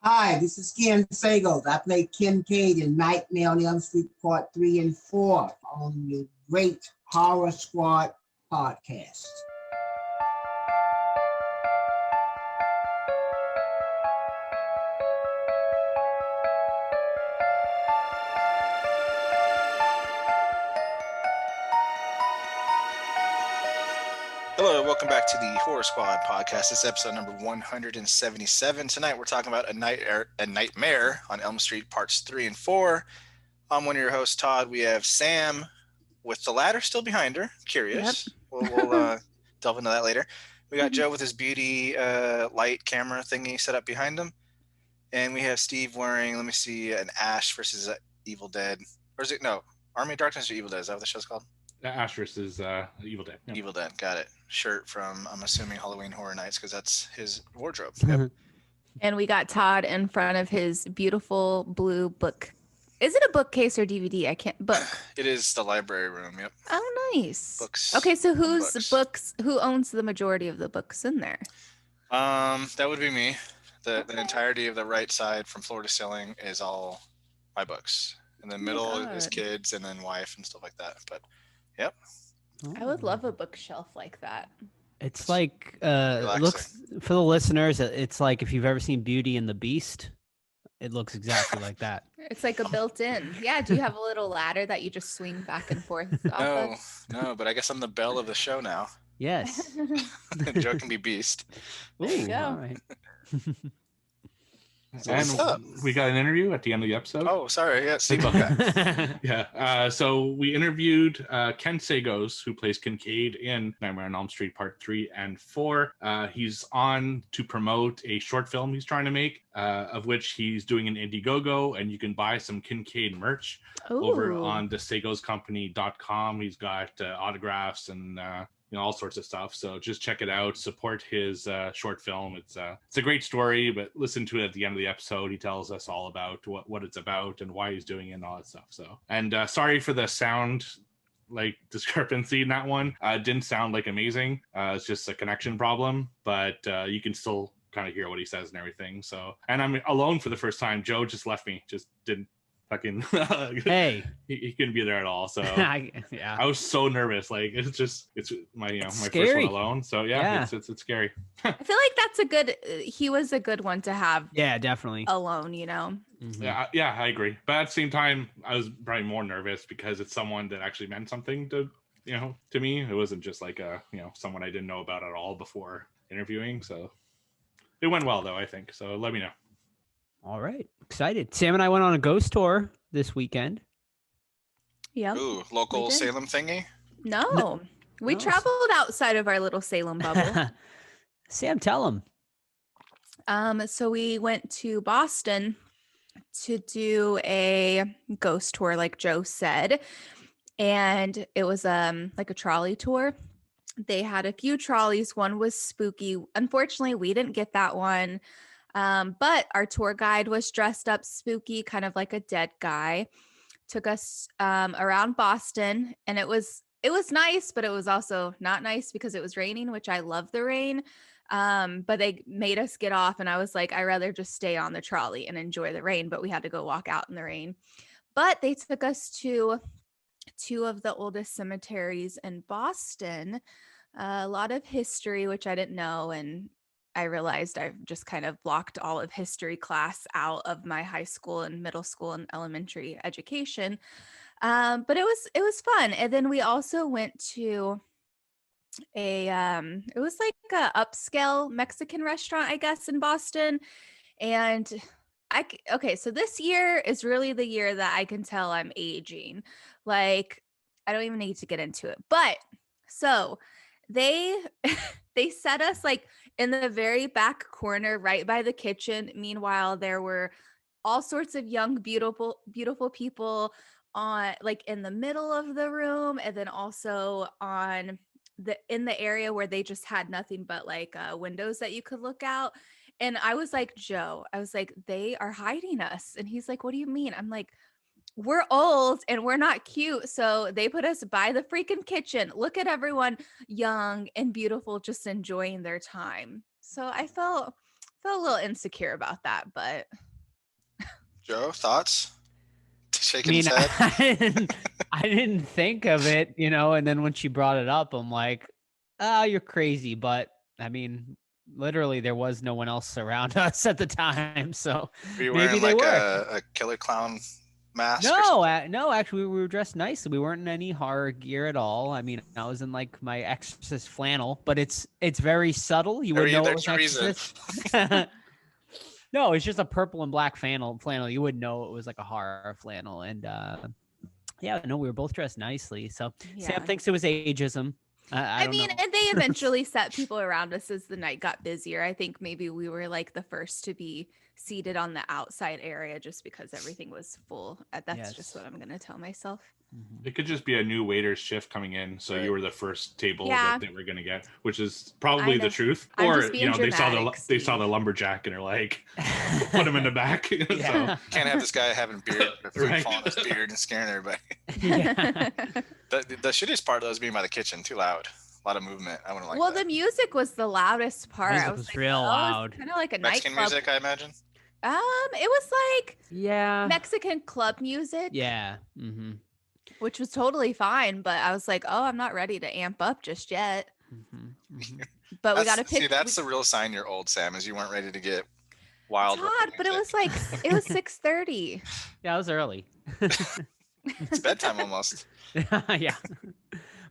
Hi, this is Ken Sagoes. I play Kincaid in Nightmare on Elm Street Part 3 and 4 on the great Horror Squad podcast. Hello, welcome back to the Horror Squad podcast. This is episode number 177. Tonight we're talking about a Nightmare on Elm Street Parts 3 and 4. I'm one of your hosts, Todd. We have Sam with the ladder still behind her. Curious. Yep. We'll delve into that later. We got Joe with his beauty light camera thingy set up behind him. And we have Steve wearing, let me see, an Ash versus Evil Dead. Or is it, no, Army of Darkness or Evil Dead? Is that what the show's called? Ash versus Evil Dead. Yep. Evil Dead, got it. Shirt from, I'm assuming, Halloween Horror Nights, because that's his wardrobe. Yep. And we got Todd in front of his beautiful blue book. Is it a bookcase or DVD? I can't. Book. It is the library room. Yep. Oh, nice. Books. Okay, so whose books? Who owns the majority of the books in there? That would be me. The entirety of the right side from floor to ceiling is all my books. In the middle is kids, and then wife and stuff like that. But yep. I would love a bookshelf like that. It's like it looks, for the listeners, it's like if you've ever seen Beauty and the Beast, it looks exactly like that. It's like a built-in. Yeah, do you have a little ladder that you just swing back and forth off of? No, but I guess I'm the belle of the show now. Yes. Joe can be Beast. There you go. All right. And we got an interview at the end of the episode. Oh, sorry. Yeah, Steve. Yeah. So we interviewed Ken Sagoes, who plays Kincaid in Nightmare on Elm Street Part 3 and 4. He's on to promote a short film he's trying to make, of which he's doing an Indiegogo, and you can buy some Kincaid merch over on the SagosCompany.com. He's got autographs and all sorts of stuff. So just check it out. Support his short film. It's a great story, but listen to it at the end of the episode. He tells us all about what it's about and why he's doing it and all that stuff. So, and sorry for the sound discrepancy in that one. Didn't sound amazing. It's just a connection problem, but you can still kind of hear what he says and everything. So, and I'm alone for the first time. Joe just left me. Just didn't fucking hey, he couldn't be there at all. So yeah, I was so nervous. It's my my scary. first one alone. So yeah. It's scary. I feel like that's he was a good one to have. Yeah, definitely alone. Mm-hmm. Yeah, I agree. But at the same time, I was probably more nervous because it's someone that actually meant something to me. It wasn't just someone I didn't know about at all before interviewing. So it went well though, I think. So let me know. All right. Excited. Sam and I went on a ghost tour this weekend. Yeah. Ooh, local Salem thingy? No. We traveled outside of our little Salem bubble. Sam, tell him. So we went to Boston to do a ghost tour, like Joe said. And it was like a trolley tour. They had a few trolleys. One was spooky. Unfortunately, we didn't get that one. But our tour guide was dressed up spooky, kind of like a dead guy. Took us around Boston, and it was nice, but it was also not nice because it was raining, which I love the rain. But they made us get off, and I was like, I'd rather just stay on the trolley and enjoy the rain, but we had to go walk out in the rain. But they took us to two of the oldest cemeteries in Boston, a lot of history, which I didn't know, and I realized I've just kind of blocked all of history class out of my high school and middle school and elementary education. But it was fun. And then we also went to it was like a upscale Mexican restaurant, I guess, in Boston. And so this year is really the year that I can tell I'm aging. I don't even need to get into it. But so they set us in the very back corner, right by the kitchen. Meanwhile, there were all sorts of young, beautiful people on in the middle of the room, and then also in the area where they just had nothing but windows that you could look out. And I was like, Joe, they are hiding us. And he's like, what do you mean? I'm like, we're old and we're not cute. So they put us by the freaking kitchen. Look at everyone young and beautiful, just enjoying their time. So I felt felt a little insecure about that, but Joe, thoughts? I Shaking mean, his head. I didn't think of it, and then when she brought it up, I'm like, oh, you're crazy. But I mean, literally, there was no one else around us at the time, so Were you maybe wearing they like were. a killer clown mask? Or No, something? no, actually, we were dressed nicely. We weren't in any horror gear at all. I mean, I was in like my Exorcist flannel, but it's very subtle. You wouldn't know it There's was a reason. Exorcist. No, it's just a purple and black flannel. You wouldn't know it was like a horror flannel. And yeah, no, we were both dressed nicely. So yeah. Sam thinks it was ageism. I don't mean, know. and they eventually set people around us as the night got busier. I think maybe we were like the first to be seated on the outside area just because everything was full. That's just what I'm going to tell myself. It could just be a new waiter's shift coming in, so you were the first table that they were going to get, which is probably the truth. I'm Or just being they saw dramatic, the lumberjack and are like, put him in the back. So Can't have this guy having beard, food falling his beard and scaring everybody. Yeah. The shittiest part though is being by the kitchen, too loud. A lot of movement. I wouldn't like Well, that. the music was the loudest part. Music I was was like, real loud. Kind of like a Mexican nightclub. music, I imagine. It was like Mexican club music. Yeah. Mm-hmm. Which was totally fine, but I was like, oh, I'm not ready to amp up just yet. Mm-hmm. Mm-hmm. But we got to pick. See, that's the real sign you're old, Sam, is you weren't ready to get wild. Todd, but it was like it was 6:30. Yeah, it was early. It's bedtime almost. Yeah.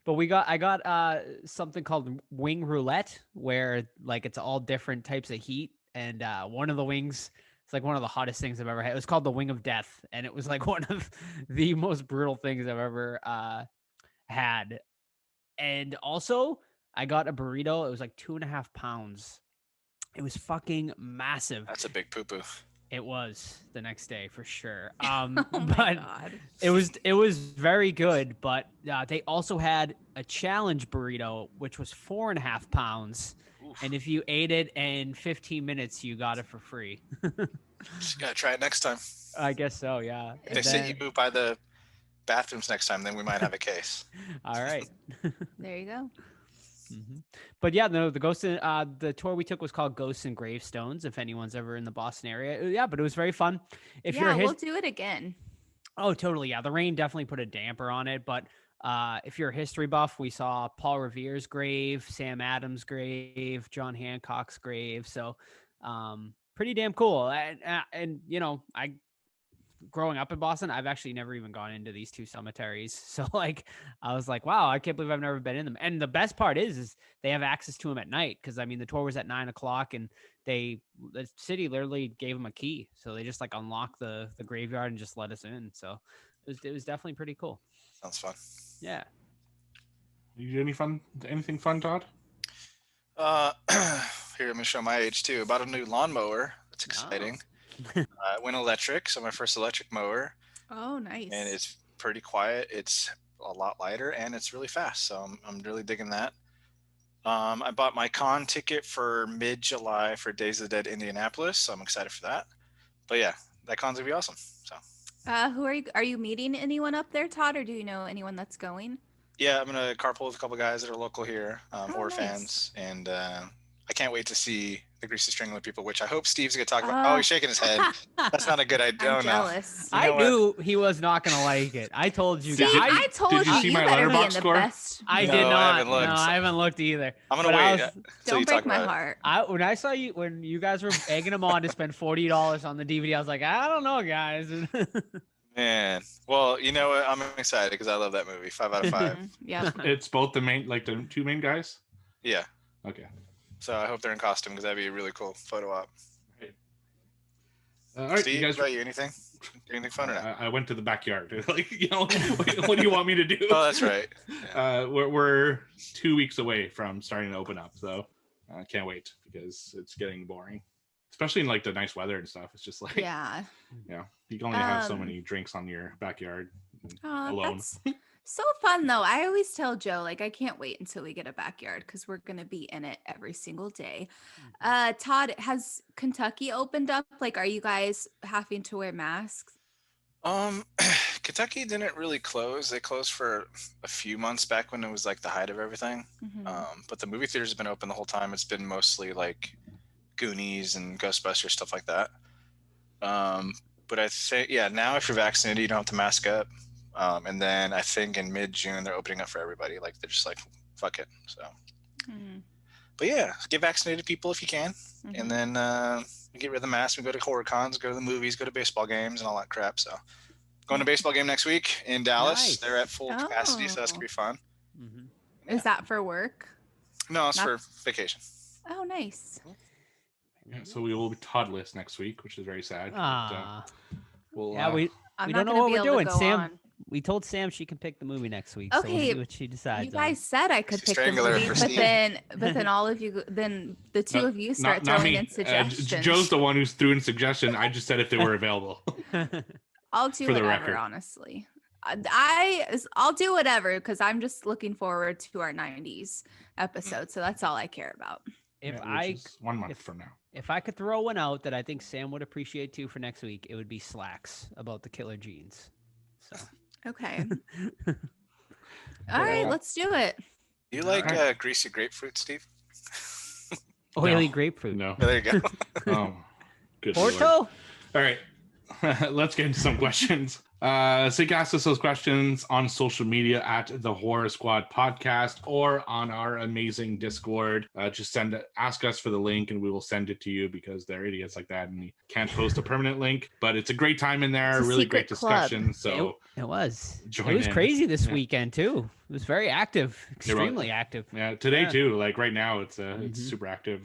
But I got something called wing roulette, where like it's all different types of heat, and one of the wings, it's like one of the hottest things I've ever had. It was called the wing of death, and it was like one of the most brutal things I've ever had. And also, I got a burrito. It was like 2.5 pounds. It was fucking massive. That's a big poo-poo. It was the next day for sure. Oh my God. it was very good. But they also had a challenge burrito, which was 4.5 pounds. Oof. And if you ate it in 15 minutes, you got it for free. Just gotta try it next time. I guess so. Yeah. If they say you move by the bathrooms next time, then we might have a case. All right. There you go. Mm-hmm. But yeah, no, the tour we took was called Ghosts and Gravestones. If anyone's ever in the Boston area, yeah, but it was very fun. We'll do it again. Oh, totally. Yeah, the rain definitely put a damper on it. But if you're a history buff, we saw Paul Revere's grave, Sam Adams' grave, John Hancock's grave. So pretty damn cool. And growing up in Boston, I've actually never even gone into these two cemeteries. So like, I was like, wow, I can't believe I've never been in them. And the best part is they have access to them at night. Cause I mean, the tour was at 9:00 and the city literally gave them a key. So they just like unlocked the graveyard and just let us in. So it was definitely pretty cool. Sounds fun. Yeah. You do anything fun, Todd? Here, I'm gonna show my age too. Bought a new lawnmower. That's exciting. It went electric, so my first electric mower. Oh, nice. And it's pretty quiet. It's a lot lighter and it's really fast. So I'm really digging that. I bought my con ticket for mid-July for Days of the Dead Indianapolis, so I'm excited for that. But yeah, that con's gonna be awesome. So. Who are you meeting anyone up there, Todd, or do you know anyone that's going? Yeah, I'm gonna carpool with a couple guys that are local here, horror nice. fans, and I can't wait to see the Greasy Strangler people, which I hope Steve's gonna talk about. Oh, he's shaking his head. That's not a good idea. I'm jealous. I knew he was not gonna like it. I told you guys. I told did you see my letterbox score? I did not. I haven't looked either. I'm gonna wait. Don't break my heart. When I saw you, when you guys were egging him on to spend $40 on the DVD, I was like, I don't know, guys. Man, well, you know what? I'm excited because I love that movie. 5 out of 5. Yeah, it's both the two main guys. Yeah. Okay. So I hope they're in costume because that'd be a really cool photo op. Right. All right, Steve, you guys. About you, anything fun or not? I went to the backyard. Like, what do you want me to do? Oh, that's right. Yeah. We're 2 weeks away from starting to open up, so I can't wait because it's getting boring. Especially in like the nice weather and stuff. It's just like, yeah, you can only have so many drinks on your backyard alone. That's so fun though. I always tell Joe, like, I can't wait until we get a backyard because we're gonna be in it every single day. Todd, has Kentucky opened up? Like, are you guys having to wear masks? Kentucky didn't really close. They closed for a few months back when it was like the height of everything. Mm-hmm. But the movie theaters have been open the whole time. It's been mostly like Goonies and Ghostbusters, stuff like that. But I think, now if you're vaccinated, you don't have to mask up. And then I think in mid-June, they're opening up for everybody. Like, they're just like, fuck it. So, but yeah, get vaccinated, people, if you can. And then get rid of the mask. We go to horror cons, go to the movies, go to baseball games and all that crap. So going to a baseball game next week in Dallas. Nice. They're at full capacity, so that's going to be fun. Is that for work? No, it's for vacation. Oh, nice. Yeah, so we will be toddless next week, which is very sad. We I'm don't not know gonna what be we're able to doing. go Sam, on. we told Sam she can pick the movie next week. So we'll Okay, see what she decides. You guys said I could pick the Strangler movie, for but Steve. then all of you, then the two of you start not throwing me. in suggestions. Joe's the one who's threw in suggestion. I just said if they were available. I'll do for the whatever, record. honestly. I'll do whatever because I'm just looking forward to our 90s episode. So that's all I care about. If Which is 1 month from now. If I could throw one out that I think Sam would appreciate too for next week, it would be Slacks about the killer jeans. So. Okay. All right, let's do it. You like greasy grapefruit, Steve? Oily No. grapefruit. No. There you go. Oh, good Lord. Porto? All right. Let's get into some questions. So you can ask us those questions on social media at the Horror Squad Podcast or on our amazing Discord. Just ask us for the link and we will send it to you because they're idiots like that and we can't post a permanent link. But it's a great time in there, It's a really great secret club. discussion. So It was. join It was in. crazy this Yeah. weekend too. It was very active, extremely active. yeah, today Yeah. too. Like right now, it's super active.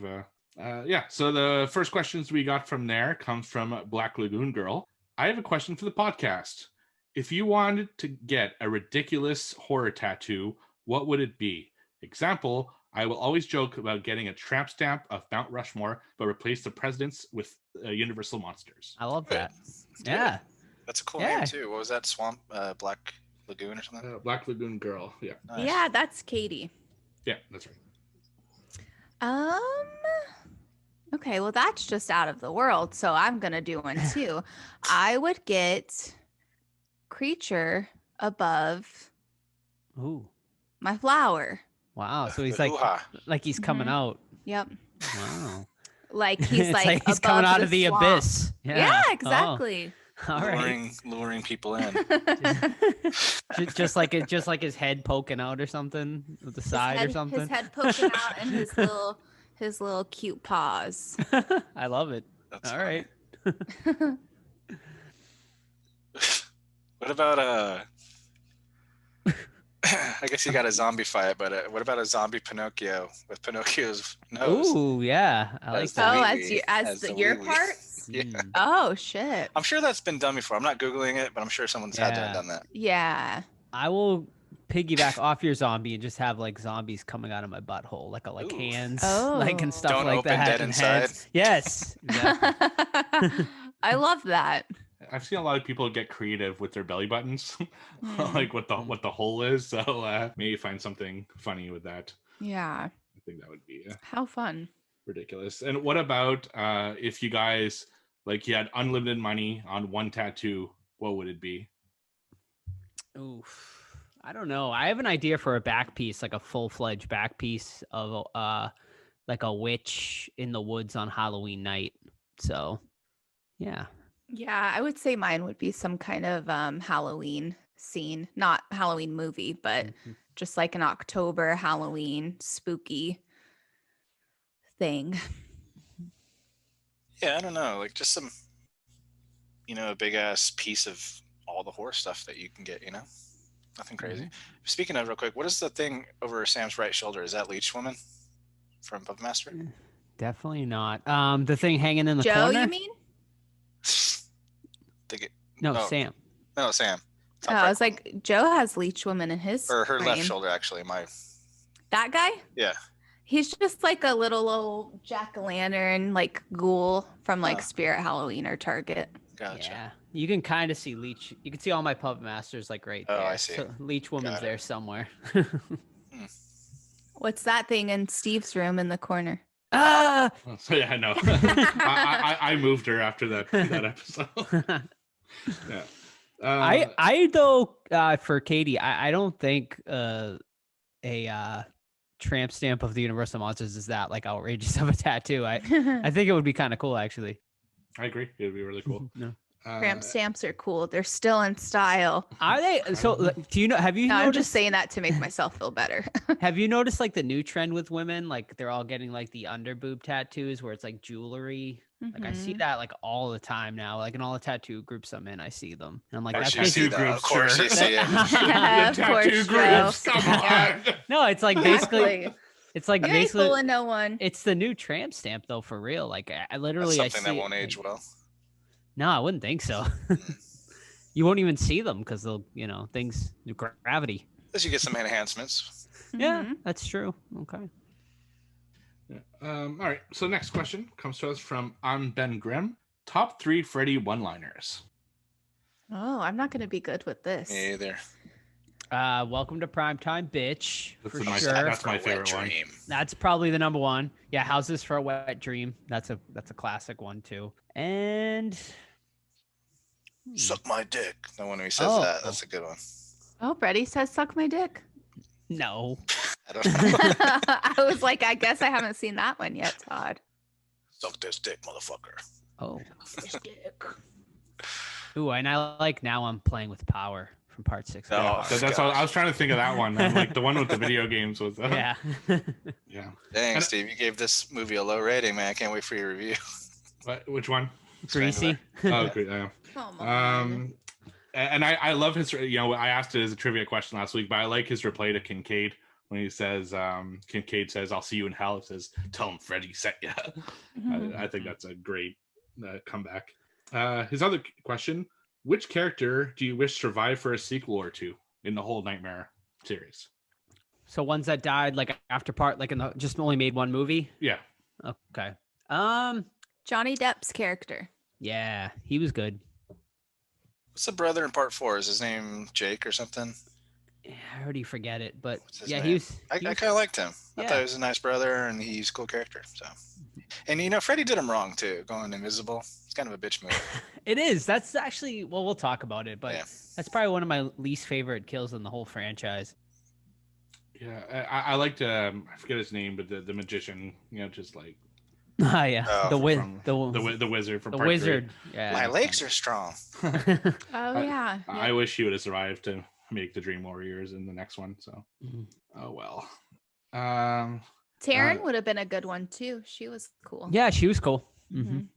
So the first questions we got from there comes from Black Lagoon Girl. I have a question for the podcast. If you wanted to get a ridiculous horror tattoo, what would it be? Example, I will always joke about getting a tramp stamp of Mount Rushmore, but replace the presidents with Universal monsters. I love that. Do Yeah. That's a cool Yeah. name too. What was that? Swamp Black Lagoon or something? Black Lagoon Girl. Yeah. Nice. Yeah, that's Katie. Yeah, that's right. Okay, well that's just out of the world, so I'm gonna do one too. I would get creature above Ooh. my flower. Wow. So he's The like hoo-ha. he's coming out. Yep. Wow. like he's It's like he's above coming out of the swamp. abyss. Yeah, Oh. exactly. All right. luring people in. just like his head poking out or something with the side or something. His head poking out and his little cute paws. I love it. That's All funny. right. What about I guess you got to zombify it, but what about a zombie Pinocchio with Pinocchio's nose? Ooh, yeah. I like As the that. Oh, wee-wee. as the your wee-wee. parts? Yeah. Mm. Oh shit. I'm sure that's been done before. I'm not Googling it, but I'm sure someone's had to Yeah. have done that. Yeah. I will piggyback off your zombie and just have like zombies coming out of my butthole, like Ooh. hands, Oh. like and stuff Don't like open that. dead and inside. heads. Yes. Exactly. I love that. I've seen a lot of people get creative with their belly buttons, Hmm. like what the hole is. So maybe find something funny with that. Yeah. I think that would be How fun. ridiculous. And what about if you guys like you had unlimited money on one tattoo? What would it be? Oof. I don't know. I have an idea for a back piece, like a full-fledged back piece of like a witch in the woods on Halloween night. So, yeah. Yeah, I would say mine would be some kind of Halloween scene, not Halloween movie, but Mhm. just like an October Halloween spooky thing. Yeah, I don't know, like just some, a big ass piece of all the horror stuff that you can get. Nothing crazy. Speaking of, real quick, what is the thing over Sam's right shoulder? Is that Leech Woman from Puppet Master? Definitely not. The thing hanging in the Joe, corner? you mean? No, Oh. Sam. No, Sam. Top Oh, I right was like, Joe has Leech Woman in his or her left frame. shoulder, actually. That guy? Yeah. He's just like a little old jack-o'-lantern, like ghoul from like Oh. Spirit Halloween or Target. Gotcha. Yeah. You can kind of see Leech. You can see all my Puppet Masters like right Oh, there. I see. So Leech Woman's Got it. there somewhere. What's that thing in Steve's room in the corner? Ah! So yeah, no, I moved her after that episode. Yeah. I though for Katie, I don't think a tramp stamp of the Universal Monsters is that like outrageous of a tattoo. I think it would be kind of cool, actually. I agree. It'd be really cool. No. Tramp stamps are cool. They're still in style. Are they? So do you know? Have you No, noticed? I'm just saying that to make myself feel better. Have you noticed like the new trend with women? Like they're all getting like the under boob tattoos where it's like jewelry. Like I see that like all the time now. Like in all the tattoo groups I'm in, I see them. And I'm like, that's tattoo basically groups. Of course you see it. Of course, Tattoo Joe. groups. Come on. no, it's like basically Exactly. it's like You ain't basically fooling no one. it's the new tramp stamp though, for real. Like I literally That's I something see that won't it, age like- well. No, I wouldn't think so. You won't even see them because they'll, things gravity. Unless you get some enhancements. Yeah, Mhm. that's true. Okay. Yeah. All right. So next question comes to us from Ben Grimm. Top 3 Freddy one-liners. Oh, I'm not going to be good with this. Me either. Welcome to primetime, bitch. That's For my- sure. that's my For a wet favorite one. dream. That's probably the number one. Yeah, how's this for a wet dream? That's a classic one too. And Suck my dick. The one who says Oh. that. That's a good one. Oh, Freddie says, suck my dick. no. I don't know. I was like, I guess I haven't seen that one yet, Todd. Suck this dick, motherfucker. Oh. Ooh, and I like Now I'm Playing with Power from part 6. Oh, Yeah. That's all, I was trying to think of that one. I'm like the one with the video games was. Yeah. Yeah. Dang, And- Steve, you gave this movie a low rating, man. I can't wait for your review. Which one? Greasy. Oh, great. Yeah. Come on. And I love his. I asked it as a trivia question last week, but I like his reply to Kincaid when he says, Kincaid says, "I'll see you in hell." It says, "Tell him Freddy sent ya." Mhm. I think that's a great comeback. His other question: which character do you wish survived for a sequel or two in the whole Nightmare series? So ones that died like after part, like just only made one movie. Yeah. Okay. Johnny Depp's character. Yeah, he was good. What's the brother in part 4? Is his name Jake or something? Yeah, I already forget it, but What's his yeah, name? he was. I he was- kind of liked him. I Yeah. thought he was a nice brother, and he's a cool character. So, and Freddie did him wrong too, going invisible. It's kind of a bitch move. It is. That's actually. Well, we'll talk about it, but Yeah. that's probably one of my least favorite kills in the whole franchise. Yeah, I liked. I forget his name, but the magician. Just like Ah, yeah, Oh, the the wizard from the part wizard. Yeah, My legs are strong. Oh, I- yeah. three. I wish he would have survived to make the Dream Warriors in the next one. So, Mhm. oh well. Taryn would have been a good one, too. She was cool. Yeah, she was cool. Mhm.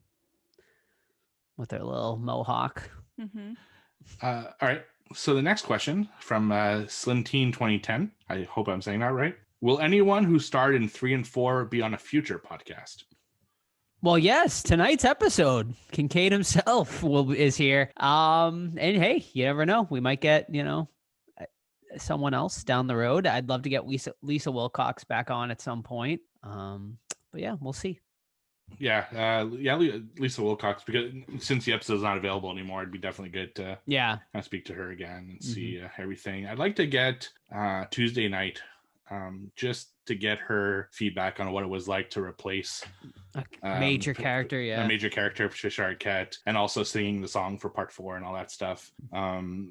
With her little mohawk. Mhm. All right. So the next question from Slinteen 2010. I hope I'm saying that right. Will anyone who starred in 3 and 4 be on a future podcast? Well, yes, tonight's episode, Kincaid himself is here. And hey, you never know. We might get, someone else down the road. I'd love to get Lisa Wilcox back on at some point. But yeah, we'll see. Yeah, Lisa Wilcox, because since the episode's not available anymore, it'd be definitely good to Yeah. kind of speak to her again and see everything. I'd like to get Tuesday night, just to get her feedback on what it was like to replace A major character, a yeah. major character, Patricia Arquette, and also singing the song for part 4 and all that stuff. Ken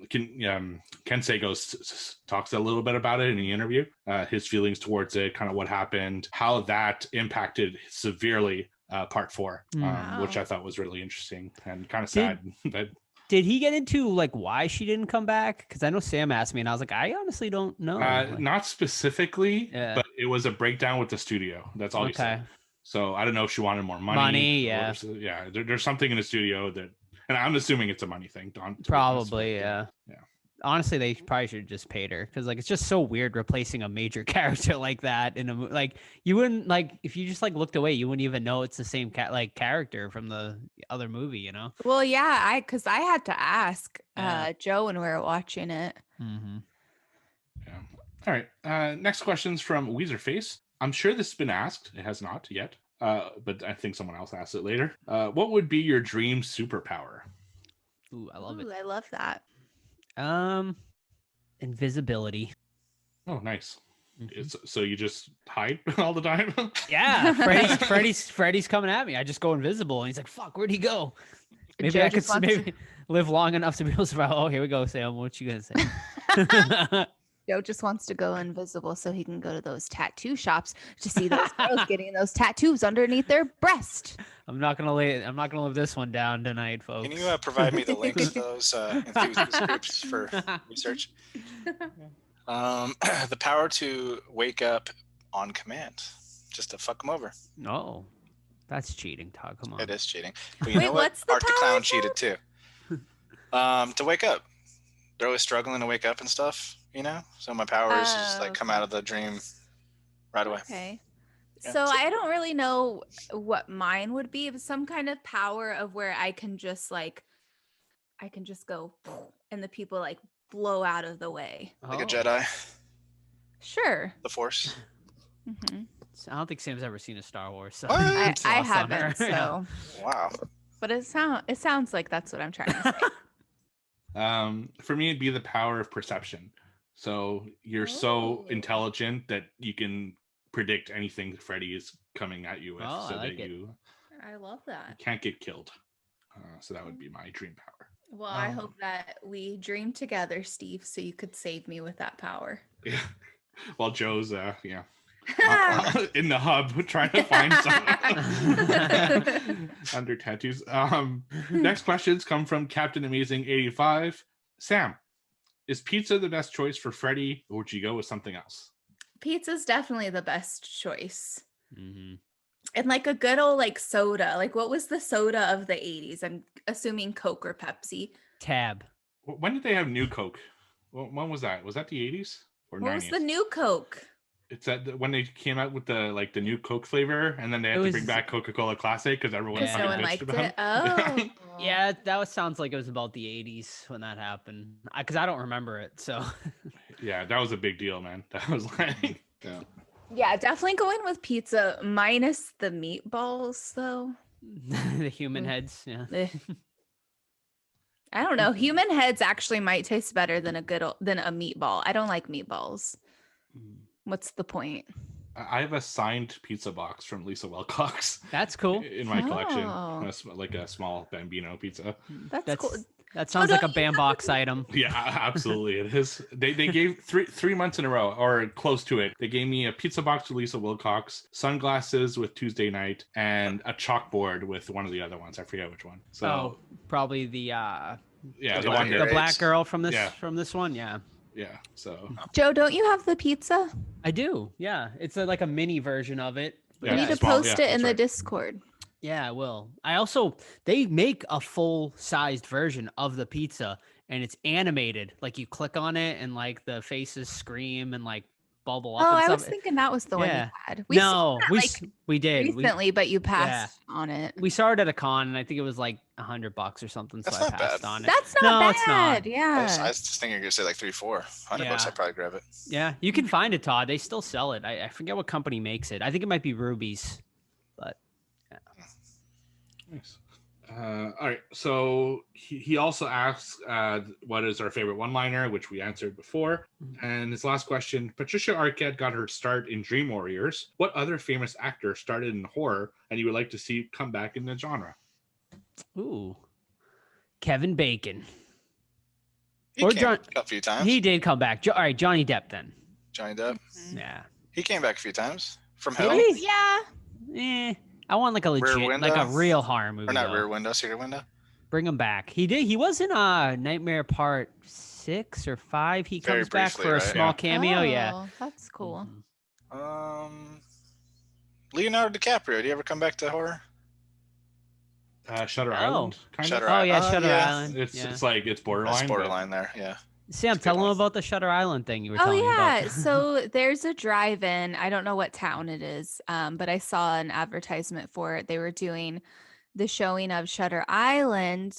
Sagoes talks a little bit about it in the interview, his feelings towards it, kind of what happened, how that impacted severely part 4, which I thought was really interesting and kind of sad. That Did he get into like why she didn't come back? Because I know Sam asked me, and I was like, I honestly don't know. not specifically, Yeah. but it was a breakdown with the studio. That's all he Okay. said. So I don't know if she wanted more money. Yeah. There's something in the studio that, and I'm assuming it's a money thing. To be honest, Probably, but, yeah. Yeah. Honestly, they probably should have just paid her because, like, it's just so weird replacing a major character like that in a like. You wouldn't like if you just like looked away, you wouldn't even know it's the same character from the other movie. Well, yeah, because I had to ask Yeah. Joe when we were watching it. Mm-hmm. Yeah. All right. Next question's from Weezerface. I'm sure this has been asked. It has not yet. But I think someone else asked it later. What would be your dream superpower? Ooh, I love Ooh, I love that. it. Invisibility. Oh, nice. Mhm. So you just hide all the time? Yeah, Freddy's coming at me. I just go invisible, and he's like, "Fuck, where'd he go?" Maybe Joe I could just wants to- maybe live long enough to be able to survive. Oh, here we go, Sam. What you gonna say? Joe just wants to go invisible so he can go to those tattoo shops to see those girls getting those tattoos underneath their breast. I'm not gonna live this one down tonight, folks. Can you provide me the links to those enthusiast groups for research? The power to wake up on command, just to fuck them over. No, that's cheating, Todd. Come on. It is cheating. But you Wait, know what? what's the Art the power Clown for? cheated too. To wake up. They're always struggling to wake up and stuff, you know? So my power is just like come out of the dream right away. Okay. Yeah. So I don't really know what mine would be, but some kind of power of where I can just go and the people like blow out of the way. Like a Oh. Jedi, Sure. the Force. Hmm. I don't think Sam's ever seen a Star Wars. So What? I it's lost on her. haven't, so Wow. but it sounds like that's what I'm trying to say. For me, it'd be the power of perception. So you're so Oh. intelligent that you can predict anything Freddy is coming at you with, Oh, so I like that it. you I love that. can't get killed. So that would be my dream power. Well, I hope that we dream together, Steve, so you could save me with that power. Yeah. While Joe's in the hub trying to find someone under tattoos. Next questions come from Captain Amazing 85. Sam, is pizza the best choice for Freddy, or would you go with something else? Pizza's definitely the best choice. Mhm. And like a good old like soda. Like what was the soda of the 80s? I'm assuming Coke or Pepsi. Tab. When did they have New Coke? When was that? Was that the 80s or 90s? What was the new Coke? It's when they came out with the new Coke flavor, and then they had to bring was- back Coca-Cola Classic because everyone Because no fucking one bitched liked about it. Oh. Yeah, sounds like it was about the 80s when that happened. Because I don't remember it. So Yeah, that was a big deal, man. That was like, yeah. Yeah, definitely going with pizza minus the meatballs though. the human heads. Yeah. Eh. I don't know. Human heads actually might taste better than than a meatball. I don't like meatballs. What's the point? I have a signed pizza box from Lisa Wilcox That's cool. in my collection, Oh. like a small Bambino pizza. That's cool. That sounds like a don't you have Bambox item. Yeah, absolutely, it is. They gave three months in a row, or close to it. They gave me a pizza box with Lisa Wilcox, sunglasses with Tuesday Night, and a chalkboard with one of the other ones. I forget which one. So Oh, probably the yeah, the the one one your the that, age. black girl from this Yeah. one. Yeah, yeah. So Joe, don't you have the pizza? I do. Yeah, it's like a mini version of it. But Yeah, You yeah, need to it's small. post Yeah, it in that's the right. Discord. yeah, I will. They make a full-sized version of the pizza, and it's animated. Like you click on it, and like the faces scream and like bubble up. Oh, and I stuff. was thinking that was the one Yeah. you had. We saw No, that, we like we did. recently, but you passed on it. We saw it at a con, and I think it was like $100 or something. That's So I not passed bad. on it. That's not No, bad. it's not. Yeah. I was just thinking you're going to say like 3, 4. $100 Yeah. I'd probably grab it. Yeah, you can find it, Todd. They still sell it. I forget what company makes it. I think it might be Ruby's, but nice. All right. So he also asks, what is our favorite one-liner, which we answered before. And his last question: Patricia Arquette got her start in Dream Warriors. What other famous actor started in horror, and you would like to see come back in the genre? ooh, Kevin Bacon. He Or came John- a few times. He did come back. All right, Johnny Depp then. Johnny Depp. Yeah. He came back a few times. From Did Hell. he? Yeah. I want like a legit, like a Window? real horror movie. Or not though. Rear Window, Secret Window. Bring him back. He did. He was in Nightmare Part 6 or 5. He Very comes back briefly, for a right? small Yeah. cameo. Yeah. Oh, that's cool. Leonardo DiCaprio. Do you ever come back to horror? Shutter Oh. Island, kind Shutter of. Oh yeah, Oh, Shutter yeah. Island. It's yeah. it's like it's borderline. That's borderline there. Yeah. Sam, a good tell him one. about the Shutter Island thing you were Oh telling me yeah. about. So there's a drive-in. I don't know what town it is, but I saw an advertisement for it. They were doing the showing of Shutter Island,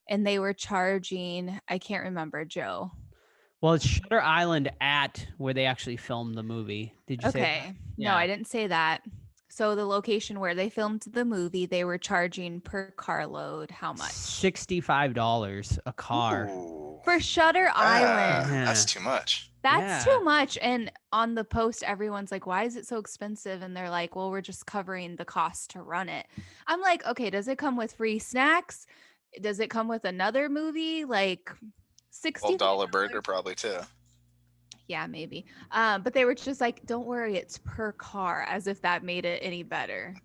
and they were charging. I can't remember, Joe. Well, it's Shutter Island at where they actually filmed the movie. Did you say? Okay. No, Yeah. I didn't say that. So the location where they filmed the movie, they were charging per carload how much? $65 a car. Ooh. For Shutter Island. Yeah. That's too much. That's Yeah. too much. And on the post, everyone's like, why is it so expensive? And they're like, well, we're just covering the cost to run it. I'm like, okay, does it come with free snacks? Does it come with another movie? Like $60? $12 burger probably too. Yeah, maybe. But they were just like, don't worry, it's per car, as if that made it any better.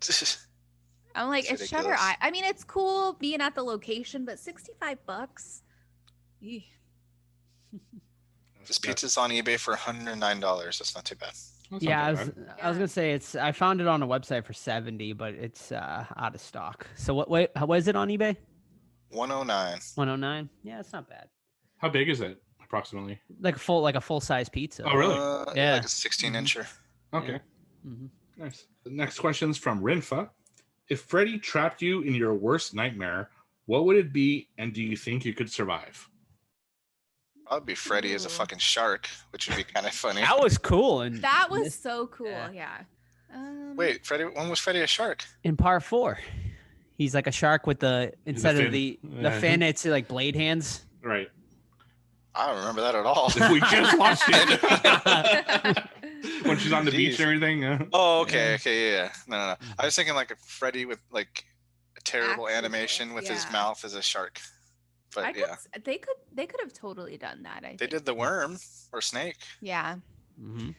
I'm like, It's it's Shutter ridiculous. I mean, it's cool being at the location, but $65. Eeh. This pizza's on eBay for $109. That's not too bad. That's Yeah, not too bad. I was gonna say I found it on a website for 70, but it's out of stock. So what is it on eBay? 109. 109. Yeah, it's not bad. How big is it approximately? Like a full size pizza. Oh, really? Yeah, like a 16-incher. Okay, Mhm. nice. The next question's from Rinfa. If Freddy trapped you in your worst nightmare, what would it be, and do you think you could survive? I'd be Freddy as a Ooh. fucking shark, which would be kind of funny. That was cool. And That was so cool. Yeah. Yeah. Wait, Freddy? When was Freddy a shark? in part 4, he's like a shark with instead fin. of the Yeah. fin, it's like blade hands. Right. I don't remember that at all. We just watched it. When she's on the beach Jeez. and everything. Yeah. Oh, okay, yeah. No. I was thinking like a Freddy with like a terrible Actual, animation with his yeah. mouth as a shark. But yeah, They could have totally done that. I they think. did the worm or snake. Yeah. Mm-hmm.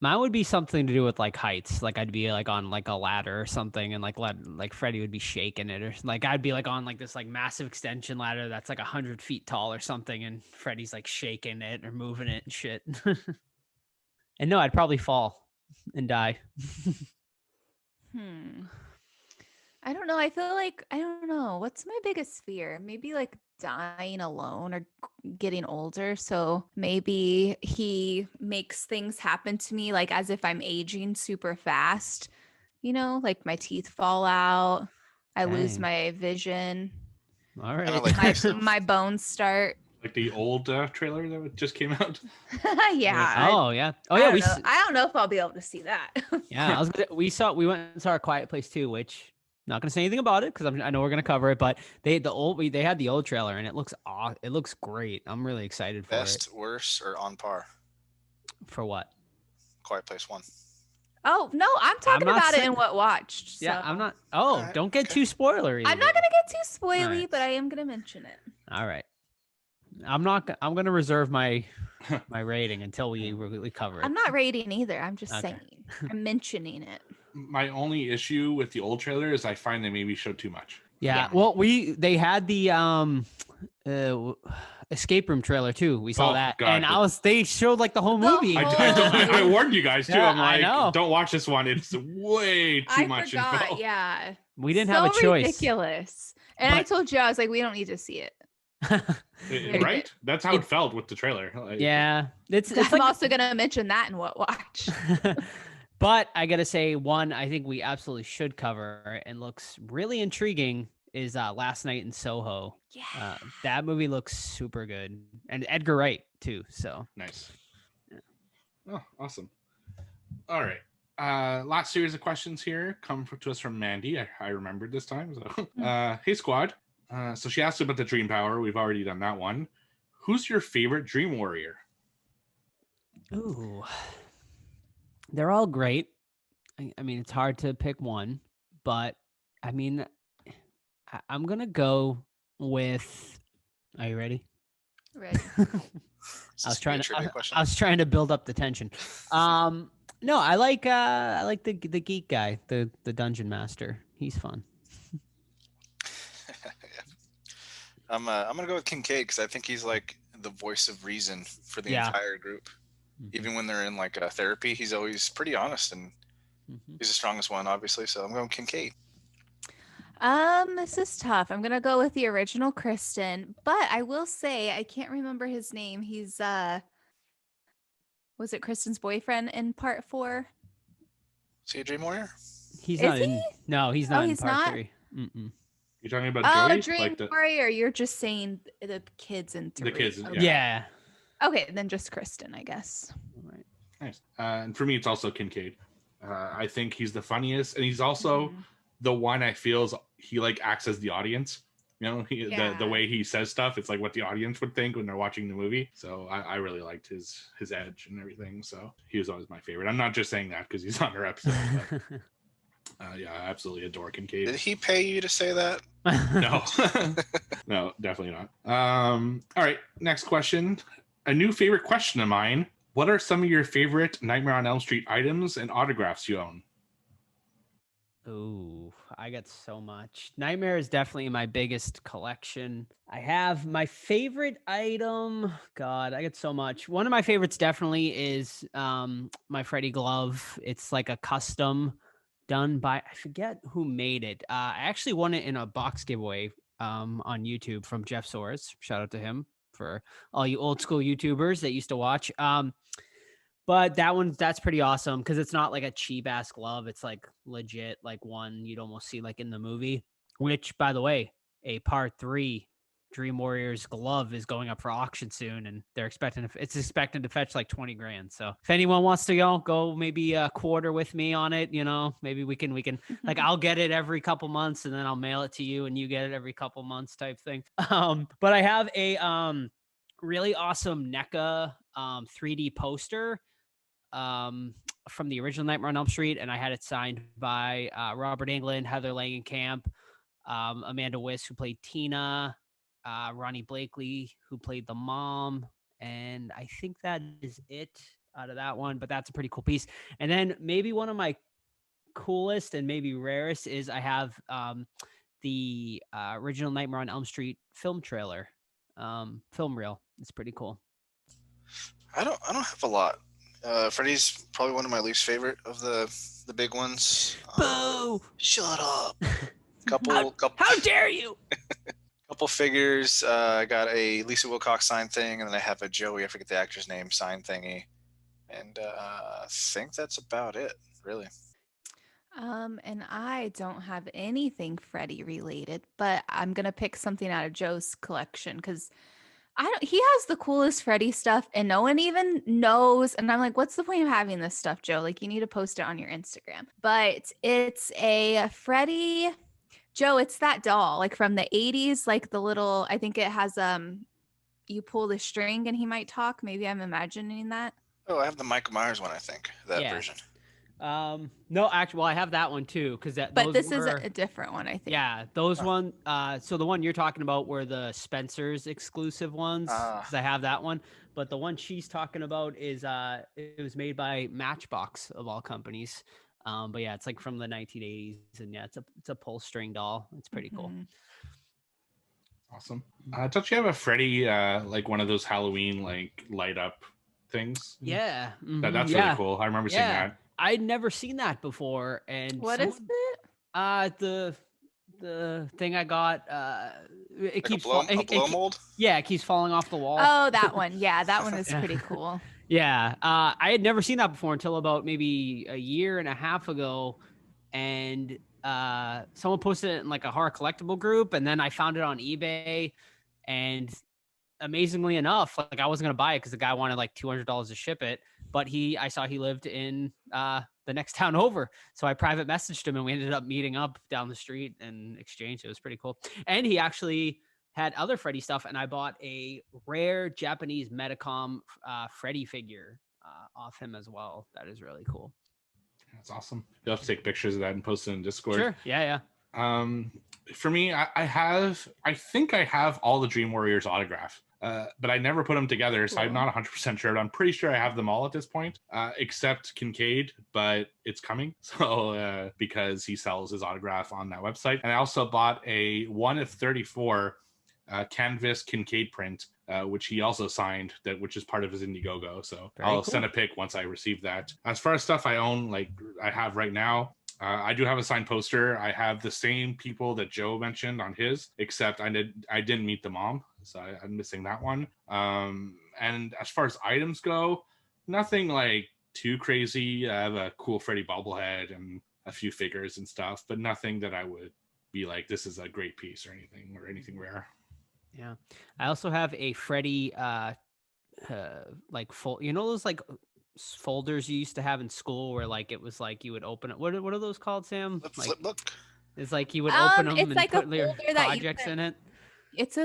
Mine would be something to do with like heights. Like I'd be like on like a ladder or something, and like Freddy would be shaking it, or like I'd be like on like this like massive extension ladder that's like 100 feet tall or something, and Freddy's like shaking it or moving it and shit. And no, I'd probably fall and die. I don't know. I feel like I don't know. What's my biggest fear? Maybe like dying alone or getting older. So maybe he makes things happen to me like as if I'm aging super fast. You know, like my teeth fall out. I lose Dang. my vision. All Kinda right. like My, Ghost. my bones start. Like the old trailer that just came out. Yeah. Oh yeah. Oh I yeah. don't know. I don't know if I'll be able to see that. Yeah. We went and saw A Quiet Place 2, which not gonna say anything about it because I know we're gonna cover it. But they had the old trailer and it looks great. I'm really excited for Best, worse, or on par? it. For what? Quiet Place 1. Oh no, I'm talking not about it saying- in what watched. Yeah, so. I'm not. Oh, Alright, don't get okay. too spoilery. I'm not gonna get too spoily, Alright. but I am gonna mention it. All right. I'm gonna reserve my rating until we cover it. I'm not rating either. I'm just Okay. saying. I'm mentioning it. My only issue with the old trailer is I find they maybe showed too much. Yeah. Yeah. Well, they had the escape room trailer too. We saw Oh, that, God. and they showed like the whole The movie. whole- I warned you guys too. Yeah, I'm I like, know. don't watch this one. It's way too I much forgot. info. Yeah. We didn't have a choice. Ridiculous. And I But- told you, I was like, we don't need to see it. Right? That's how it felt with the trailer. Like, Yeah, it's I'm like, also gonna mention that in what watch. but I gotta say, one I think we absolutely should cover and looks really intriguing is Last Night in Soho. Yeah. That movie looks super good, and Edgar Wright too. So Nice. Oh, awesome. All right. Last series of questions here come to us from Mandy. I remembered this time. So, hey, squad. So she asked about the dream power. We've already done that one. Who's your favorite dream warrior? ooh, they're all great. I mean, it's hard to pick one, but I mean, I'm gonna go with. Are you ready? Ready. Is I was this a trivia I question? was trying to build up the tension. No, I like the geek guy, the dungeon master. He's fun. Yeah. I'm gonna go with Kincaid because I think he's like the voice of reason for the Yeah. entire group. Even when they're in like therapy, he's always pretty honest, and he's the strongest one, obviously. So I'm going Kincaid. This is tough. I'm gonna go with the original Kristen, but I will say I can't remember his name. He's was it Kristen's boyfriend in part 4? Is he a dream warrior? He's Is not he? in. No, he's not in he's part not? 3. Mm-mm. You're talking about Oh, Joey? Dream Like the Warrior. You're just saying the kids in 3. kids, Okay. Yeah. Okay, then just Kristen, I guess. All right. nice. And for me, it's also Kincaid. I think he's the funniest, and he's also Mhm. the one I feel is he like acts as the audience. You know, the Yeah. way he says stuff, it's like what the audience would think when they're watching the movie. So I really liked his edge and everything. So he was always my favorite. I'm not just saying that because he's on our episode. But, yeah, I absolutely adore Kincaid. Did he pay you to say that? No. No, definitely not. All right, next question. A new favorite question of mine. What are some of your favorite Nightmare on Elm Street items and autographs you own? Ooh, I got so much. Nightmare is definitely my biggest collection. I have my favorite item. God, I got so much. One of my favorites definitely is my Freddy glove. It's like a custom done by, I forget who made it. I actually won it in a box giveaway on YouTube from Jeff Soares. Shout out to him for all you old school YouTubers that used to watch. But that's pretty awesome because it's not like a cheap ass glove. It's like legit, like one you'd almost see like in the movie. Which, by the way, a part 3 Dream Warriors glove is going up for auction soon, and it's expected to fetch like 20 grand. So if anyone wants to go maybe a quarter with me on it, maybe we can like I'll get it every couple months and then I'll mail it to you and you get it every couple months type thing. But I have a really awesome NECA 3D poster from the original Nightmare on Elm Street, and I had it signed by Robert Englund, Heather Langenkamp, Amanda Wiss, who played Tina, Ronnie Blakely, who played the mom, and I think that is it out of that one, but that's a pretty cool piece. And then maybe one of my coolest and maybe rarest is I have the original Nightmare on Elm Street film trailer, film reel. It's pretty cool. I don't have a lot. Freddy's probably one of my least favorite of the big ones. Boo! Shut up. Couple. How dare you? Couple figures. I got a Lisa Wilcox sign thing, and then I have a Joey, I forget the actor's name, sign thingy. And I think that's about it, really. And I don't have anything Freddy related, but I'm gonna pick something out of Joe's collection because he has the coolest Freddy stuff and no one even knows. And I'm like, what's the point of having this stuff, Joe? Like, you need to post it on your Instagram. But it's a Freddy, Joe, it's that doll, like from the 80s, like the little, I think it has you pull the string and he might talk. Maybe I'm imagining that. Oh, I have the Michael Myers one, I think, that version. No, actually, well, I have that one too, because but this is a different one, I think. Yeah, those one. So the one you're talking about were the Spencer's exclusive ones, because I have that one. But the one she's talking about is it was made by Matchbox of all companies. But yeah, it's like from the 1980s, and yeah, it's a pull string doll. It's pretty cool. Awesome. Don't you have a Freddy like one of those Halloween like light up things? Yeah, that's really cool. I remember seeing that. I'd never seen that before. And what is it? The thing I got, it like keeps a blow mold. Yeah, it keeps falling off the wall. Oh, that one. Yeah, that one is pretty cool. Yeah, I had never seen that before until about maybe a year and a half ago, and someone posted it in like a horror collectible group, and then I found it on eBay, and amazingly enough, like I wasn't gonna buy it because the guy wanted like $200 to ship it, but I saw he lived in the next town over, so I private messaged him and we ended up meeting up down the street and exchanged. It was pretty cool. And he actually had other Freddy stuff, and I bought a rare Japanese Medicom Freddy figure off him as well. That is really cool. That's awesome. You'll have to take pictures of that and post it in Discord. Sure. Yeah. For me, I think I have all the Dream Warriors autograph. But I never put them together, so I'm not 100% sure. But I'm pretty sure I have them all at this point, except Kincaid, but it's coming. So because he sells his autograph on that website. And I also bought a 1 of 34 canvas Kincaid print, which he also signed, which is part of his Indiegogo. So I'll send a pic once I receive that. As far as stuff I own, like I have right now, I do have a signed poster. I have the same people that Joe mentioned on his, except I didn't meet the mom, so I'm missing that one. And as far as items go, nothing like too crazy. I have a cool Freddy bobblehead and a few figures and stuff, but nothing that I would be like, this is a great piece or anything rare. Yeah, I also have a Freddy like full, those like folders you used to have in school where like it was like you would open it. What are those called, Sam? Like, flip book. It's like you would open them and like put your projects in it. It's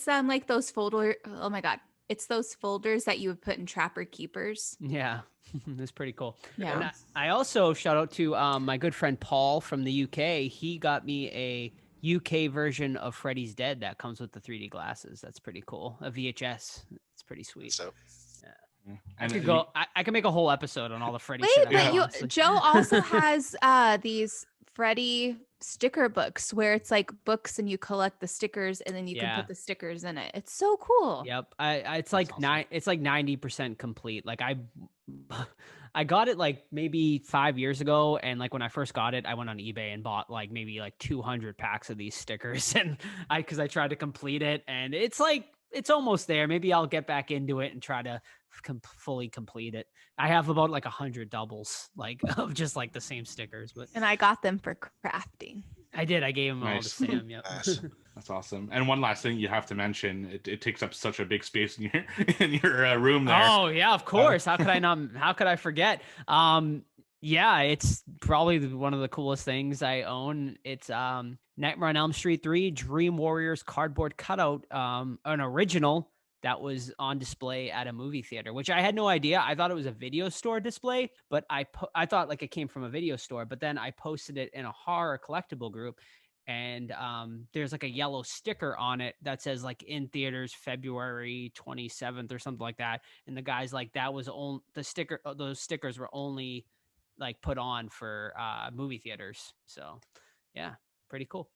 like those folder. Oh my god, it's those folders that you would put in Trapper Keepers. Yeah, it's pretty cool. Yeah. And I also shout out to my good friend Paul from the UK. He got me a UK version of Freddy's Dead that comes with the 3D glasses. That's pretty cool. A VHS. It's pretty sweet. So I could go. I could make a whole episode on all the Freddy Wait, shit. I but have, you honestly. Joe also has these Freddy sticker books where it's like books and you collect the stickers and then you can Yeah. put the stickers in it. It's so cool. Yep. It's like awesome. It's like 90% complete. Like I got it like maybe 5 years ago, and like when I first got it, I went on eBay and bought like maybe like 200 packs of these stickers, and because I tried to complete it, and it's like it's almost there. Maybe I'll get back into it and try to fully complete it. I have about like 100 doubles, like of just like the same stickers, but And I got them for crafting. I did. I gave them all to Nice. Sam. Yep. Nice. That's awesome. And one last thing you have to mention: it takes up such a big space in your room there. Oh yeah, of course. How could I not? How could I forget? Yeah, it's probably one of the coolest things I own. It's Nightmare on Elm Street 3 Dream Warriors cardboard cutout, an original that was on display at a movie theater, which I had no idea. I thought it was a video store display, but I thought like it came from a video store, but then I posted it in a horror collectible group, and there's like a yellow sticker on it that says like in theaters February 27th or something like that, and the guy's like that was only those stickers were only like put on for movie theaters. So yeah, pretty cool.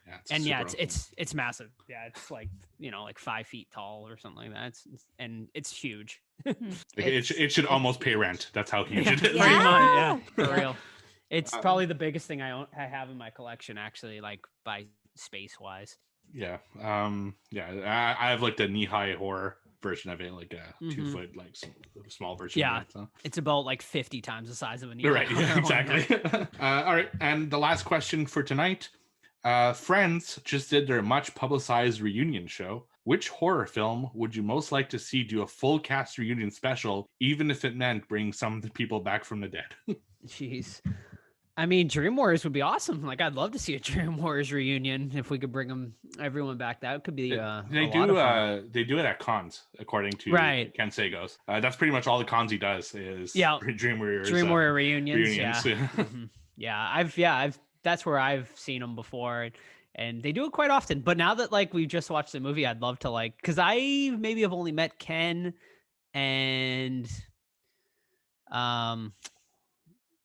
Yeah, And yeah, super awesome. it's massive. Yeah, it's like like 5 feet tall or something like that. It's huge. Like, it should almost pay rent. That's how huge it is. Pretty much, yeah, for Yeah. real. It's probably the biggest thing I have in my collection, actually, like by space wise. Yeah. I have like the knee-high horror version of it, like a 2 foot, like small version. Yeah. Of it, so. It's about like 50 times the size of a knee. Right. Yeah, exactly. All right. And the last question for tonight. Friends just did their much publicized reunion show. Which horror film would you most like to see do a full cast reunion special, even if it meant bringing some of the people back from the dead? Jeez. I mean, Dream Warriors would be awesome. Like, I'd love to see a Dream Warriors reunion if we could bring everyone back. That could be They a do. lot of fun. They do it at cons, according to Right. Ken Sagoes. That's pretty much all the cons he does is Dream Warriors. Dream Warrior reunions. reunions. Yeah. Mhm. I've that's where I've seen them before, and they do it quite often. But now that like we just watched the movie, I'd love to because I maybe have only met Ken and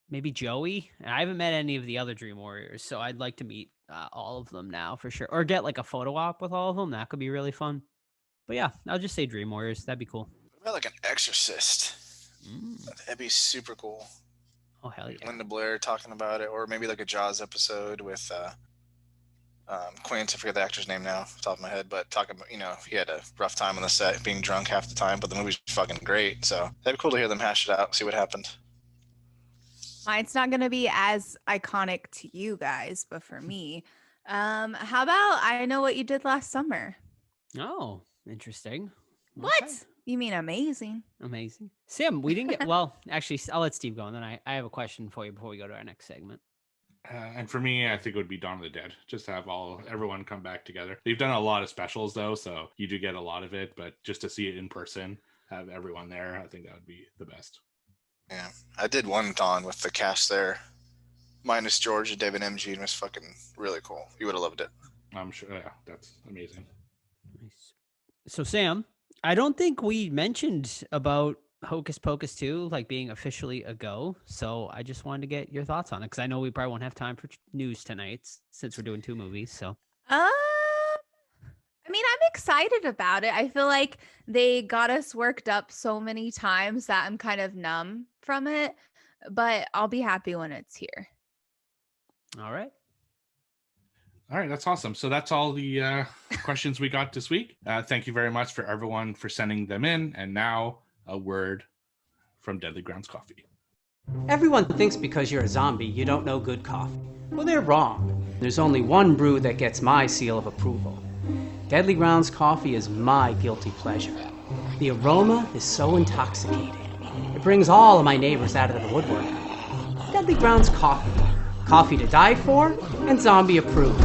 maybe Joey, and I haven't met any of the other Dream Warriors, so I'd like to meet all of them now for sure, or get like a photo op with all of them. That could be really fun. But yeah, I'll just say Dream Warriors. That'd be cool. What about like an Exorcist? Mm. That'd be super cool. Oh hell yeah! Linda Blair talking about it, or maybe like a Jaws episode with Quint. I forget the actor's name now, off the top of my head, but talking about he had a rough time on the set, being drunk half the time, but the movie's fucking great. So that'd be cool to hear them hash it out, see what happened. Mine's not going to be as iconic to you guys, but for me, how about I Know What You Did Last Summer? Oh, interesting. What? Okay. You mean amazing? Amazing. Sam, we didn't get well, actually I'll let Steve go, and then I have a question for you before we go to our next segment. And for me, I think it would be Dawn of the Dead. Just to have everyone come back together. They've done a lot of specials though, so you do get a lot of it. But just to see it in person, have everyone there, I think that would be the best. Yeah, I did one Dawn with the cast there, minus George and David MG, and it was fucking really cool. You would have loved it. I'm sure. Yeah, that's amazing. Nice. So Sam, I don't think we mentioned about Hocus Pocus 2 like being officially a go. So I just wanted to get your thoughts on it, because I know we probably won't have time for news tonight since we're doing 2 movies. So I mean, I'm excited about it. I feel like they got us worked up so many times that I'm kind of numb from it, but I'll be happy when it's here. all right. All right, that's awesome. So that's all the questions we got this week. Thank you very much for everyone for sending them in. And now a word from Deadly Grounds Coffee. Everyone thinks because you're a zombie, you don't know good coffee. Well, they're wrong. There's only one brew that gets my seal of approval. Deadly Grounds Coffee is my guilty pleasure. The aroma is so intoxicating. It brings all of my neighbors out of the woodwork. Deadly Grounds Coffee. Coffee to die for and zombie approved.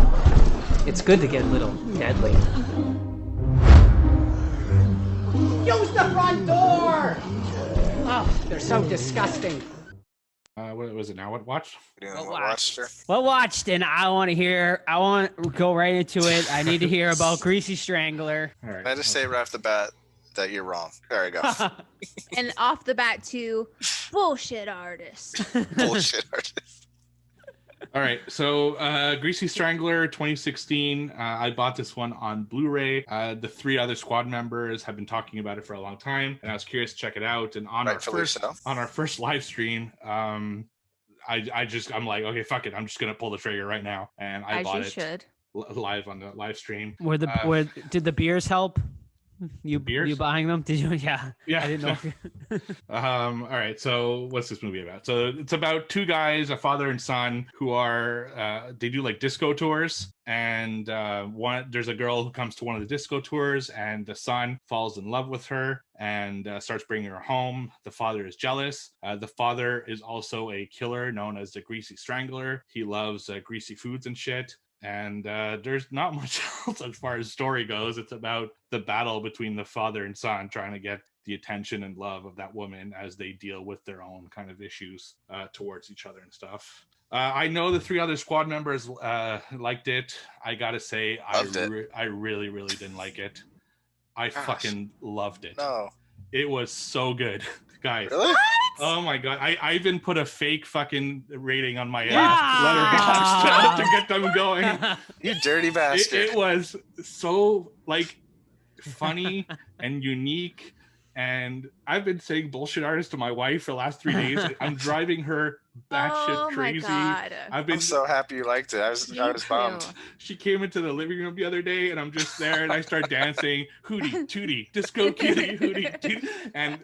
It's good to get a little deadly. Use the front door! Oh, they're so disgusting. What was it now? What watched? We're doing What what watched her? What watched? And I want to go right into it. I need to hear about Greasy Strangler. All right. Can I just say right off the bat that you're wrong? There you go. And off the bat, too, bullshit artist. Bullshit artist. All right, so Greasy Strangler 2016. I bought this one on Blu-ray. The 3 other squad members have been talking about it for a long time, and I was curious to check it out. And on our first live stream, I'm like, okay, fuck it, I'm just gonna pull the trigger right now, and I bought it live on the live stream. Did the beers help? You buying them? Did you? Yeah. Yeah. I didn't know. All right. So what's this movie about? So it's about 2 guys, a father and son, who are they do like disco tours, and there's a girl who comes to one of the disco tours, and the son falls in love with her and starts bringing her home. The father is jealous. The father is also a killer known as the Greasy Strangler. He loves greasy foods and shit. And there's not much else as far as story goes. It's about the battle between the father and son trying to get the attention and love of that woman as they deal with their own kind of issues towards each other and stuff. I know the 3 other squad members liked it. I gotta say, I really, really didn't like it. I fucking loved it. No. It was so good, guys. Really? Oh my god! I even put a fake fucking rating on my Letterboxd to get them going. You dirty bastard! It was so like funny and unique, and I've been saying bullshit artist to my wife for the last 3 days. I'm driving her batshit crazy. I'm so happy you liked it. I was bummed. She came into the living room the other day, and I'm just there, and I start dancing, hootie tootie, disco cutie, hootie tootie, and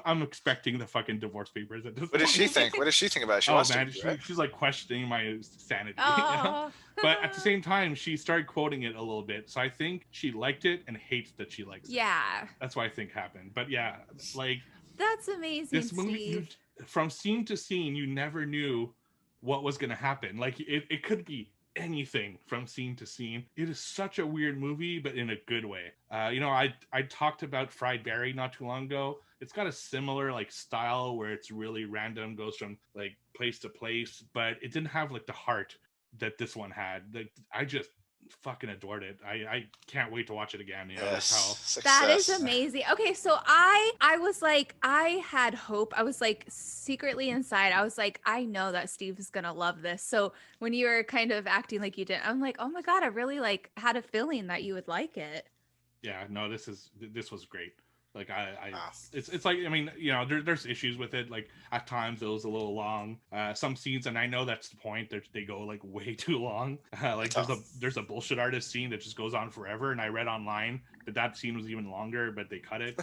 I'm expecting the fucking divorce papers at this point. What does she think? What does she think about it? She wants to, right? She's like questioning my sanity. You know? But at the same time, she started quoting it a little bit, so I think she liked it and hates that she likes it. Yeah, that's what I think happened. But yeah, like that's amazing. This movie, from scene to scene, you never knew what was going to happen. Like it could be anything from scene to scene. It is such a weird movie, but in a good way. I talked about Fried Berry not too long ago. It's got a similar like style where it's really random, goes from like place to place, but it didn't have like the heart that this one had. Like I just fucking adored it. I can't wait to watch it again. Yes. That is amazing. Okay, so I was like, I had hope. I was like secretly inside, I was like, I know that Steve is gonna love this. So when you were kind of acting like you didn't, I'm like, oh my god, I really like had a feeling that you would like it. Yeah, no, this was great. Like it's like, I mean, there's issues with it. Like at times it was a little long. Some scenes, and I know that's the point. They go like way too long. Like there's a bullshit artist scene that just goes on forever. And I read online that scene was even longer, but they cut it.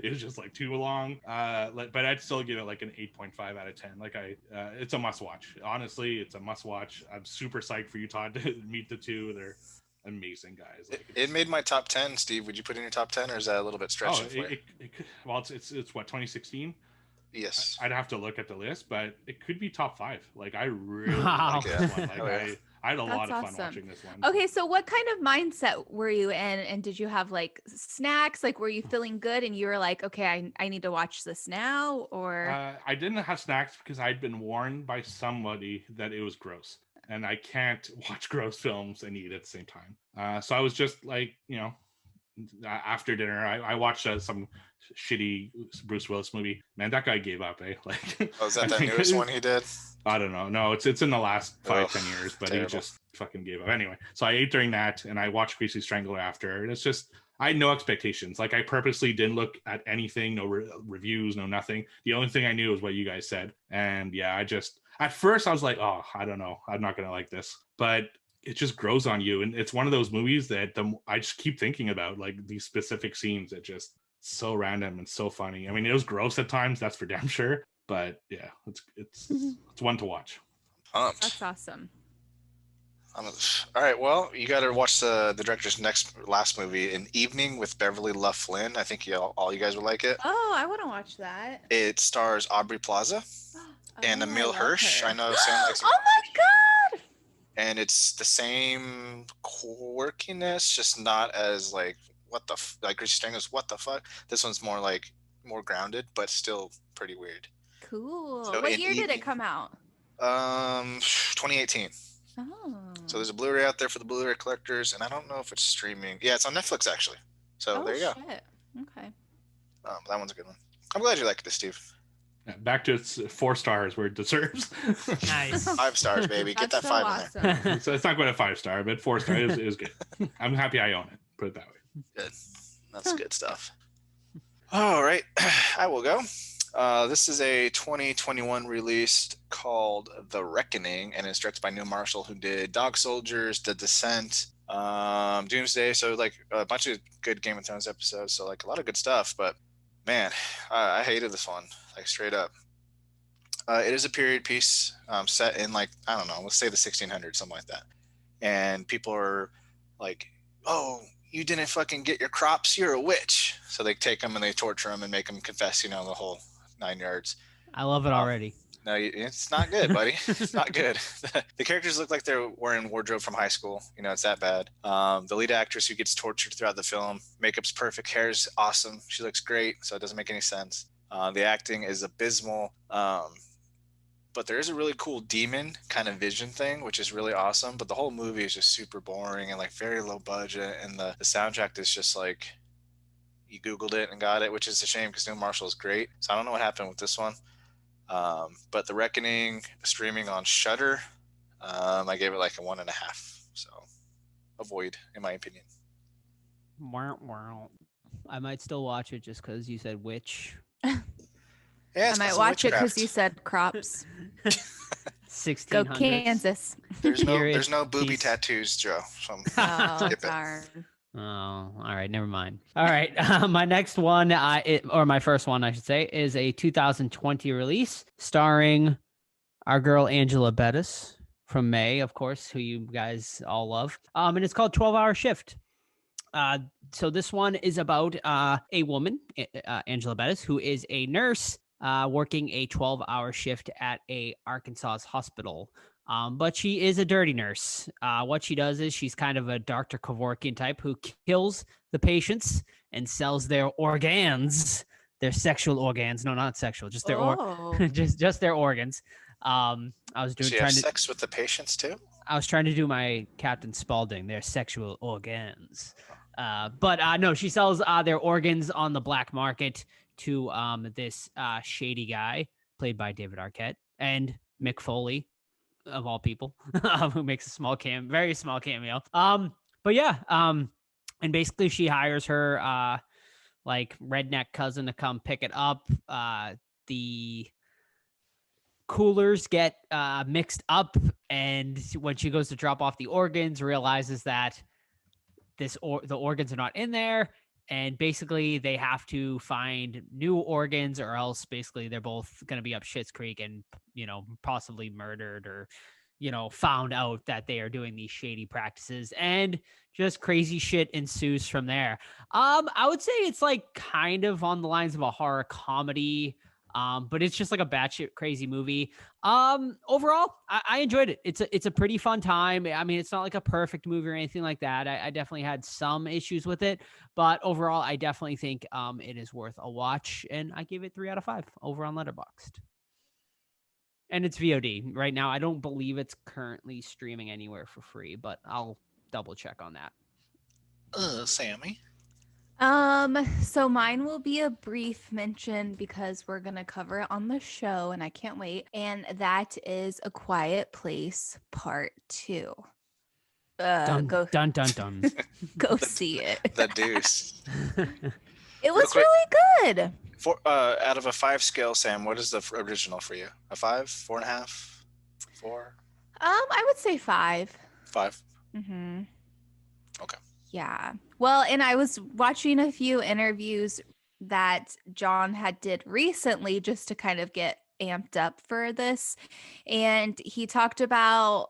It was just like too long. But I'd still give it like an 8.5 out of 10. Like it's a must watch. Honestly, it's a must watch. I'm super psyched for you, Todd, to meet the 2. They're amazing guys. Like, it made my top 10. Steve, would you put in your top 10, or is that a little bit stretching? It's what, 2016? Yes. I'd have to look at the list, but it could be top 5. Like I really like this one. Like I had a lot of fun watching this one. Okay, so what kind of mindset were you in, and did you have like snacks? Like were you feeling good and you were like, okay, I need to watch this now? Or I didn't have snacks because I'd been warned by somebody that it was gross. And I can't watch gross films and eat at the same time. So I was just like, after dinner, I watched some shitty Bruce Willis movie. Man, that guy gave up, eh? Like, is that the newest one he did? I don't know. No, it's in the last 5-10 years, but terrible. He just fucking gave up. Anyway, so I ate during that, and I watched Greasy Strangler after. And it's just, I had no expectations. Like I purposely didn't look at anything, no reviews, no nothing. The only thing I knew was what you guys said. And yeah, at first I was like, oh, I don't know, I'm not gonna like this, but it just grows on you. And it's one of those movies that I just keep thinking about, like these specific scenes that just so random and so funny. I mean, it was gross at times, that's for damn sure, but yeah, it's one to watch. Pumped. That's awesome. All right, well, you got to watch the director's last movie, An Evening with Beverly Love Flynn. I think all you guys would like it. Oh, I want to watch that. It stars Aubrey Plaza and Emile Hirsch. I know Sam likes. Oh my god! And it's the same quirkiness, just not as like like Greasy Strangler's what the fuck. This one's more grounded, but still pretty weird. Cool. So What in year did it evening- come out? 2018. Oh. So there's a Blu-ray out there for the Blu-ray collectors, and I don't know if it's streaming. Yeah, it's on Netflix actually. So there you go. Shit. Okay. That one's a good one. I'm glad you liked it, Steve. Back to its 4 stars where it deserves. Nice. 5 stars, baby. Get that That's 5 so in there. awesome. So it's not quite a 5-star, but 4-star is good. I'm happy I own it. Put it that way. Good. That's good stuff. All right, I will go. This is a 2021 release called The Reckoning, and it's directed by Neil Marshall, who did Dog Soldiers, The Descent, Doomsday. So like a bunch of good Game of Thrones episodes. So like a lot of good stuff. But man, I hated this one, like straight up. It is a period piece set in like, I don't know, let's say the 1600s, something like that. And people are like, oh, you didn't fucking get your crops, you're a witch. So they take them and they torture them and make them confess, the whole 9 yards. I love it already. No, it's not good, buddy. It's not good. The characters look like they're wearing wardrobe from high school. It's that bad. The lead actress who gets tortured throughout the film, makeup's perfect, hair's awesome. She looks great, so it doesn't make any sense. The acting is abysmal. But there is a really cool demon kind of vision thing, which is really awesome. But the whole movie is just super boring and like very low budget. And the soundtrack is just like, you Googled it and got it, which is a shame because Neil Marshall is great. So I don't know what happened with this one. But The Reckoning, streaming on Shudder, I gave it like a 1.5. So avoid, in my opinion. I might still watch it just because you said witch. Yeah, I might watch it because you said crops. 1600s. Go Kansas. There's Period no booby piece. tattoos, Joe. So Oh, skip it. darn. Oh, all right. Never mind. All right. My next one, or my first one, I should say, is a 2020 release starring our girl Angela Bettis from May, of course, who you guys all love. And it's called 12-Hour Shift. So this one is about a woman, Angela Bettis, who is a nurse working a 12-hour shift at a Arkansas hospital. But she is a dirty nurse. What she does is she's kind of a Dr. Kevorkian type who kills the patients and sells their organs, their sexual organs. No, not sexual, just their just their organs. I was Does she have sex with the patients too? I was trying to do my Captain Spaulding, their sexual organs. But no, she sells their organs on the black market to this shady guy played by David Arquette and Mick Foley, of all people, who makes a very small cameo. But yeah, and basically she hires her like redneck cousin to come pick it up. The coolers get mixed up, and when she goes to drop off the organs, realizes that the organs are not in there. And basically they have to find new organs, or else basically they're both going to be up Schitt's Creek and, possibly murdered or, found out that they are doing these shady practices, and just crazy shit ensues from there. I would say it's like kind of on the lines of a horror comedy, but it's just like a batshit crazy movie. Overall, I enjoyed it. It's a pretty fun time. I mean, it's not like a perfect movie or anything like that. I definitely had some issues with it, but overall, I definitely think it is worth a watch, and I gave it 3 out of 5 over on Letterboxd. And it's VOD right now. I don't believe it's currently streaming anywhere for free, but I'll double check on that. Sammy. So mine will be a brief mention because we're gonna cover it on the show, and I can't wait. And that is A Quiet Place Part 2. Dun, Go dun dun dun. go see it. The Deuce. It was quick. really good. Out of a 5 scale, Sam, what is the original for you? A 5, 4.5, 4? I would say 5. 5. Mm-hmm. Okay. Yeah. Well, and I was watching a few interviews that John did recently just to kind of get amped up for this. And he talked about,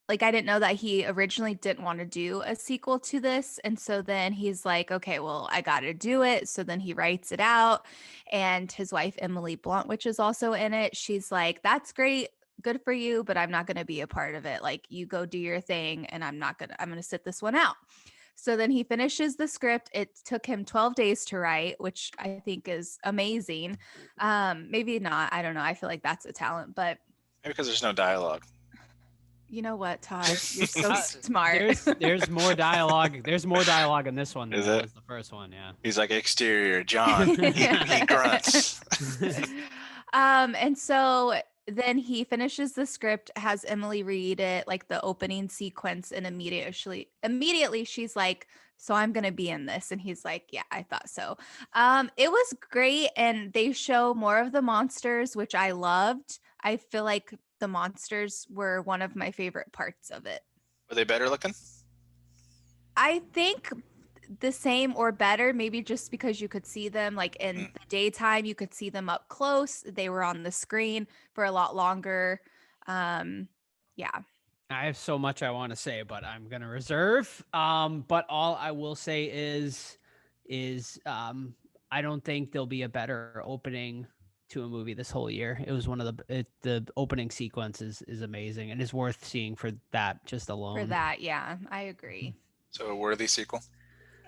like, I didn't know that he originally didn't want to do a sequel to this. And so then he's like, okay, well, I got to do it. So then he writes it out. And his wife, Emily Blunt, which is also in it, she's like, that's great. Good for you, but I'm not going to be a part of it. Like, you go do your thing, and I'm going to sit this one out. So then he finishes the script. It took him 12 days to write, which I think is amazing. Maybe not. I don't know. I feel like that's a talent, but Maybe because there's no dialogue. you know what, Todd? You're so Uh, smart. There's more dialogue. There's more dialogue in this one than Is there it? was the first one. Yeah. He's like, exterior, John. He grunts. And so then he finishes the script, has Emily read it, like the opening sequence, and immediately she's like, so I'm gonna be in this. And he's like, yeah, I thought so. It was great, and they show more of the monsters, which I loved. I feel like the monsters were one of my favorite parts of it. Were they better looking? I think the same or better, maybe just because you could see them like in the daytime, you could see them up close. They were on the screen for a lot longer. Yeah. I have so much I want to say, but I'm gonna reserve. But all I will say is I don't think there'll be a better opening to a movie this whole year. It was one of the opening sequence is amazing and is worth seeing for that just alone. For that, yeah, I agree. So a worthy sequel.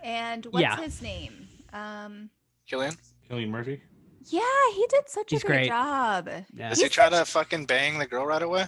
And what's Yeah. his name? Cillian? Cillian Murphy. Yeah, he did such He's a great great. job. Yeah. Does he try to fucking bang the girl right away?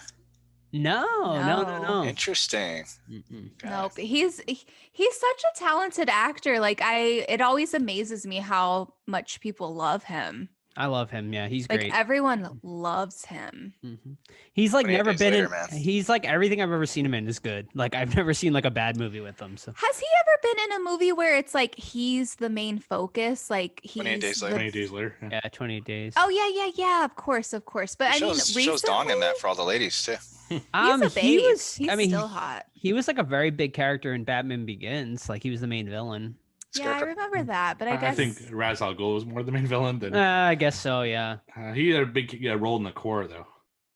No. Interesting. Mm-mm. Okay. Nope. He's such a talented actor. Like it always amazes me how much people love him. I love him. Yeah, he's Like great. everyone loves him. Mm-hmm. He's like 28 never Days been Later, in. man. He's like everything I've ever seen him in is good. Like I've never seen like a bad movie with him. So Has he ever been in a movie where it's like he's the main focus? Like 28 Days he's Later. 28 Days Later. Yeah. yeah, 28 Days. Oh yeah. Of course. But He I mean, shows Dong in that recently, for all the ladies too. he's a babe. He was. He's I mean, still hot. he was like a very big character in Batman Begins. Like he was the main villain. Yeah, I Scarecrow. remember that. But I guess I think Ra's al Ghul was more the main villain than. I guess so. Yeah. He had a big role in the core though.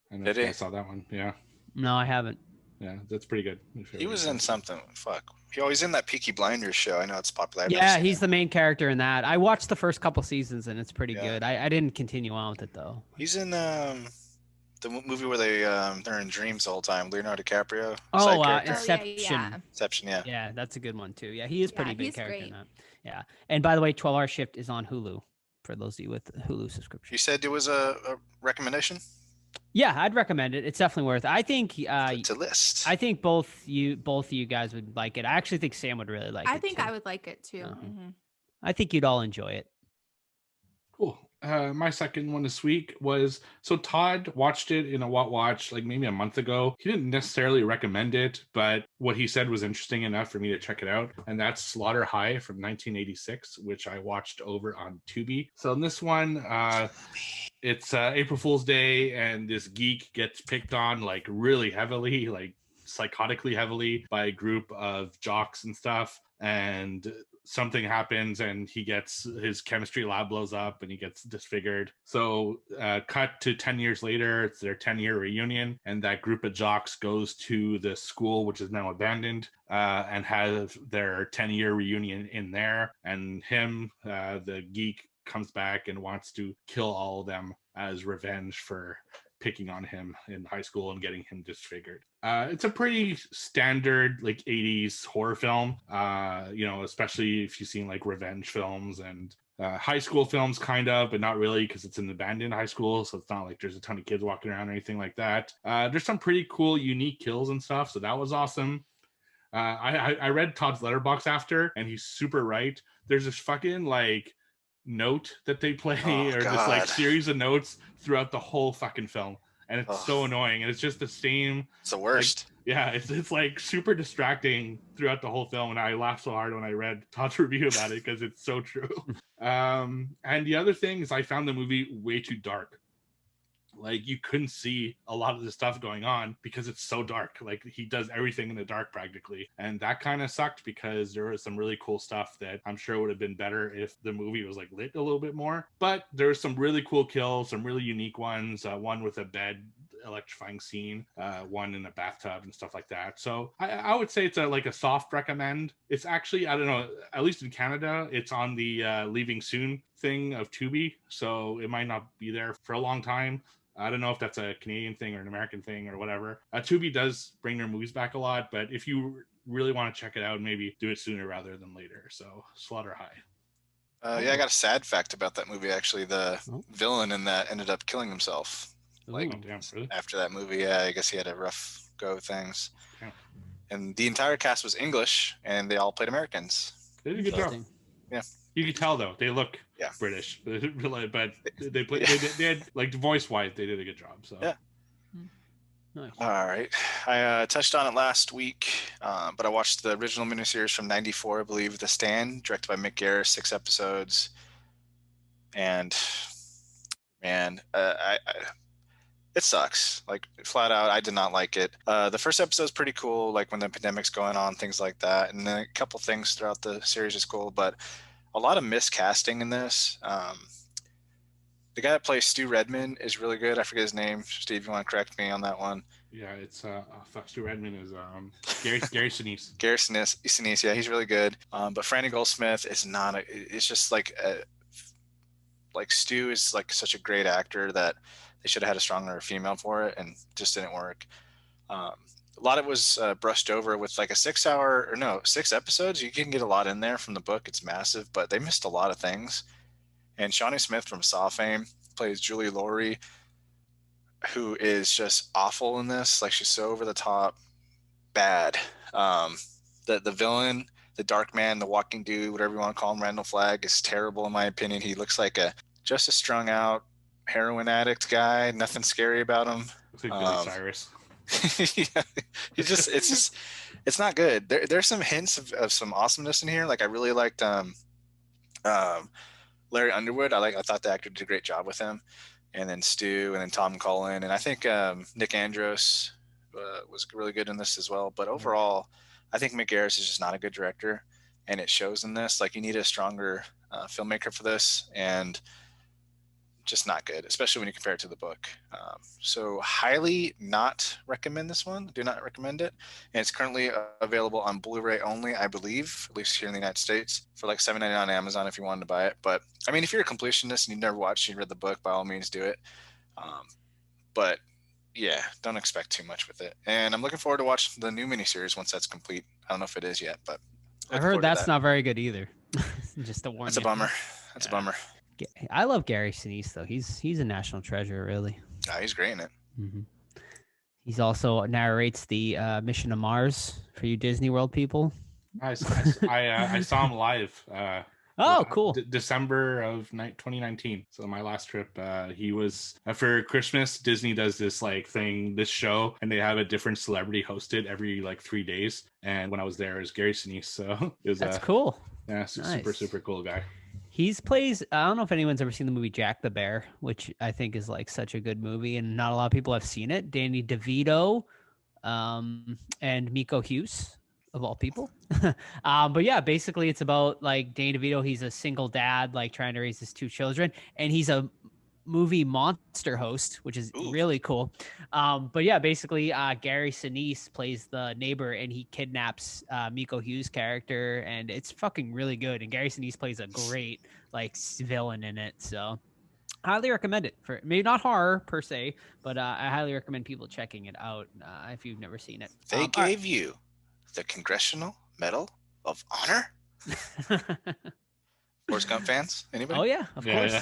I don't know Did if you he? guys saw that one. Yeah, No, I haven't. yeah, that's pretty good. He was in something. Fuck. He always in that Peaky Blinders show. I know it's popular. I've never Yeah, seen he's it. the main character in that. I watched the first couple seasons and it's pretty Yeah. good. I didn't continue on with it though. He's in the movie where they're in dreams the whole time. Leonardo DiCaprio. Oh, side character. Inception. Inception. Yeah. Yeah, that's a good one too. Yeah, he is Yeah, pretty big he's character great. in that. Yeah, and by the way, 12 Hour Shift is on Hulu for those of you with Hulu subscription. You said it was a recommendation Yeah, I'd recommend it. It's definitely worth it. I think to list. I think both of you guys would like it. I actually think Sam would really like it. I think too. I would like it too. Uh-huh. Mhm. I think you'd all enjoy it. Cool. My second one this week was, so Todd watched it in a What Watch like maybe a month ago. He didn't necessarily recommend it, but what he said was interesting enough for me to check it out. And that's Slaughter High from 1986, which I watched over on Tubi. So in this one, it's April Fool's Day, and this geek gets picked on like really heavily, like psychotically heavily by a group of jocks and stuff. And something happens and he gets his chemistry lab blows up and he gets disfigured. So cut to 10 years later, it's their 10-year reunion, and that group of jocks goes to the school, which is now abandoned, and have their 10-year reunion in there. And him, the geek, comes back and wants to kill all of them as revenge for picking on him in high school and getting him disfigured. It's a pretty standard like 80s horror film, especially if you've seen like revenge films and high school films kind of, but not really because it's an abandoned high school. So it's not like there's a ton of kids walking around or anything like that. There's some pretty cool, unique kills and stuff. So that was awesome. I read Todd's letterbox after, and he's super right. There's this fucking like note that they play or this like series of notes throughout the whole fucking film, and it's so annoying, and it's just the same. It's the worst. It's like super distracting throughout the whole film, and I laughed so hard when I read Todd's review about it because it's so true. And the other thing is I found the movie way too dark. Like you couldn't see a lot of the stuff going on because it's so dark. Like he does everything in the dark practically. And that kind of sucked because there was some really cool stuff that I'm sure would have been better if the movie was like lit a little bit more. But there's some really cool kills, some really unique ones. One with a bed electrifying scene, one in a bathtub and stuff like that. So I would say it's like a soft recommend. It's actually, I don't know, at least in Canada, it's on the Leaving Soon thing of Tubi. So it might not be there for a long time. I don't know if that's a Canadian thing or an American thing or whatever. Tubi does bring their movies back a lot, but if you really want to check it out, maybe do it sooner rather than later. So Slaughter High. Yeah, I got a sad fact about that movie. Actually, the Oh. villain in that ended up killing himself. Like Oh, damn, really? after that movie, yeah, I guess he had a rough go of things. Damn. And the entire cast was English, and they all played Americans. They did a good job. Interesting. Yeah. You can tell though, they look British, but they played. They had like voice wise, they did a good job. So Yeah. Nice. All right. I touched on it last week, but I watched the original miniseries from '94, I believe, The Stand, directed by Mick Garris, 6 episodes. And man, it sucks. Like flat out, I did not like it. The first episode is pretty cool, like when the pandemic's going on, things like that. And then a couple things throughout the series is cool, but a lot of miscasting in this. The guy that plays Stu Redman is really good. I forget his name. Steve, you want to correct me on that one? yeah, it's Stu Redman is Gary Sinise. Gary Sinise, yeah, he's really good. But Franny Goldsmith is not. It's just like Stu is like such a great actor that they should have had a stronger female for it, and just didn't work. A lot of it was brushed over with like a 6 episodes. You can get a lot in there from the book. It's massive, but they missed a lot of things. And Shawnee Smith from Saw fame plays Julie Laurie, who is just awful in this. Like she's so over the top bad. The villain, the Dark Man, the Walking Dude, whatever you want to call him, Randall Flagg, is terrible in my opinion. He looks like just a strung out heroin addict guy. Nothing scary about him. Looks like Billy Cyrus. Yeah, it's not good. There's some hints of some awesomeness in here. Like I really liked Larry Underwood. I thought the actor did a great job with him, and then Stu, and then Tom Cullen, and I think Nick Andros was really good in this as well. But overall, I think Mick Garris is just not a good director, and it shows in this. Like you need a stronger filmmaker for this, and just not good, especially when you compare it to the book. So highly not recommend this one. Do not recommend it. And it's currently available on Blu-ray only, I believe, at least here in the United States, for like $7.99 on Amazon if you wanted to buy it. But I mean, if you're a completionist and you've never watched, you read the book, by all means do it. But yeah, don't expect too much with it. And I'm looking forward to watch the new miniseries once that's complete. I don't know if it is yet, but I heard that's not very good either. Just to warn you. That's a bummer. That's a bummer. I love Gary Sinise though. He's a national treasure, really. Yeah, he's great in it. Mm-hmm. He's also narrates the Mission to Mars for you Disney World people. I saw him live. Cool. December of 2019. So my last trip, he was for Christmas. Disney does this this show, and they have a different celebrity hosted every 3 days. And when I was there, it was Gary Sinise. So it was that's cool. Yeah, Nice. super cool guy. Plays. I don't know if anyone's ever seen the movie Jack the Bear, which I think is such a good movie, and not a lot of people have seen it. Danny DeVito, and Miko Hughes, of all people. But yeah, basically it's about Danny DeVito. He's a single dad, trying to raise his 2 children, and he's a movie monster host, which is really cool. But yeah, basically Gary Sinise plays the neighbor, and he kidnaps Miko Hughes' character, and it's fucking really good. And Gary Sinise plays a great villain in it. So highly recommend it. For maybe not horror per se, but I highly recommend people checking it out if you've never seen it. They gave you the Congressional Medal of Honor. Forrest Gump fans? Anybody? Oh yeah, of course.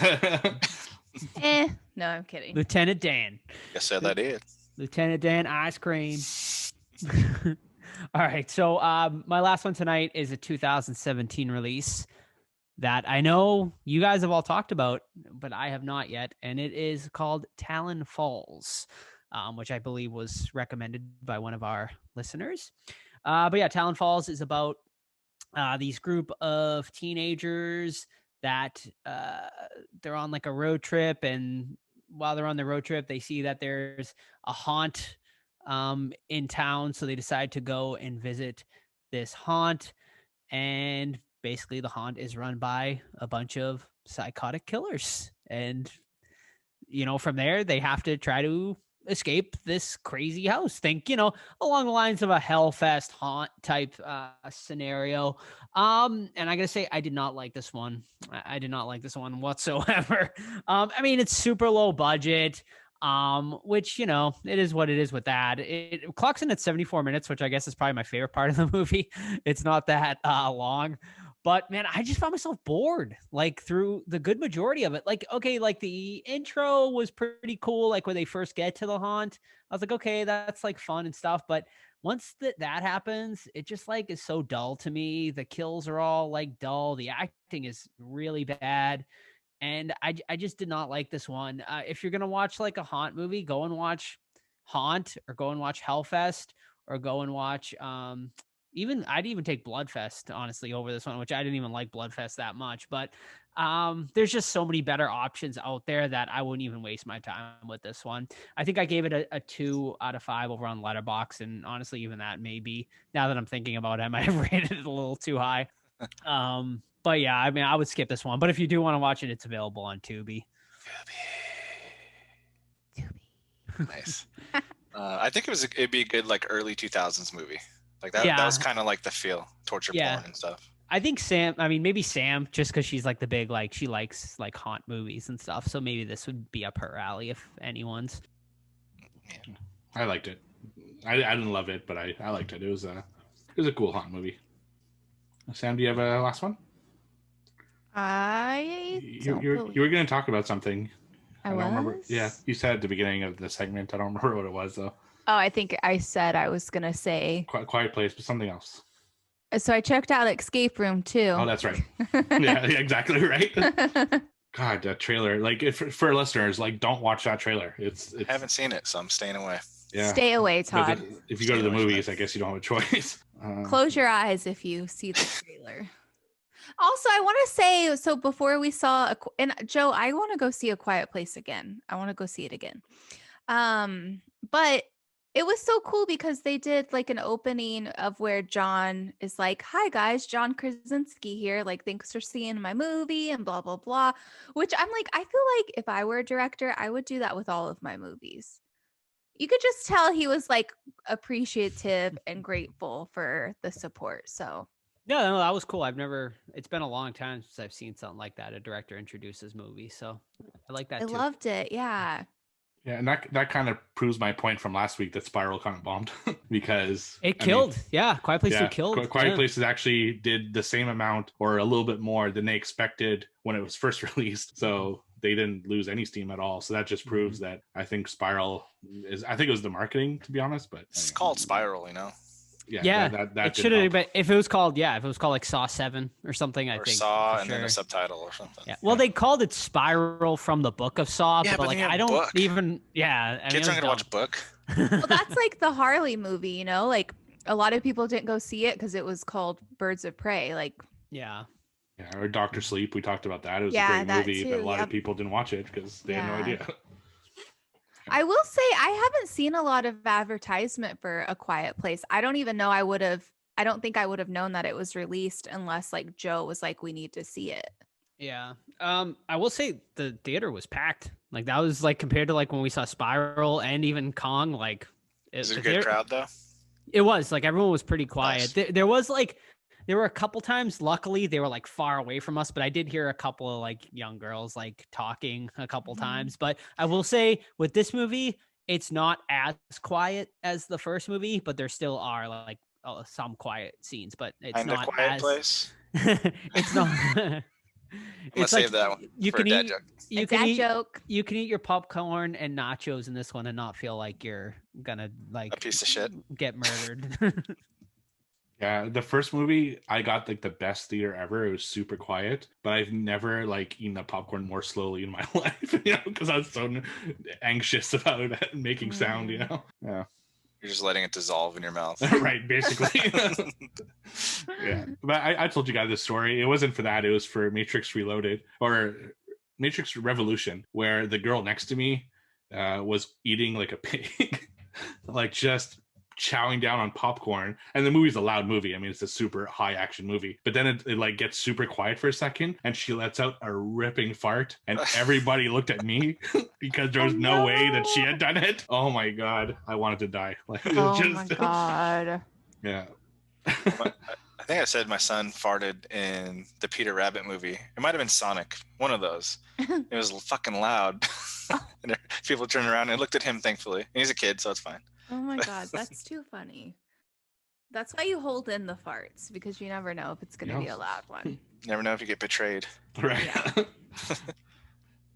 No, I'm kidding. Lieutenant Dan. Yes, sir, that did. Lieutenant Dan ice cream. All right, so my last one tonight is a 2017 release that I know you guys have all talked about, but I have not yet, and it is called Talon Falls, which I believe was recommended by one of our listeners. But yeah, Talon Falls is about these group of teenagers that they're on a road trip, and while they're on the road trip, they see that there's a haunt in town, so they decide to go and visit this haunt, and basically the haunt is run by a bunch of psychotic killers, and from there they have to try to escape this crazy house. Think, along the lines of a Hellfest haunt type scenario. And I gotta say, I did not like this one. I did not like this one whatsoever. I mean, it's super low budget. Which, you know, it is what it is with that. It clocks in at 74 minutes, which I guess is probably my favorite part of the movie. It's not that long. But man, I just found myself bored like through the good majority of it. Like, okay, like the intro was pretty cool. Like when they first get to the haunt, I was like, okay, that's like fun and stuff. But once that happens, it just like is so dull to me. The kills are all like dull. The acting is really bad. And I just did not like this one. If you're going to watch like a haunt movie, go and watch Haunt or go and watch Hellfest or go and watch I'd even take Bloodfest, honestly, over this one, which I didn't even like Bloodfest that much. But there's just so many better options out there that I wouldn't even waste my time with this one. I think I gave it a 2 out of 5 over on Letterboxd. And honestly, even that maybe, now that I'm thinking about it, I might have rated it a little too high. But yeah, I mean, I would skip this one. But if you do want to watch it, it's available on Tubi. Nice. I think it'd be a good like early 2000s movie. Like that. Yeah. That was kind of like the feel, torture porn and stuff. I think Sam. I mean, maybe Sam, just because she's like the big like she likes like haunt movies and stuff. So maybe this would be up her alley if anyone's. Yeah. I liked it. I didn't love it, but I liked it. It was a cool haunt movie. Sam, do you have a last one? You were going to talk about something. I don't remember. Yeah, you said at the beginning of the segment. I don't remember what it was though. Oh, I think I said I was going to say Quiet Place, but something else. So I checked out Escape Room too. Oh, that's right. yeah, exactly right. God, that trailer! Like, for listeners, like, don't watch that trailer. It's I haven't seen it, so I'm staying away. Yeah, stay away, Todd. If you go to the movies, I guess you don't have a choice. Close your eyes if you see the trailer. Also, I want to say, so before we saw, and Joe, I want to go see A Quiet Place again. I want to go see it again. But it was so cool because they did like an opening of where John is like, "Hi guys, John Krasinski here. Like, thanks for seeing my movie and blah, blah, blah." Which I'm like, I feel like if I were a director, I would do that with all of my movies. You could just tell he was like appreciative and grateful for the support. So no, that was cool. It's been a long time since I've seen something like that. A director introduces movies. So I like that too. I loved it. Yeah. Yeah, and that kind of proves my point from last week that Spiral kind of bombed because it killed. Quiet Place 2 killed. Quiet Places actually did the same amount or a little bit more than they expected when it was first released. So they didn't lose any steam at all. So that just proves that I think Spiral I think it was the marketing, to be honest. But it's called Spiral, you know. Yeah, that it should have. But if it was called like Saw 7 or something, I think Saw and then a subtitle or something. Yeah. Well, they called it Spiral from the book of Saw, but like I don't book. Even. Yeah, kids aren't gonna watch a book. Well, that's like the Harley movie, you know. Like a lot of people didn't go see it because it was called Birds of Prey. Like or Doctor Sleep. We talked about that. It was a great movie, but a lot of people didn't watch it because they had no idea. I will say I haven't seen a lot of advertisement for A Quiet Place. I don't even know I don't think I would have known that it was released unless like Joe was like, we need to see it. Yeah. I will say the theater was packed. Like that was like compared to like when we saw Spiral and even Kong, like is it a good crowd though? It was like everyone was pretty quiet. Nice. There were a couple times, luckily, they were like far away from us, but I did hear a couple of like young girls like talking a couple times. But I will say with this movie, it's not as quiet as the first movie, but there still are like some quiet scenes, but it's not Quiet Place. It's not. Let's save that one. You can eat. Joke. You can eat your popcorn and nachos in this one and not feel like you're gonna like a piece of shit get murdered. Yeah, the first movie, I got like the best theater ever. It was super quiet, but I've never like eaten a popcorn more slowly in my life, you know, because I was so anxious about making sound, you know. Yeah. You're just letting it dissolve in your mouth. Right, basically. Yeah. But I told you guys this story. It wasn't for that. It was for Matrix Reloaded or Matrix Revolution, where the girl next to me was eating like a pig, like just chowing down on popcorn. And the movie's a loud movie. I mean, it's a super high action movie, but then it like gets super quiet for a second and she lets out a ripping fart and everybody looked at me because there was no way that she had done it. Oh my God. I wanted to die. Like, my God. Yeah. I think I said my son farted in the Peter Rabbit movie. It might have been Sonic, one of those. It was fucking loud. And people turned around and looked at him, thankfully. And he's a kid, so it's fine. Oh my God, that's too funny. That's why you hold in the farts, because you never know if it's going to be a loud one. Never know if you get betrayed. Right. Yeah.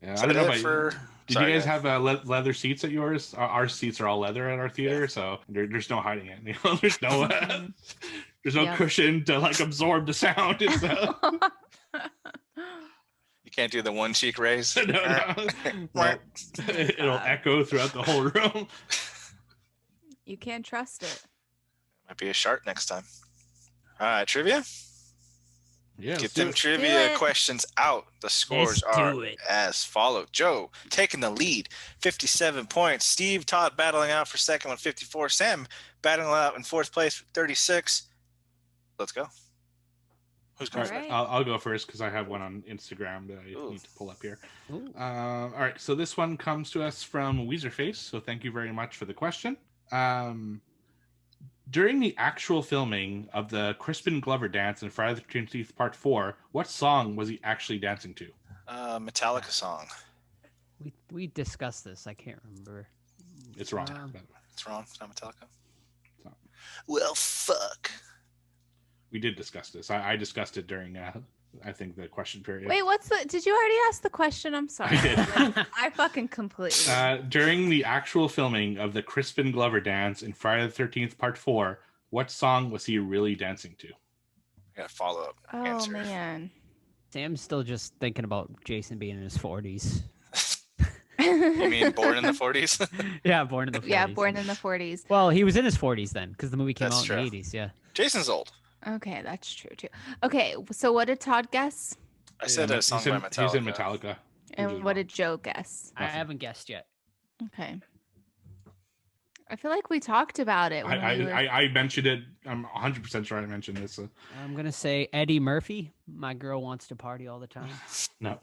Yeah, So I don't know that about Did Sorry, you guys go have leather seats at yours? Our seats are all leather at our theater, so there's no hiding it. You know, there's no there's no Yep. cushion to like absorb the sound. It's, You can't do the one cheek raise. no. It'll echo throughout the whole room. You can't trust it. Might be a shark next time. All right, trivia. Yeah, Get them Do trivia it. questions out. The scores Let's are do it. as follows. Joe taking the lead, 57 points. Steve Todd battling out for second with 54. Sam battling out in fourth place with 36. Let's go. Who's All going right, first? right. I'll go first because I have one on Instagram that I Ooh. need to pull up here. Ooh. All right, so this one comes to us from Weezerface. So thank you very much for the question. During the actual filming of the Crispin Glover dance in Friday the 13th Part 4, what song was he actually dancing to? Metallica song. We discussed this. I can't remember. It's wrong. It's wrong. It's not Metallica. It's not. Well, fuck. We did discuss this. I discussed it during, I think, the question period. Wait, did you already ask the question? I'm sorry. I did. I fucking completely. During the actual filming of the Crispin Glover dance in Friday the 13th Part 4, what song was he really dancing to? I got a follow-up Oh, answer. man. Sam's still just thinking about Jason being in his 40s. You mean born in the 40s? Yeah, born in the 40s. Yeah, born in the 40s. Well, he was in his 40s then, because the movie came That's out true. in the 80s. Yeah. Jason's old. Okay, that's true too. Okay, so what did Todd guess? I said a song by Metallica. He's in Metallica. And what did Joe guess? I Nothing. haven't guessed yet. Okay. I feel like we talked about it. When we were... I mentioned it. I'm 100% sure I mentioned this. I'm going to say Eddie Murphy. My girl wants to party all the time. No.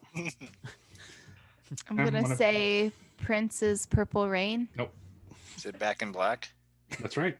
I'm going to say Prince's Purple Rain. Nope. Is it Back in Black? That's right.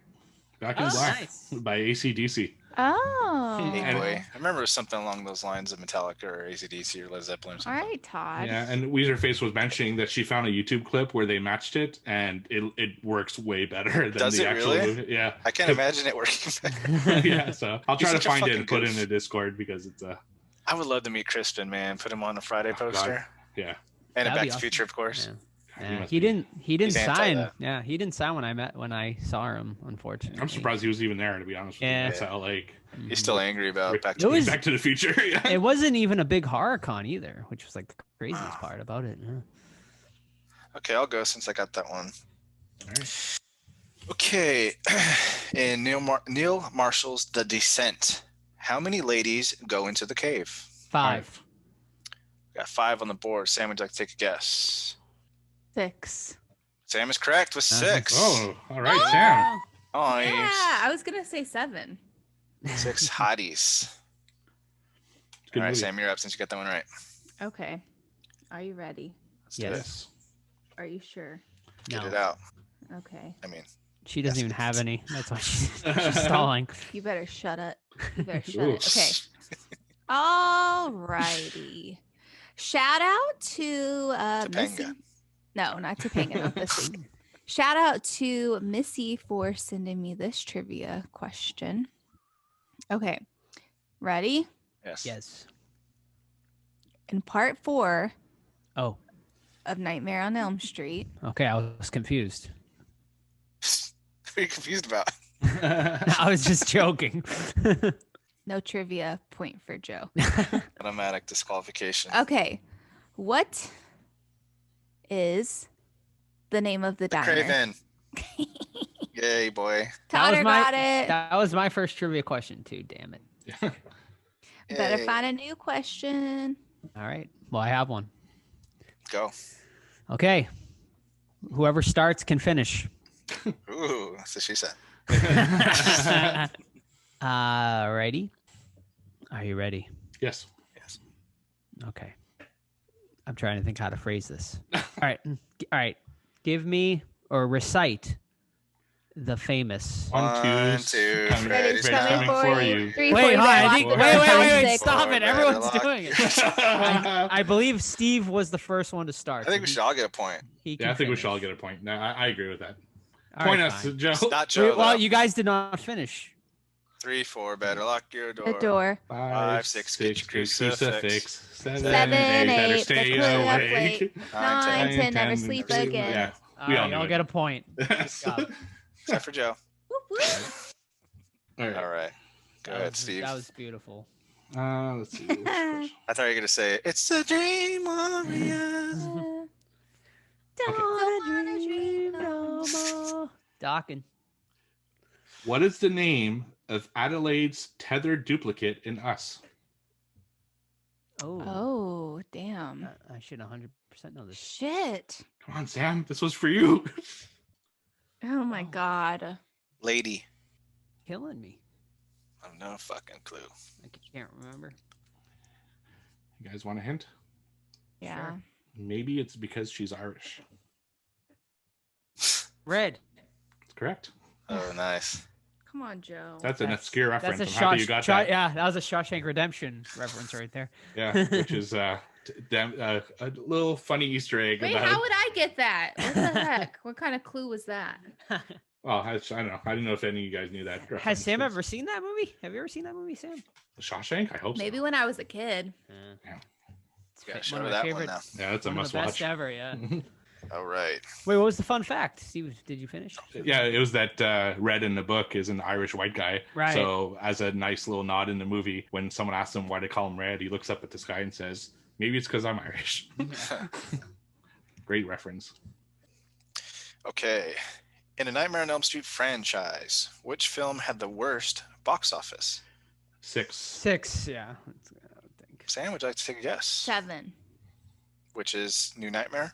Back in Oh, Black nice. by AC/DC. Oh. Hey, And- boy. I remember it was something along those lines of Metallica or AC/DC or Led Zeppelin or All something. right, Todd. Yeah, and Weezerface was mentioning that she found a YouTube clip where they matched it, and it works way better than Does the it actual really? movie. Yeah. I can't imagine it working better. Yeah, so I'll try He's to such a find it fucking and put it in goof. the Discord because it's I would love to meet Crispin, man. Put him on a Friday Oh, God. poster. yeah. And a That'd Back be to the awesome. Future, of course. Yeah. He Yeah, must he be- didn't He's anti sign. that. Yeah, he didn't sign when I saw him, unfortunately. I'm surprised he was even there, to be honest with Yeah. you. That's how, like, He's still angry about Back It to the was- Back to the Future. Yeah. It wasn't even a big horror con either, which was like the craziest part about it. Yeah. Okay, I'll go since I got that one. All right. Okay. In Neil Marshall's The Descent, how many ladies go into the cave? 5. Got 5 on the board. Sam, would you like to take a guess? 6. Sam is correct with 6. Oh, all right, Sam. Nice. Yeah, I was going to say 7. 6 hotties. Good All right, movie. Sam, you're up since you got that one right. Okay. Are you ready? Let's do it. Yes. Are you sure? Get No, it out. Okay. I mean, she doesn't Yes, even it have is. any. That's why she's stalling. You better shut up. You better shut Ooh. it. Okay. All righty. Shout out to Missy. Topanga. No, not Topanga, not this week. Shout out to Missy for sending me this trivia question. Okay. Ready? Yes. Yes. In part 4 Oh, of Nightmare on Elm Street, okay. I was confused. What are you confused about? I was just joking. no trivia point for Joe. Automatic disqualification. Okay. What is the name of the diner? Craven. Yay, boy. Todd got it. That was my first trivia question too. Damn it. Better Yay. find a new question. All right. Well, I have one. Go. Okay. Whoever starts can finish. Ooh, that's what she said. Ready? Are you ready? Yes. Yes. Okay. I'm trying to think how to phrase this. All right. All right. Give me or recite the famous. One, two, Freddy's Freddy's coming for you. 3, 4, Wait, you hold on. better I lock think, the wait, door. wait, 5, wait, 6. stop it. Better Everyone's lock doing it. your- I believe Steve was the first one to start. I think so we should all get a point. he Yeah, I can think we should all finish. get a point. No, I agree with that. All Point right, us, fine. Joe. It's not Joe, Wait, well, though. you guys did not finish. 3, 4, better lock your door. The door. 5, 6, get your crucifix. 7, 7, 8, better 8, stay the clean up awake. late. 9, 10, never 10, sleep never sleep again. Yeah, All we all right, know y'all it. get a point. Yes. Good job. Except for Joe. Whoop, whoop. All right. All right. Go ahead, Steve. That was beautiful. Let's see. Which question? I thought you were going to say, it's a dream warrior. Don't wanna dream no more. Docking. What is the name of Adelaide's tethered duplicate in Us? Oh. Oh, damn. I should 100% know this. Shit. Come on, Sam. This was for you. Oh my God. Lady. Killing me. I have no fucking clue. I can't remember. You guys want a hint? Yeah. Sure. Maybe it's because she's Irish. Red. That's correct. Oh, nice. Come on, Joe. That's an obscure reference. That's a I'm happy you got that. Yeah, that was a Shawshank Redemption reference right there. Yeah, which is a little funny Easter egg. Wait, about, how would I get that? What the heck? What kind of clue was that? I don't know. I didn't know if any of you guys knew that. Has reference. Sam ever seen that movie? Have you ever seen that movie, Sam? The Shawshank? I hope Maybe so. when I was a kid. It's You gotta one show of her my that favorite. one now. Yeah, that's a One of must the best watch. ever, yeah. All right. Wait, what was the fun fact? Steve, did you finish? Yeah, it was that Red in the book is an Irish white guy. Right. So as a nice little nod in the movie, when someone asks him why they call him Red, he looks up at the sky and says, maybe it's because I'm Irish. Great reference. Okay. In a Nightmare on Elm Street franchise, which film had the worst box office? 6. 6, yeah. I would think. Sam, would you like to take a guess? 7. Which is New Nightmare?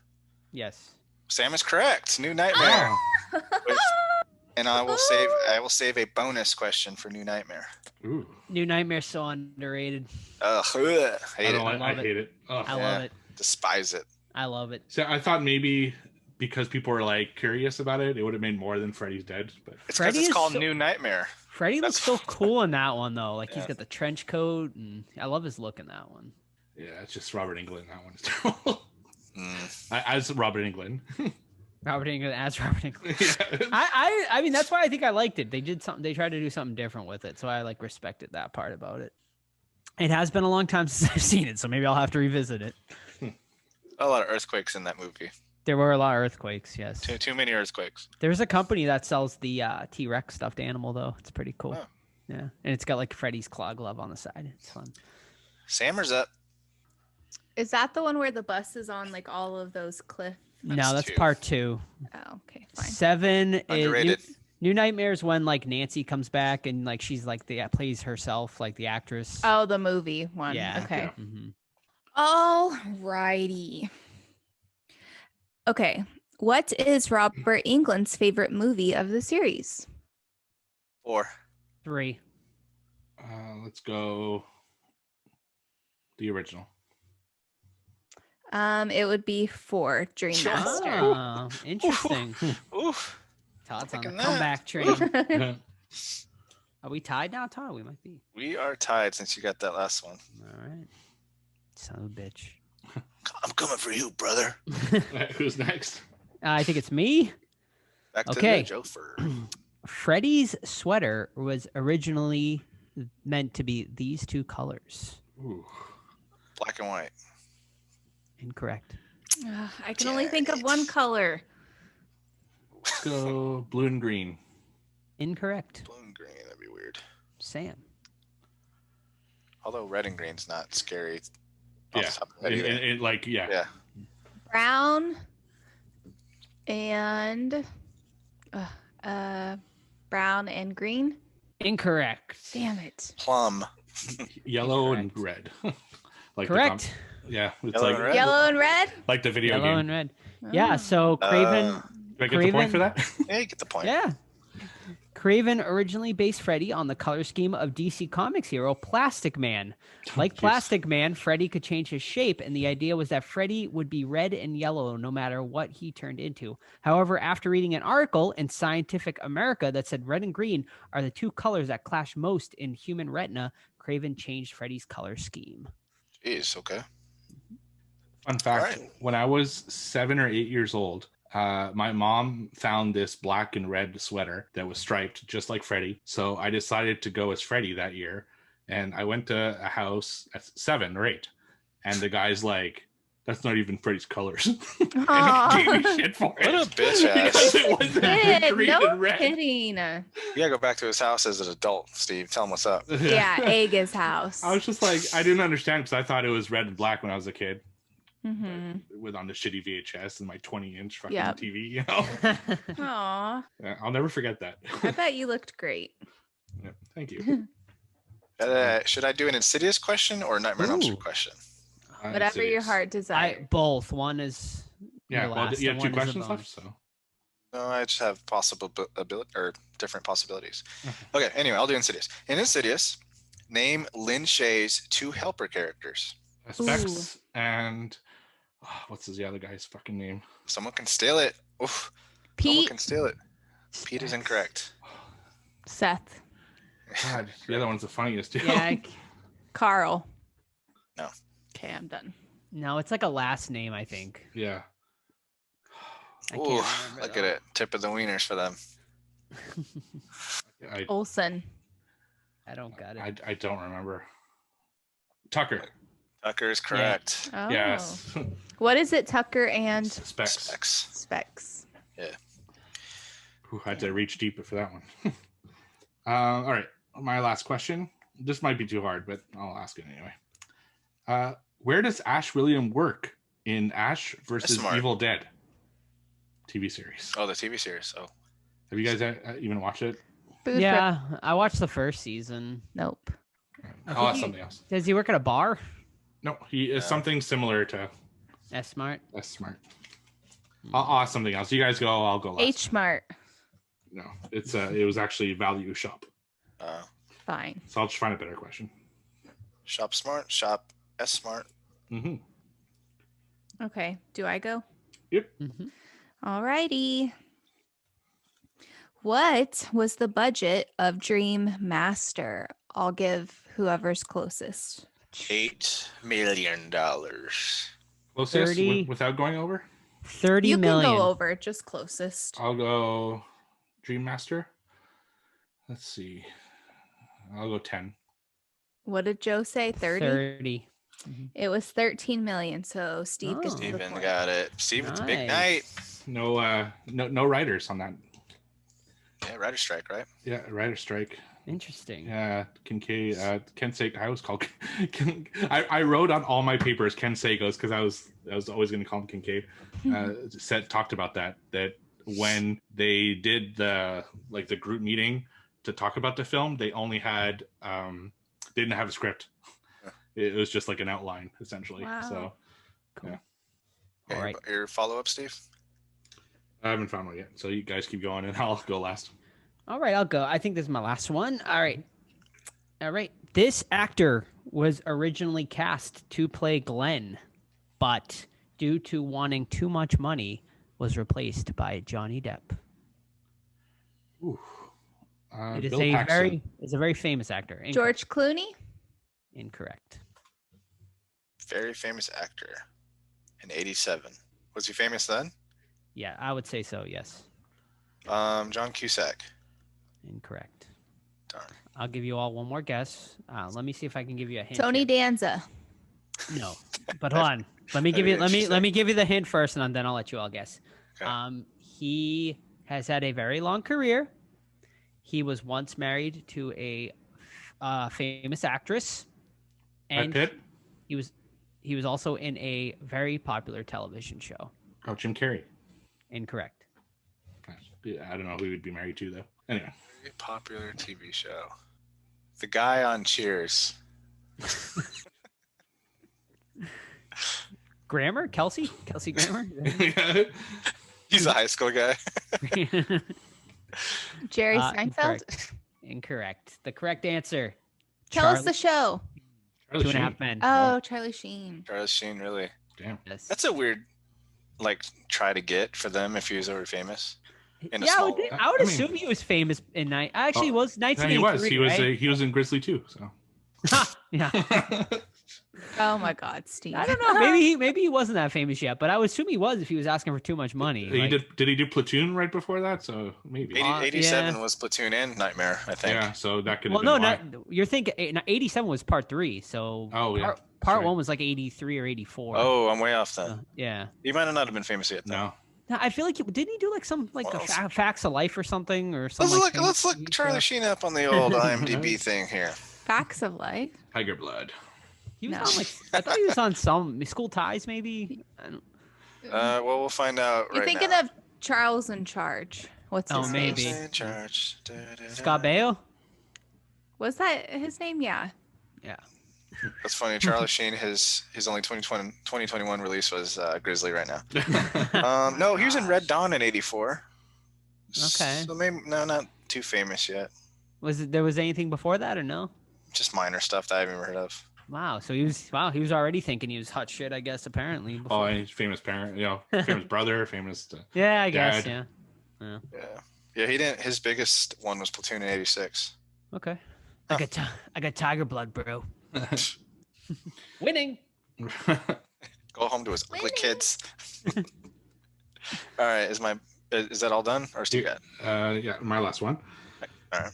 Yes. Sam is correct. New Nightmare. Oh. Which- and I will save a bonus question for New Nightmare. Ooh. New Nightmare's so underrated. Ugh, hate it. love I it. hate it. Ugh. I Yeah. love it. Despise it. I love it. So I thought maybe because people were like curious about it, it would have made more than Freddy's Dead. But It's because Freddy it's is called so- New Nightmare. Freddy looks so That's- cool in that one, though. Like, he's Yeah. got the trench coat, and I love his look in that one. yeah, it's just Robert Englund. That one is terrible. Mm. As Robert Englund. Robert Englund as Robert Englund. Yeah. I mean, that's why I think I liked it. They did something. They tried to do something different with it, so I like respected that part about it. It has been a long time since I've seen it, so maybe I'll have to revisit it. A lot of earthquakes in that movie. There were a lot of earthquakes. Yes. Too many earthquakes. There's a company that sells the T-Rex stuffed animal, though. It's pretty cool. Oh. Yeah, and it's got like Freddy's claw glove on the side. It's fun. Sammer's up. Is that the one where the bus is on like all of those cliffs? No, that's 2. part 2. Oh, okay, fine. 7 is Underrated. New Nightmares when like Nancy comes back and like she's like plays herself, like the actress. Oh, the movie one. Yeah. Okay. Yeah. Mhm. All righty. Okay. What is Robert Englund's favorite movie of the series? 4. 3. Let's go the original. It would be 4, Dream Master. Oh, interesting. Oof. Todd's on the Taking that. comeback train. Yeah. Are we tied now, Todd? We might be. We are tied since you got that last one. All right. Son of a bitch. I'm coming for you, brother. Who's next? I think it's me. Back to Okay. the Joker. Freddy's sweater was originally meant to be these 2 colors. Ooh. Black and white. Incorrect. I can only think of one color. Let's go blue and green. Incorrect. Blue and green. That'd be weird. Sam. Although red and green's not scary. off Yeah. the top of my head either. Yeah. Yeah. Brown and brown and green. Incorrect. Damn it. Plum. Yellow and Incorrect. red. Like Correct. Yeah. It's Yellow like and red? Yellow and red? like the video Yellow game. and red. Yeah, so Craven. Do I get the point for Craven- that? Yeah, you get the point. Yeah. Craven originally based Freddy on the color scheme of DC Comics hero Plastic Man. Like Jeez. Plastic Man, Freddy could change his shape, and the idea was that Freddy would be red and yellow no matter what he turned into. However, after reading an article in Scientific America that said red and green are the two colors that clash most in human retina, Craven changed Freddy's color scheme. Jeez, okay. Fun fact, Alright. when I was 7 or 8 years old, my mom found this black and red sweater that was striped just like Freddy. So I decided to go as Freddy that year. And I went to a house at 7 or 8. And the guy's like, that's not even Freddy's colors. And he gave me shit for it. What a bitch ass. Because it wasn't Kid, green no and red. kidding. You gotta go back to his house as an adult, Steve. Tell him what's up. Yeah, egg his house. I was just like, I didn't understand because I thought it was red and black when I was a kid. Mm-hmm. With on the shitty VHS and my 20-inch fucking Yep. TV, you know? Aw, Yeah, I'll never forget that. I bet you looked great. Yeah, thank you. Should I do an Insidious question or a Nightmare on Elm Street Ooh. question? Whatever your Insidious. heart desires. Both. One is Yeah, your well, last, you and have two one is a questions bonus. left, so. No, I just have possible ability or different possibilities. Okay. Okay, anyway, I'll do Insidious. In Insidious, name Lin Shaye's 2 helper characters. Specs and what's the other guy's fucking name? Someone can steal it. Oof. Someone Pete, can steal it. Pete is incorrect. Seth, God, the other one's the funniest too. Yeah, Carl. No. Okay, I'm done. no, it's like a last name, I think. Yeah. I Ooh, can't remember, look though. at it. Tip of the wieners for them. I Olsen. I don't got it. I don't remember. Tucker. Tucker is correct. Oh. Yes. What is it, Tucker and Specs. Specs. Specs? Who had to reach deeper for that one. All right. My last question. This might be too hard, but I'll ask it anyway. Where does Ash William work in Ash versus Smart. Evil Dead TV series? Oh, the TV series. Oh, Have you guys even watched it? Food Yeah, I watched the first season. Nope. I'll ask something else. Does he work at a bar? No, he is something similar to That's smart. That's Smart. I'll ask something else. You guys go. I'll go last. H Mart. No, it was actually Value Shop. Fine. So I'll just find a better question. Shop Smart. Shop S Smart. Mm-hmm. Okay. Do I go? Yep. Mhm. Alrighty. What was the budget of Dream Master? I'll give whoever's closest. $8 million. Closest 30. without going over. 30 You million. can go over, just closest. I'll go Dream Master. Let's see. I'll go 10. What did Joe say? 30? 30. It was 13 million. So Steve gets Oh. the Steven point. got it. Steve, it's a big Nice. night. No writers on that. Yeah, writer strike, right? Yeah, writer strike. Interesting. Yeah, Kincaid. Ken Sagoes. I was called. I wrote on all my papers Ken Sagoes because I was always going to call him Kincaid. Talked about that when they did the group meeting to talk about the film, they only had didn't have a script. It was just like an outline essentially. Wow. So Cool. yeah. All right. Your follow up, Steve? I haven't found one yet. So you guys keep going and I'll go last. All right, I'll go. I think this is my last one. All right. This actor was originally cast to play Glenn, but due to wanting too much money, was replaced by Johnny Depp. Ooh. It is Bill a Paxton. very famous actor. George Clooney? Incorrect. Very famous actor in 87. Was he famous then? Yeah, I would say so. Yes. John Cusack. Incorrect. Darn. I'll give you all one more guess. Let me see if I can give you a hint. Tony here. Danza. No, but hold on. Let me give you. Let me give you the hint first, and then I'll let you all guess. Okay. He has had a very long career. He was once married to a famous actress, Brad and Pitt. he was also in a very popular television show. Oh, Jim Carrey. Incorrect. I don't know who he would be married to though. Anyway. Very popular TV show. The guy on Cheers. Grammer? Kelsey Grammer? He's a high school guy. Jerry Seinfeld. Incorrect. The correct answer. Tell us the show. Charlie Two and a Sheen. Half Men. Oh, Charlie Sheen. Charlie Sheen, really? Damn. Yes. That's a weird, like, try to get for them if he was already famous. In a Yeah, small way. I would I mean- assume he was famous in night. Actually, Oh, he was Yeah, 1983. he was. right? He was in Grizzly too. So. Yeah. Oh my God, Steve. I don't know. Maybe he wasn't that famous yet, but I would assume he was if he was asking for too much money. He Like, did he do Platoon right before that? So maybe. 87 yeah. was Platoon and Nightmare, I think. Yeah, so that could well, have no, been not, you're thinking 87 was part 3. So Oh, yeah. part Sorry. 1 was like 83 or 84. Oh, I'm way off then. Yeah. He might have not have been famous yet. Though. No. No, I feel like didn't he do like some like Well, facts of life or something or Let's something? look. Let's look Charlie Sheen up on the old IMDb thing here. Facts of Life. Tiger Blood. He was No. on like I thought he was on some School Ties maybe. I don't, Well, we'll find out You're right thinking now. of Charles in Charge. What's Oh, his maybe. name? In charge. Da, da, da. Scott Baio. Was that his name? Yeah. Yeah. That's funny. Charlie Sheen, his only 2021 release was Grizzly right now. No, he was in Red Dawn in '84. Okay. So maybe not too famous yet. There was anything before that or no? Just minor stuff that I haven't even heard of. Wow. So he was already thinking he was hot shit. I guess apparently. Oh, Before. and he's famous parent, famous brother, famous. Yeah, I guess. Dad. Yeah. Yeah. He didn't. His biggest one was Platoon in '86. Okay. I got tiger blood, bro. Winning. Go home to his ugly kids. All right. Is that all done, or still got? Yeah, my last one. All right.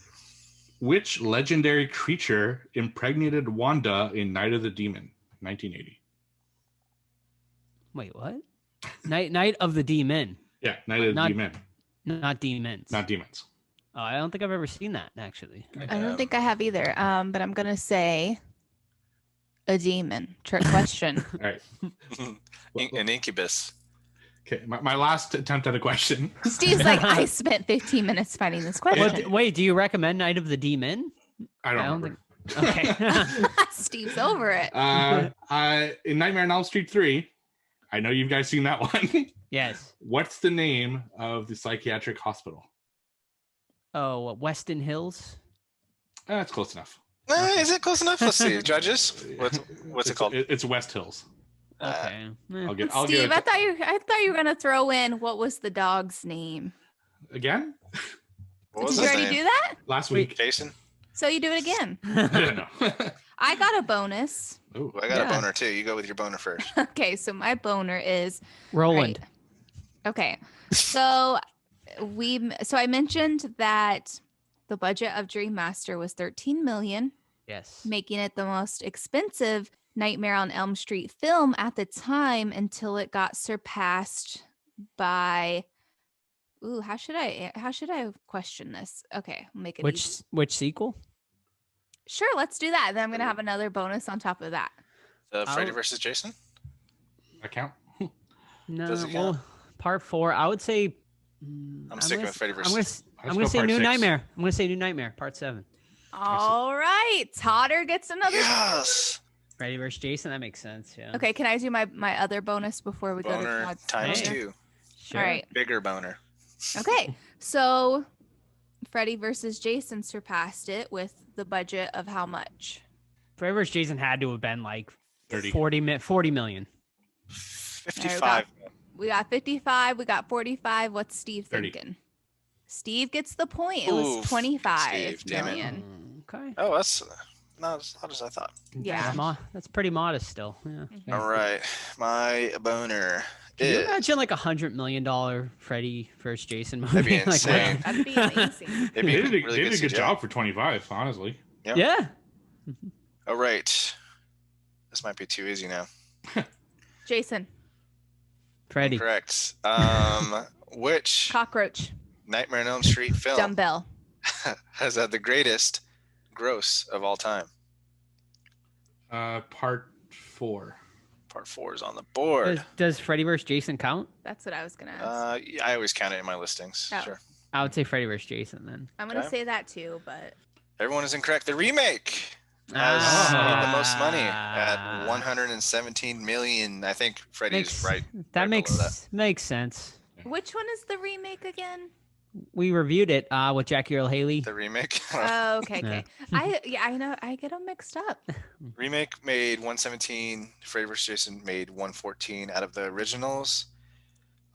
Which legendary creature impregnated Wanda in Night of the Demon, 1980? Wait, what? Night of the Demon, Yeah, Night of the Not- Demon, not demons. not demons. Oh, I don't think I've ever seen that actually. I don't think I have either. But I'm gonna say a demon. Trick question. All right. An incubus. Okay, my last attempt at a question. Steve's like, I spent 15 minutes finding this question. Wait, do you recommend Night of the Demon? I don't I don't remember. Okay. Steve's over it. In Nightmare on Elm Street 3, I know you guys seen that one. Yes. What's the name of the psychiatric hospital? Oh, Weston Hills. That's close enough. Is it close enough? Let's see. Judges. What's it called? It's West Hills. Okay. I'll get Steve, it I thought you were gonna throw in what was the dog's name. again. What was Did you his already name? do that? Last week. Jason. So you do it again. I don't know. I got a bonus. Ooh. Well, I got Yeah. a boner too. You go with your boner first. Okay, so my boner is Roland. okay. So I mentioned that the budget of Dream Master was 13 million, Yes. making it the most expensive Nightmare on Elm Street film at the time until it got surpassed by how should I question this? Okay, I'll make it easy. Which sequel? Sure, let's do that. Then I'm gonna have another bonus on top of that. Freddy I'll- versus Jason. Account. No. Does it Well, part 4. I would say. I'm sticking with Freddy versus. I'm gonna go say part New 6. Nightmare. I'm gonna say New Nightmare, part 7. All right, Totter gets another. Yes. Freddy vs. Jason. That makes sense. Yeah. Okay, can I do my other bonus before we go to Boner Todd's times Hey. 2. Sure. All right. Bigger boner. Okay, so Freddy versus Jason surpassed it with the budget of how much? Freddy vs. Jason had to have been like 30. 40 million. 55. We got 55. We got 45. What's Steve 30. thinking? Steve gets the point. It Ooh, was 25 Steve, damn it. million. Okay. Oh, that's not as hot as I thought. Yeah. That's pretty modest still. Yeah. All right, my boner Can you is. imagine like $100 million Freddy vs. Jason movie? That'd be Like, insane. That'd be amazing. It'd They be did, really they did a good CGI. job for 25, honestly. Yep. Yeah. All right, this might be too easy now. Jason, Freddy. Correct. Which cockroach, Nightmare on Elm Street film dumbbell. has had the greatest gross of all time? Part 4. Part 4 is on the board. Does Freddy vs. Jason count? That's what I was gonna ask. Yeah, I always count it in my listings. Oh. Sure. I would say Freddy vs. Jason then. I'm gonna okay. say that too, but Everyone is incorrect. The remake has made the most money at 117 million. I think Freddy's right. That right below makes sense. which one is the remake again? We reviewed it with Jackie Earl Haley. The remake. Oh, okay, Yeah. okay. I know. I get them mixed up. Remake made 117. Freddy vs. Jason made 114 out of the originals.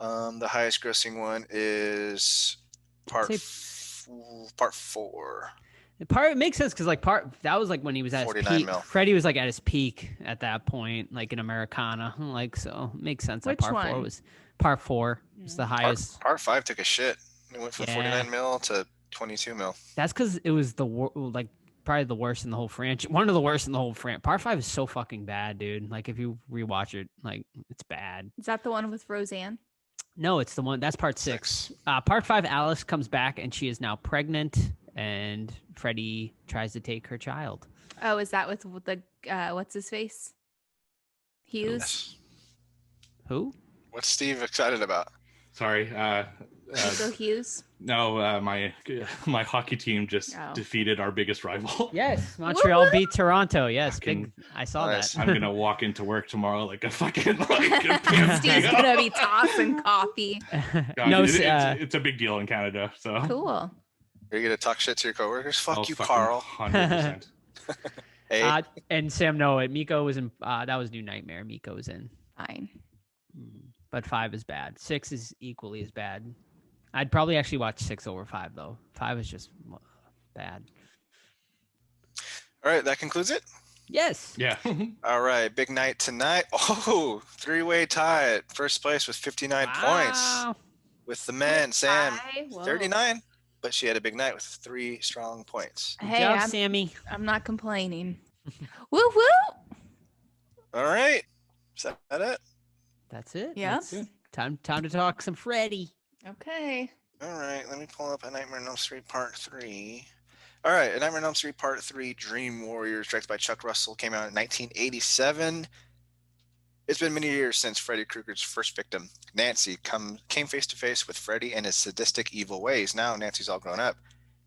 The highest grossing one is part four. Part it makes sense because that was like when he was at his 49 peak. mil. Freddie was like at his peak at that point, like in Americana. Like so, it makes sense. Which that part one? 4 was part 4 was the highest. Part 5 took a shit. It went from Yeah. 49 mil to 22 mil. That's because it was like probably the worst in the whole franchise. One of the worst in the whole franchise. Part 5 is so fucking bad, dude. Like if you rewatch it, like it's bad. Is that the one with Roseanne? No, it's the one that's part 6. Part 5, Alice comes back and she is now pregnant, and Freddy tries to take her child. Oh, is that with the what's his face? Hughes. Yes. Who? What's Steve excited about? Sorry. Hugo Hughes. No, my hockey team just defeated our biggest rival. Yes, Montreal Woo-woo! beat Toronto. Yes, Fucking big. I saw nice. that. I'm gonna walk into work tomorrow like a fucking Steve's gonna be tossing coffee. God, No, it's a big deal in Canada. So Cool. Are you gonna talk shit to your coworkers? Fuck Oh, you, fucking Carl. 100%. Hey, And Sam, no, Miko was in. That was New Nightmare. Miko was in. Fine. But 5 is bad. 6 is equally as bad. I'd probably actually watch 6 over 5 though. 5 is just bad. all right, that concludes it. Yes. Yeah. All right, big night tonight. Oh, three-way tie at first place with 59 points. Wow. With the men, Sam, Whoa. 39. But she had a big night with 3 strong points. Good Hey, job, I'm, Sammy. I'm not complaining. Woo woo. All right, is that it? That's it. Yeah. That's it. Time to talk some Freddy. Okay. All right, let me pull up A Nightmare on Elm Street Part 3. All right, A Nightmare on Elm Street Part 3, Dream Warriors, directed by Chuck Russell, came out in 1987. It's been many years since Freddy Krueger's first victim, Nancy, came face to face with Freddy and his sadistic evil ways. Now Nancy's all grown up.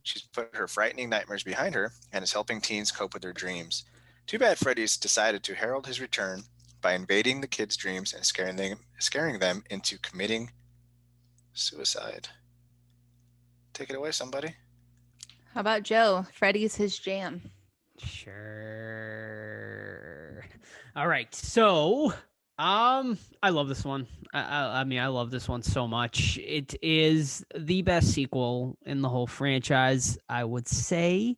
She's put her frightening nightmares behind her and is helping teens cope with their dreams. Too bad Freddy's decided to herald his return by invading the kids' dreams and scaring them into committing suicide. Take it away, somebody. How about Joe? Freddy's his jam. Sure. All right. So, I love this one. I mean, I love this one so much. It is the best sequel in the whole franchise, I would say.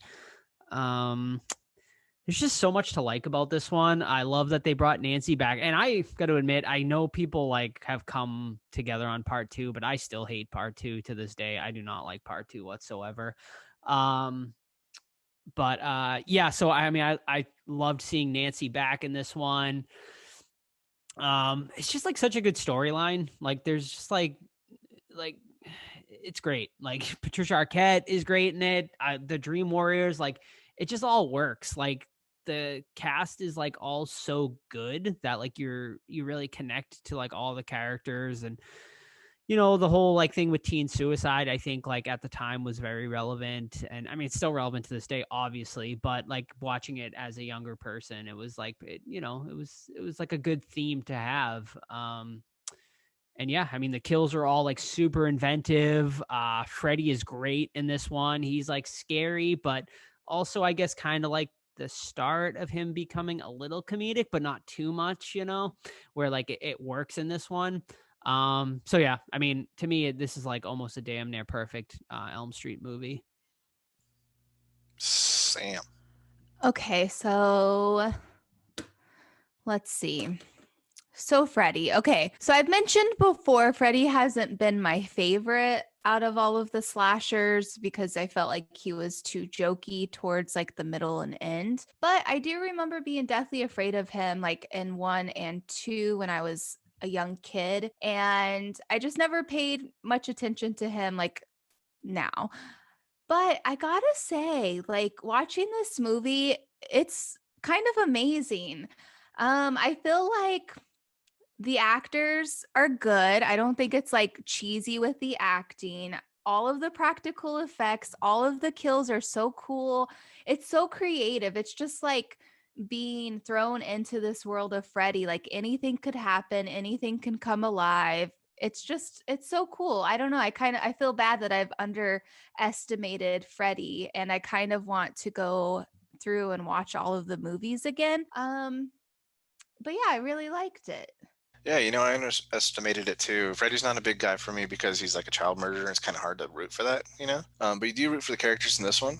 There's just so much to like about this one. I love that they brought Nancy back. And I got to admit, I know people like have come together on part 2, but I still hate part 2 to this day. I do not like part 2 whatsoever. But yeah, so I mean, I loved seeing Nancy back in this one. It's just like such a good storyline. Like there's just like it's great. Like Patricia Arquette is great in it. The Dream Warriors, like it just all works. Like the cast is like all so good that like you really connect to like all the characters. And you know, the whole like thing with teen suicide, I think like at the time was very relevant. And I mean, it's still relevant to this day, obviously, but like watching it as a younger person, it was like, it was like a good theme to have. And yeah, I mean, the kills are all like super inventive. Freddy is great in this one. He's like scary, but also I guess kind of like the start of him becoming a little comedic, but not too much, you know, where like it works in this one. So yeah, I mean, to me, this is like almost a damn near perfect Elm Street movie. Sam. Okay, so let's see. So Freddy. Okay, so I've mentioned before, Freddy hasn't been my favorite out of all of the slashers because I felt like he was too jokey towards like the middle and end. But I do remember being deathly afraid of him like in 1 and 2 when I was a young kid, and I just never paid much attention to him like now. But I gotta say, like watching this movie, it's kind of amazing. I feel like the actors are good. I don't think it's like cheesy with the acting. All of the practical effects, all of the kills are so cool. It's so creative. It's just like being thrown into this world of Freddy. Like anything could happen, anything can come alive. it's so cool. I don't know. I feel bad that I've underestimated Freddy, and I kind of want to go through and watch all of the movies again. But yeah, I really liked it. Yeah, I underestimated it too. Freddy's not a big guy for me because he's like a child murderer. It's kind of hard to root for that. But you do root for the characters in this one.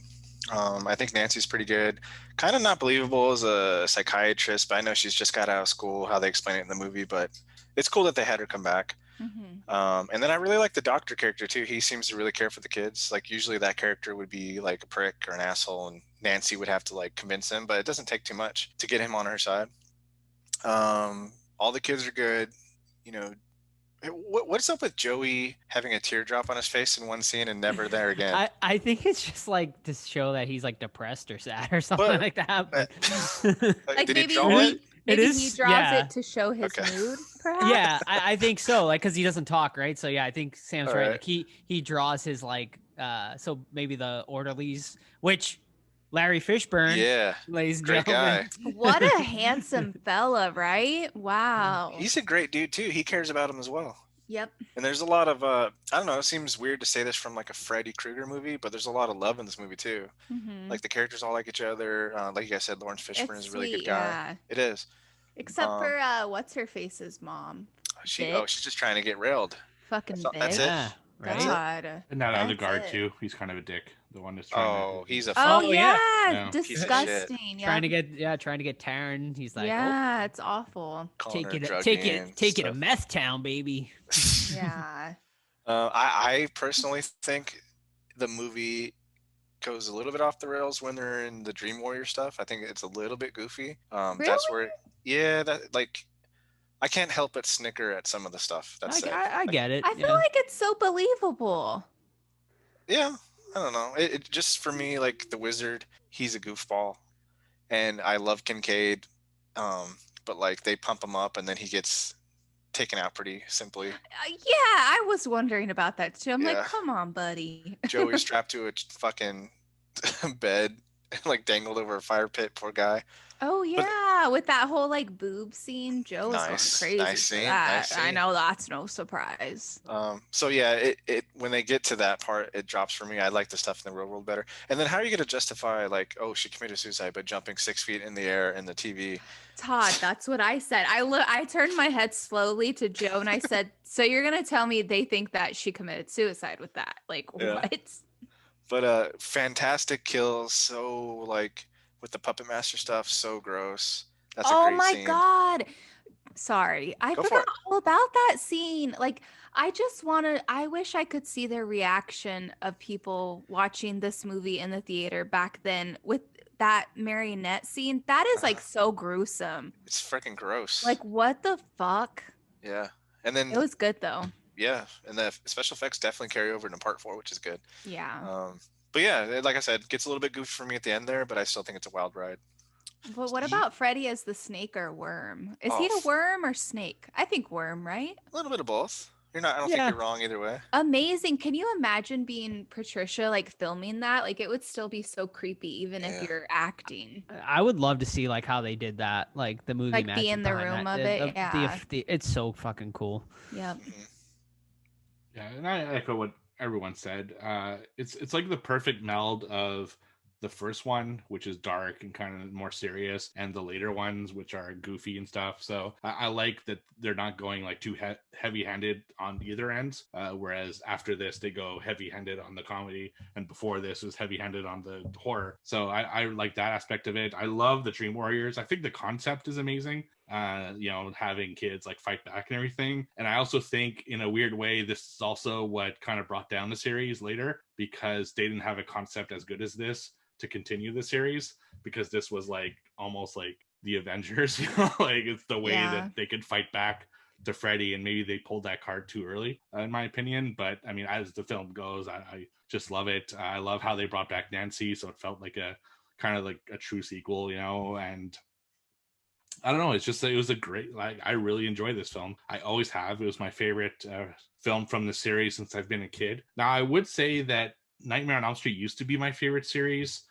I think Nancy's pretty good. Kind of not believable as a psychiatrist, but I know she's just got out of school, how they explain it in the movie, but it's cool that they had her come back. And then I really like the doctor character too. He seems to really care for the kids. Like usually that character would be like a prick or an asshole, and Nancy would have to like convince him, but it doesn't take too much to get him on her side. All the kids are good. What's up with Joey having a teardrop on his face in one scene and never there again? I think it's just like to show that he's like depressed or sad or something like that. Like did maybe he draw it? Maybe he draws it to show his mood, perhaps. Yeah, I think so. Like, because he doesn't talk, right? So yeah, I think Sam's All right. right. Like he draws his like so maybe the orderlies, which Larry Fishburne, Yeah, ladies and great gentlemen. guy. What a handsome fella, right? Wow. He's a great dude too. He cares about him as well. Yep. And there's a lot of I don't know, it seems weird to say this from like a Freddy Krueger movie, but there's a lot of love in this movie too. Like the characters all like each other. Like you guys said, Lawrence Fishburne is a really good guy. Yeah. It is. Except for what's her face's mom. She's just trying to get railed. Fucking bitch. That's it. Yeah, right. God. And that other That's guard it. too. He's kind of a dick. The one that's trying Oh, he's a Oh, fuck. yeah. Yeah. Disgusting. Yeah. Trying to get Taryn. He's like, yeah, it's awful. Calling her take druggy it and to stuff. meth town, baby. Yeah. I personally think the movie goes a little bit off the rails when they're in the Dream Warrior stuff. I think it's a little bit goofy. That's where, that like, I can't help but snicker at some of the stuff that's said. I get it. I feel like it's so believable. Yeah, I don't know. It just for me, like the wizard, he's a goofball, and I love Kincaid, but like they pump him up and then he gets taken out pretty simply. Yeah, I was wondering about that too. I'm Yeah. like, come on, buddy. Joey's strapped to a fucking bed, like dangled over a fire pit. Poor guy. Oh yeah, with that whole like boob scene, Joe was Nice, going crazy. nice for scene, that. nice I scene. know that's no surprise. So yeah, it when they get to that part, it drops for me. I like the stuff in the real world better. And then how are you gonna justify like, oh, she committed suicide by jumping 6 feet in the air in the TV? Todd, that's what I said. I turned my head slowly to Joe and I said, "So you're gonna tell me they think that she committed suicide with that? Like Yeah. what?" But fantastic kills. So like with the puppet master stuff, so gross. That's a Oh great my scene. God. Sorry. I Go for forgot it. all about that scene. Like, I wish I could see the reaction of people watching this movie in the theater back then with that marionette scene. That is like so gruesome. It's freaking gross. Like, what the fuck? yeah. And then It was good though. yeah, and the special effects definitely carry over into part 4, which is good. Yeah. But yeah, like I said, it gets a little bit goofy for me at the end there, but I still think it's a wild ride. But what about Freddy as the snake or worm? Is he Oh. a worm or snake? I think worm, right? A little bit of both. I don't think you're wrong either way. Amazing. Can you imagine being Patricia, like filming that? Like it would still be so creepy, even if Yeah. you're acting. I would love to see like how they did that, like the movie Like, be magic in the behind room that. of it, yeah. It's so fucking cool. Yep. Yeah, and I echo what everyone said. It's like the perfect meld of the first one, which is dark and kind of more serious, and the later ones, which are goofy and stuff. So I like that they're not going like too heavy-handed on either ends. Whereas after this, they go heavy-handed on the comedy, and before this was heavy-handed on the horror. So I like that aspect of it. I love the Dream Warriors. I think the concept is amazing. Having kids like fight back and everything. And I also think in a weird way, this is also what kind of brought down the series later, because they didn't have a concept as good as this to continue the series, because this was like almost like the Avengers, like it's the way that they could fight back to Freddy, and maybe they pulled that card too early, in my opinion. But I mean, as the film goes, I just love it. I love how they brought back Nancy, so it felt like a kind of like a true sequel, and I don't know. It was a great, like, I really enjoy this film. I always have. It was my favorite film from the series since I've been a kid. Now, I would say that Nightmare on Elm Street used to be my favorite series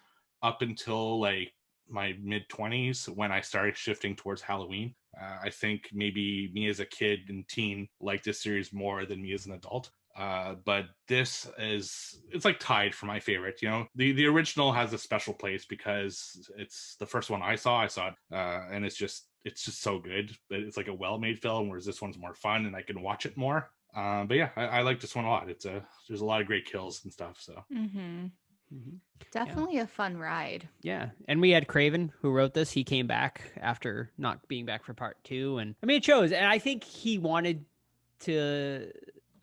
up until like my mid-20s when I started shifting towards Halloween. I think maybe me as a kid and teen liked this series more than me as an adult. But it's like tied for my favorite. You know, the original has a special place because it's the first one I saw it, and it's just so good. But it's like a well-made film, whereas this one's more fun and I can watch it more. But yeah, I like this one a lot. There's a lot of great kills and stuff. So Definitely a fun ride. Yeah. And we had Craven who wrote this. He came back after not being back for part 2. And I mean, it shows. And I think he wanted to,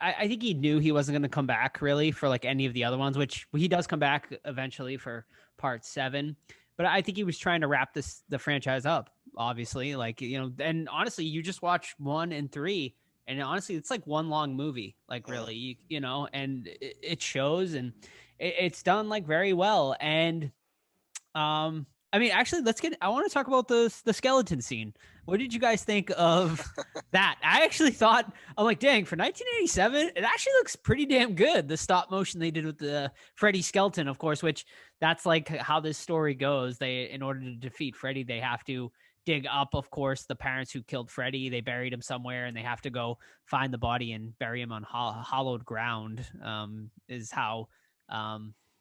I think he knew he wasn't going to come back really for like any of the other ones, which he does come back eventually for part 7. But I think he was trying to wrap the franchise up, obviously. Like, you know, and honestly, you just watch 1 and 3. And honestly, it's like one long movie, like really, you know, and it shows, and it's done like very well. And I mean, actually, I want to talk about the skeleton scene. What did you guys think of that? I actually thought, I'm like, dang, for 1987, it actually looks pretty damn good. The stop motion they did with the Freddy skeleton, of course, which that's like how this story goes. In order to defeat Freddy, they have to dig up, of course, the parents who killed Freddy. They buried him somewhere, and they have to go find the body and bury him on hollowed ground, is how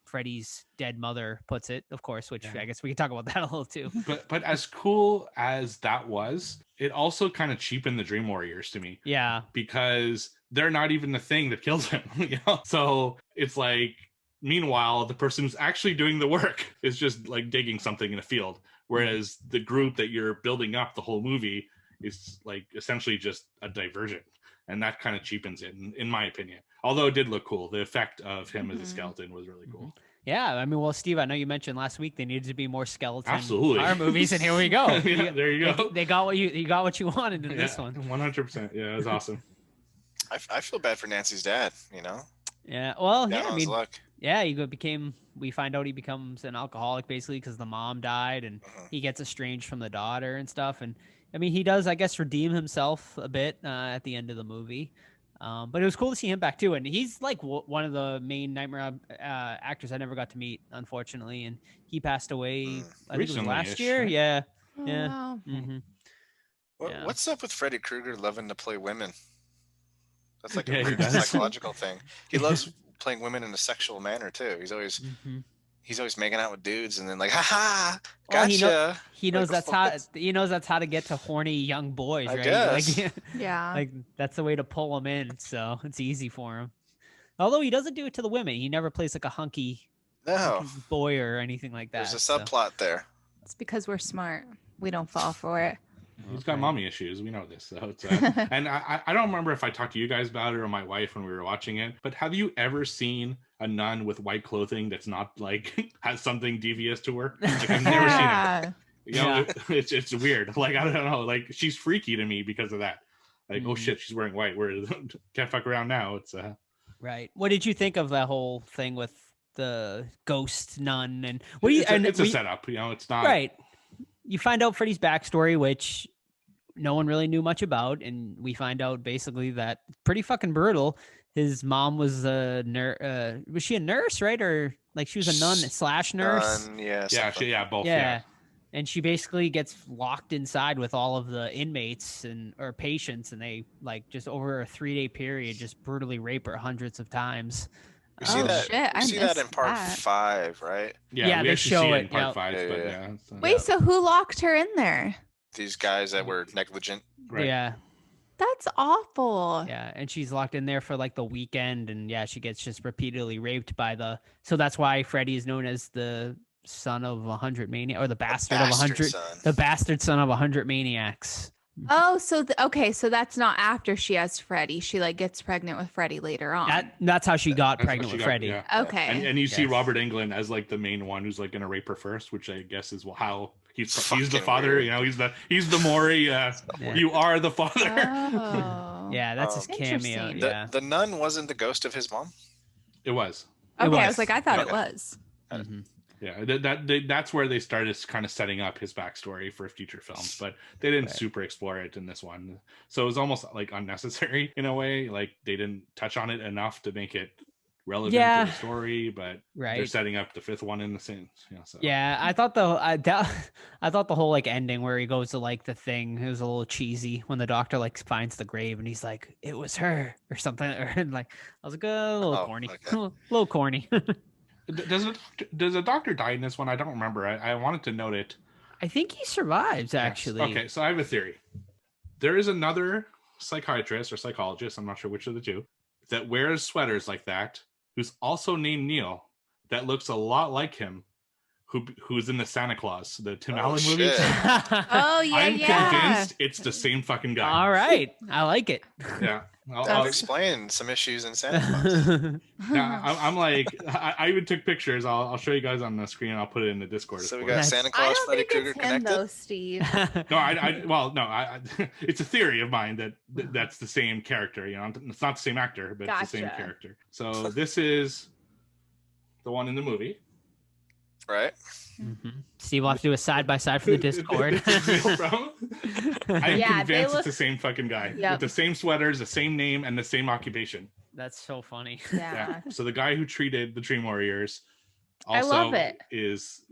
Freddy's dead mother puts it, of course, which I guess we can talk about that a little too. But as cool as that was, it also kind of cheapened the Dream Warriors to me. Yeah. Because they're not even the thing that kills him. You know? So it's like, meanwhile, the person who's actually doing the work is just like digging something in a field. Whereas the group that you're building up the whole movie is like essentially just a diversion. And that kind of cheapens it, in my opinion. Although it did look cool. The effect of him as a skeleton was really cool. Yeah, I mean, well, Steve, I know you mentioned last week they needed to be more skeleton horror movies, and here we go. Yeah, there you go. They got what you got what you wanted in this one. 100%. Yeah, it was awesome. I feel bad for Nancy's dad, you know? Yeah, well, Down yeah, on I his mean, luck. yeah, we find out he becomes an alcoholic basically because the mom died, and he gets estranged from the daughter and stuff. And I mean, he does, I guess, redeem himself a bit at the end of the movie. But it was cool to see him back too. And he's like one of the main Nightmare actors I never got to meet, unfortunately. And he passed away, I think it was last year. Right? Yeah. Oh, Yeah. wow. Yeah. What's up with Freddy Krueger loving to play women? That's like Yeah, a he weird does. psychological thing. He loves playing women in a sexual manner too. He's always making out with dudes and then like, ha, Well, gotcha. he knows Like, that's how to get to horny young boys, I right? guess. Like, Yeah. like that's the way to pull them in. So it's easy for him. Although he doesn't do it to the women. He never plays like a hunky No, boy or anything like that. there's a so. subplot there. It's because we're smart. We don't fall for it. He's got mommy issues. We know this. So it's, and I don't remember if I talked to you guys about it or my wife when we were watching it, but have you ever seen a nun with white clothing that's not like has something devious to her? Like, I've never seen it. You know, it's weird. Like, I don't know. Like, she's freaky to me because of that. Like, oh shit, she's wearing white. Where can't fuck around now. It's Right. What did you think of that whole thing with the ghost nun and it's a setup, you know, it's not right. You find out Freddy's backstory, which no one really knew much about, and we find out basically that pretty fucking brutal. His mom was a nurse. Was she a nurse, right? Or like she was a nun / nurse? Yeah, both. Yeah. And she basically gets locked inside with all of the inmates or patients, and they like just over a 3-day period just brutally rape her hundreds of times. We see that. Shit, We see that in part 5, right? Yeah, they we actually show see it in part yeah. 5, but Yeah. so. Wait, so who locked her in there? These guys that were negligent. Right. Yeah. That's awful. Yeah, and she's locked in there for like the weekend, and yeah, she gets just repeatedly raped by so that's why Freddy is known as the son of 100 maniacs, or the bastard of 100, son. the bastard son of 100 maniacs. Oh, so okay, so that's not after she has Freddy. She like gets pregnant with Freddy later on. That's how she got That's pregnant what with she Freddy. yeah. Okay. And you see Yes. Robert Englund as like the main one who's like gonna rape her first, which I guess is how he's the Fucking father. weird. You know, he's the Maury. You are the father. Oh. Yeah, that's his cameo. Interesting. Yeah, The nun wasn't the ghost of his mom. It was. It Okay, I was. was like, I thought it Okay. was. Mhm. Yeah, that's where they started kind of setting up his backstory for future films, but they didn't Right. super explore it in this one. So it was almost like unnecessary in a way. Like they didn't touch on it enough to make it relevant Yeah. to the story, but they're Right. setting up the fifth one in the same. So. Yeah, I thought I thought the whole like ending where he goes to like the thing, it was a little cheesy when the doctor like finds the grave and he's like, "It was her" or something, or like I was like, a little corny, okay. a little corny. Does a doctor die in this one? I don't remember. I wanted to note it. I think he survives actually. Yes. Okay, so I have a theory. There is another psychiatrist or psychologist, I'm not sure which of the two, that wears sweaters like that, who's also named Neil, that looks a lot like him, who's in the Santa Claus, the Tim Allen movie. Oh yeah, I'm yeah. convinced it's the same fucking guy. All right, I like it. Yeah. I'll explain some issues in Santa Claus. Yeah, I'm like, I even took pictures. I'll show you guys on the screen. I'll put it in the Discord. So we of course. got Santa I Claus, don't Freddy think Krueger it's him connected. though, Steve. No, it's a theory of mine that that's the same character. You know, it's not the same actor, but it's the same Gotcha. character. So this is the one in the movie. Right. Steve will have to do a side by side for the Discord. I'm Yeah, they convinced look- it's the same fucking guy Yep. with the same sweaters, the same name, and the same occupation. That's so funny. Yeah. So the guy who treated the Dream Warriors I also love it. is,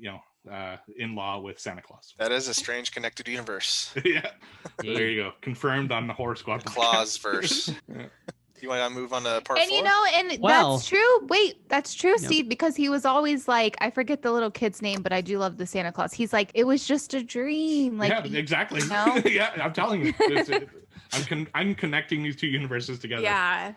in law with Santa Claus. That is a strange connected universe. Yeah. So there you go. Confirmed on the Horror Squad. podcast. Claus verse. You want to move on to part And 4? and Well- that's true. Wait, that's true, Yep. Steve, because he was always like, I forget the little kid's name, but I do love the Santa Claus. He's like, it was just a dream. Like, yeah, exactly. know? Yeah, I'm telling you. I'm connecting these two universes together. yeah.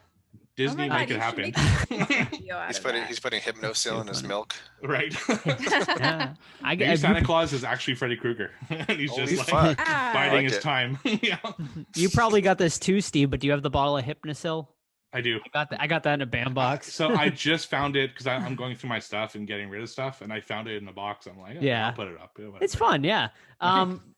Disney, Oh my make God, it you happen. should make a video out He's of putting that. he's putting Hypnosil in his milk. Right. Yeah. Maybe Santa Claus is actually Freddy Krueger. And he's Holy just like fuck. Ah. biding like his it. time. Yeah, You probably got this too, Steve, but do you have the bottle of Hypnosil? I do. I got that in a bandbox. So I just found it because I'm going through my stuff and getting rid of stuff, and I found it in a box. I'm like, Yeah. I'll put it up. Yeah, It's whatever. fun, yeah.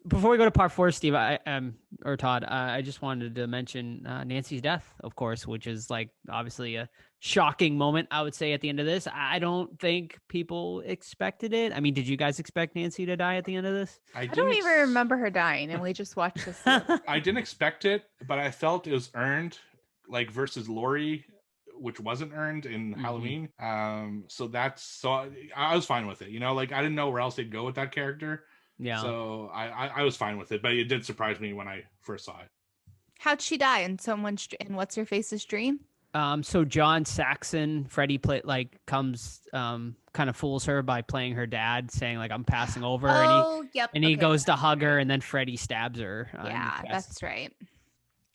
Before we go to part 4, Steve, or Todd, I just wanted to mention Nancy's death, of course, which is like obviously a shocking moment, I would say, at the end of this. I don't think people expected it. I mean, did you guys expect Nancy to die at the end of this? I don't even remember her dying, and we just watched this. I didn't expect it, but I felt it was earned, like versus Laurie, which wasn't earned in Halloween. So I was fine with it. Like I didn't know where else they'd go with that character. Yeah. So I was fine with it, but it did surprise me when I first saw it. How'd she die? In What's Her Face's dream? So John Saxon, Freddie comes kind of fools her by playing her dad, saying like I'm passing over, Yep. and he okay. goes to hug her, and then Freddie stabs her. in the Yeah, chest. that's right.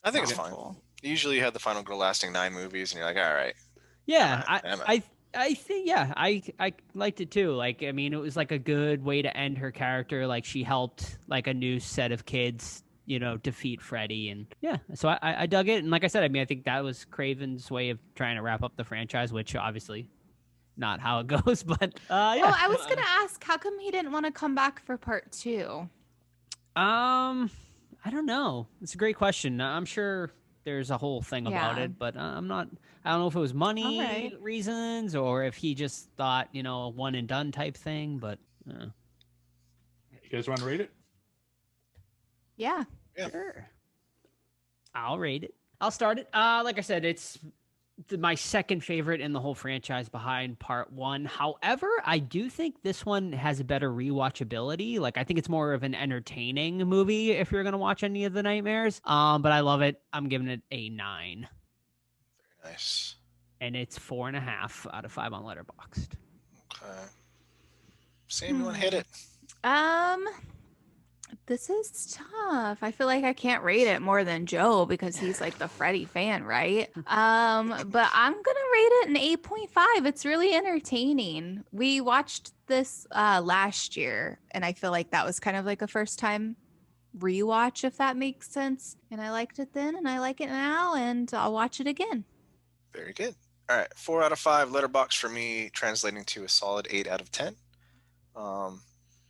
I think it's Sounds fine. cool. Usually you have the final girl lasting 9 movies, and you're like, all right. Yeah, Damn it. I think I liked it too. Like I mean, it was like a good way to end her character. Like she helped like a new set of kids, defeat Freddy, and yeah. So I dug it, and like I said, I mean, I think that was Craven's way of trying to wrap up the franchise, which obviously not how it goes, but yeah. Oh, I was gonna ask, how come he didn't want to come back for part 2? I don't know. It's a great question. I'm sure there's a whole thing about Yeah. it, but I don't know if it was money Alright. reasons or if he just thought, a one and done type thing, but You guys want to rate it? Yeah. Yeah. sure. I'll rate it. I'll start it. Like I said, it's my second favorite in the whole franchise behind part 1. However, I do think this one has a better rewatchability. Like I think it's more of an entertaining movie if you're gonna watch any of the Nightmares. But I love it. I'm giving it a 9. Very nice. And it's 4.5 out of 5 on Letterboxd. Okay. Sam, you want to hit it? This is tough. I feel like I can't rate it more than Joe because he's like the Freddy fan, right? But I'm gonna rate it an 8.5. It's really entertaining. We watched this last year, and I feel like that was kind of like a first time rewatch, if that makes sense. And I liked it then, and I like it now, and I'll watch it again. Very good. All right. 4 out of 5 letterbox for me, translating to a solid 8 out of 10.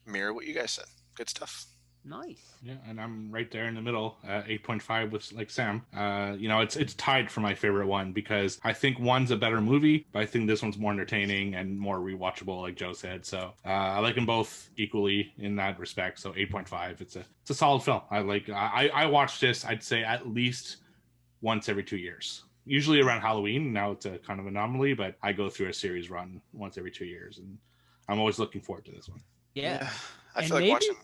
Mirror what you guys said. Good stuff. Nice. Yeah, and I'm right there in the middle, 8.5 with like Sam. It's tied for my favorite one because I think one's a better movie, but I think this one's more entertaining and more rewatchable, like Joe said. So I like them both equally in that respect. So 8.5. It's a solid film. I watch this, I'd say at least once every 2 years. usually around Halloween. Now it's a kind of anomaly, but I go through a series run once every 2 years, and I'm always looking forward to this one. Yeah. I And feel like maybe- watching.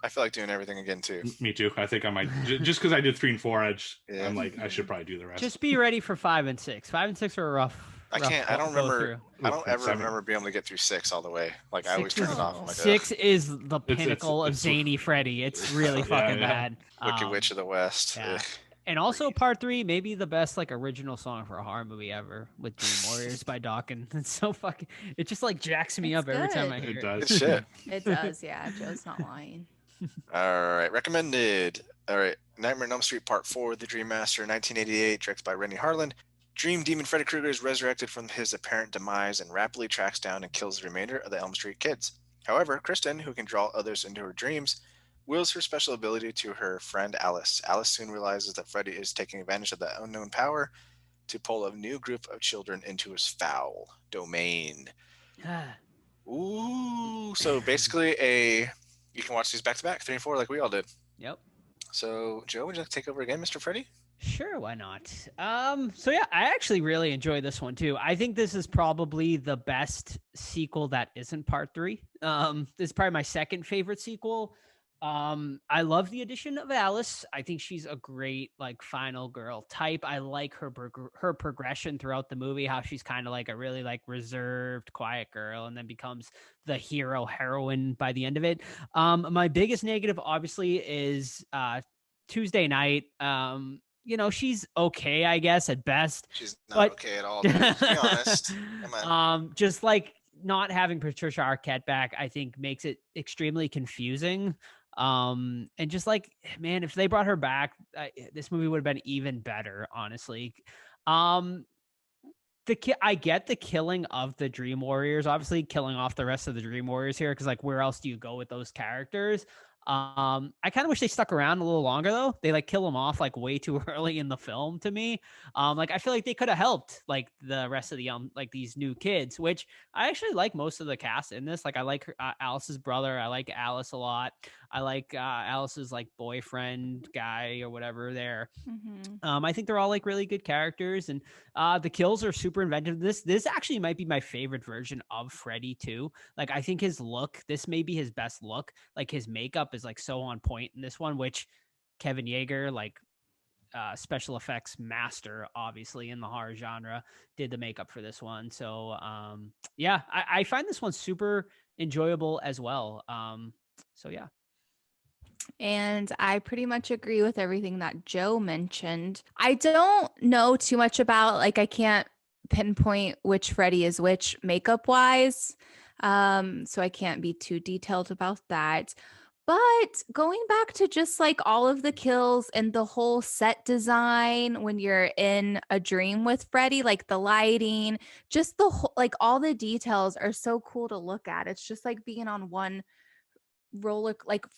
I feel like doing everything again too. Me too. I think I might just because I did 3 and 4. Yeah. I'm like I should probably do the rest. Just be ready for 5 and 6. 5 and 6 are a rough. I can't. I don't go remember. through. I don't ever 7. remember being able to get through 6 all the way. Like I always 6 turn is- it off. I'm like, 6 is the It's- pinnacle of it's- zany Freddy. It's really Yeah, fucking yeah. bad. Wicked Witch of the West. yeah. Ugh. And also part 3, maybe the best like original song for a horror movie ever with Dream Warriors by Dawkins. It's so fucking. It just like jacks me It's up every time good. I hear It it. does. Good shit. It does, yeah. Joe's not lying. All right, recommended. All right, Nightmare on Elm Street Part 4, The Dream Master, 1988, directed by Rennie Harlan. Dream demon Freddy Krueger is resurrected from his apparent demise and rapidly tracks down and kills the remainder of the Elm Street kids. However, Kristen, who can draw others into her dreams, wills her special ability to her friend Alice. Alice soon realizes that Freddy is taking advantage of the unknown power to pull a new group of children into his foul domain. Ooh, so basically you can watch these back to back, 3 and 4, like we all did. Yep. So, Joe, would you like to take over again, Mr. Freddy? Sure, why not? So yeah, I actually really enjoyed this one too. I think this is probably the best sequel that isn't part 3. This is probably my second favorite sequel. I love the addition of Alice. I think she's a great like final girl type. I like her progression throughout the movie, how she's kind of like a really like reserved, quiet girl and then becomes the heroine by the end of it. My biggest negative obviously is Tuesday night. She's okay, I guess, at best. She's not But- okay at all, dude. Let's be honest. Come on. Just like not having Patricia Arquette back, I think makes it extremely confusing. And just like, man, if they brought her back, this movie would have been even better, honestly. I get the killing of the Dream Warriors, obviously killing off the rest of the Dream Warriors here, because like, where else do you go with those characters? I kind of wish they stuck around a little longer though. They like kill them off like way too early in the film to me. Like I feel like they could have helped like the rest of the like these new kids, which I actually like most of the cast in this. Like I like Alice's brother. I like Alice a lot. I like Alice's like boyfriend guy or whatever there. Mm-hmm. I think they're all like really good characters, and the kills are super inventive. This actually might be my favorite version of Freddy too. Like I think his look, this may be his best look. Like his makeup is like so on point in this one, which Kevin Yeager, like special effects master, obviously in the horror genre, did the makeup for this one. So yeah, I find this one super enjoyable as well. So yeah. And I pretty much agree with everything that Joe mentioned. I don't know too much about, like, I can't pinpoint which Freddy is which makeup wise. So I can't be too detailed about that. But going back to just like all of the kills and the whole set design when you're in a dream with Freddy, like the lighting, just the whole, like all the details are so cool to look at. It's just like being on one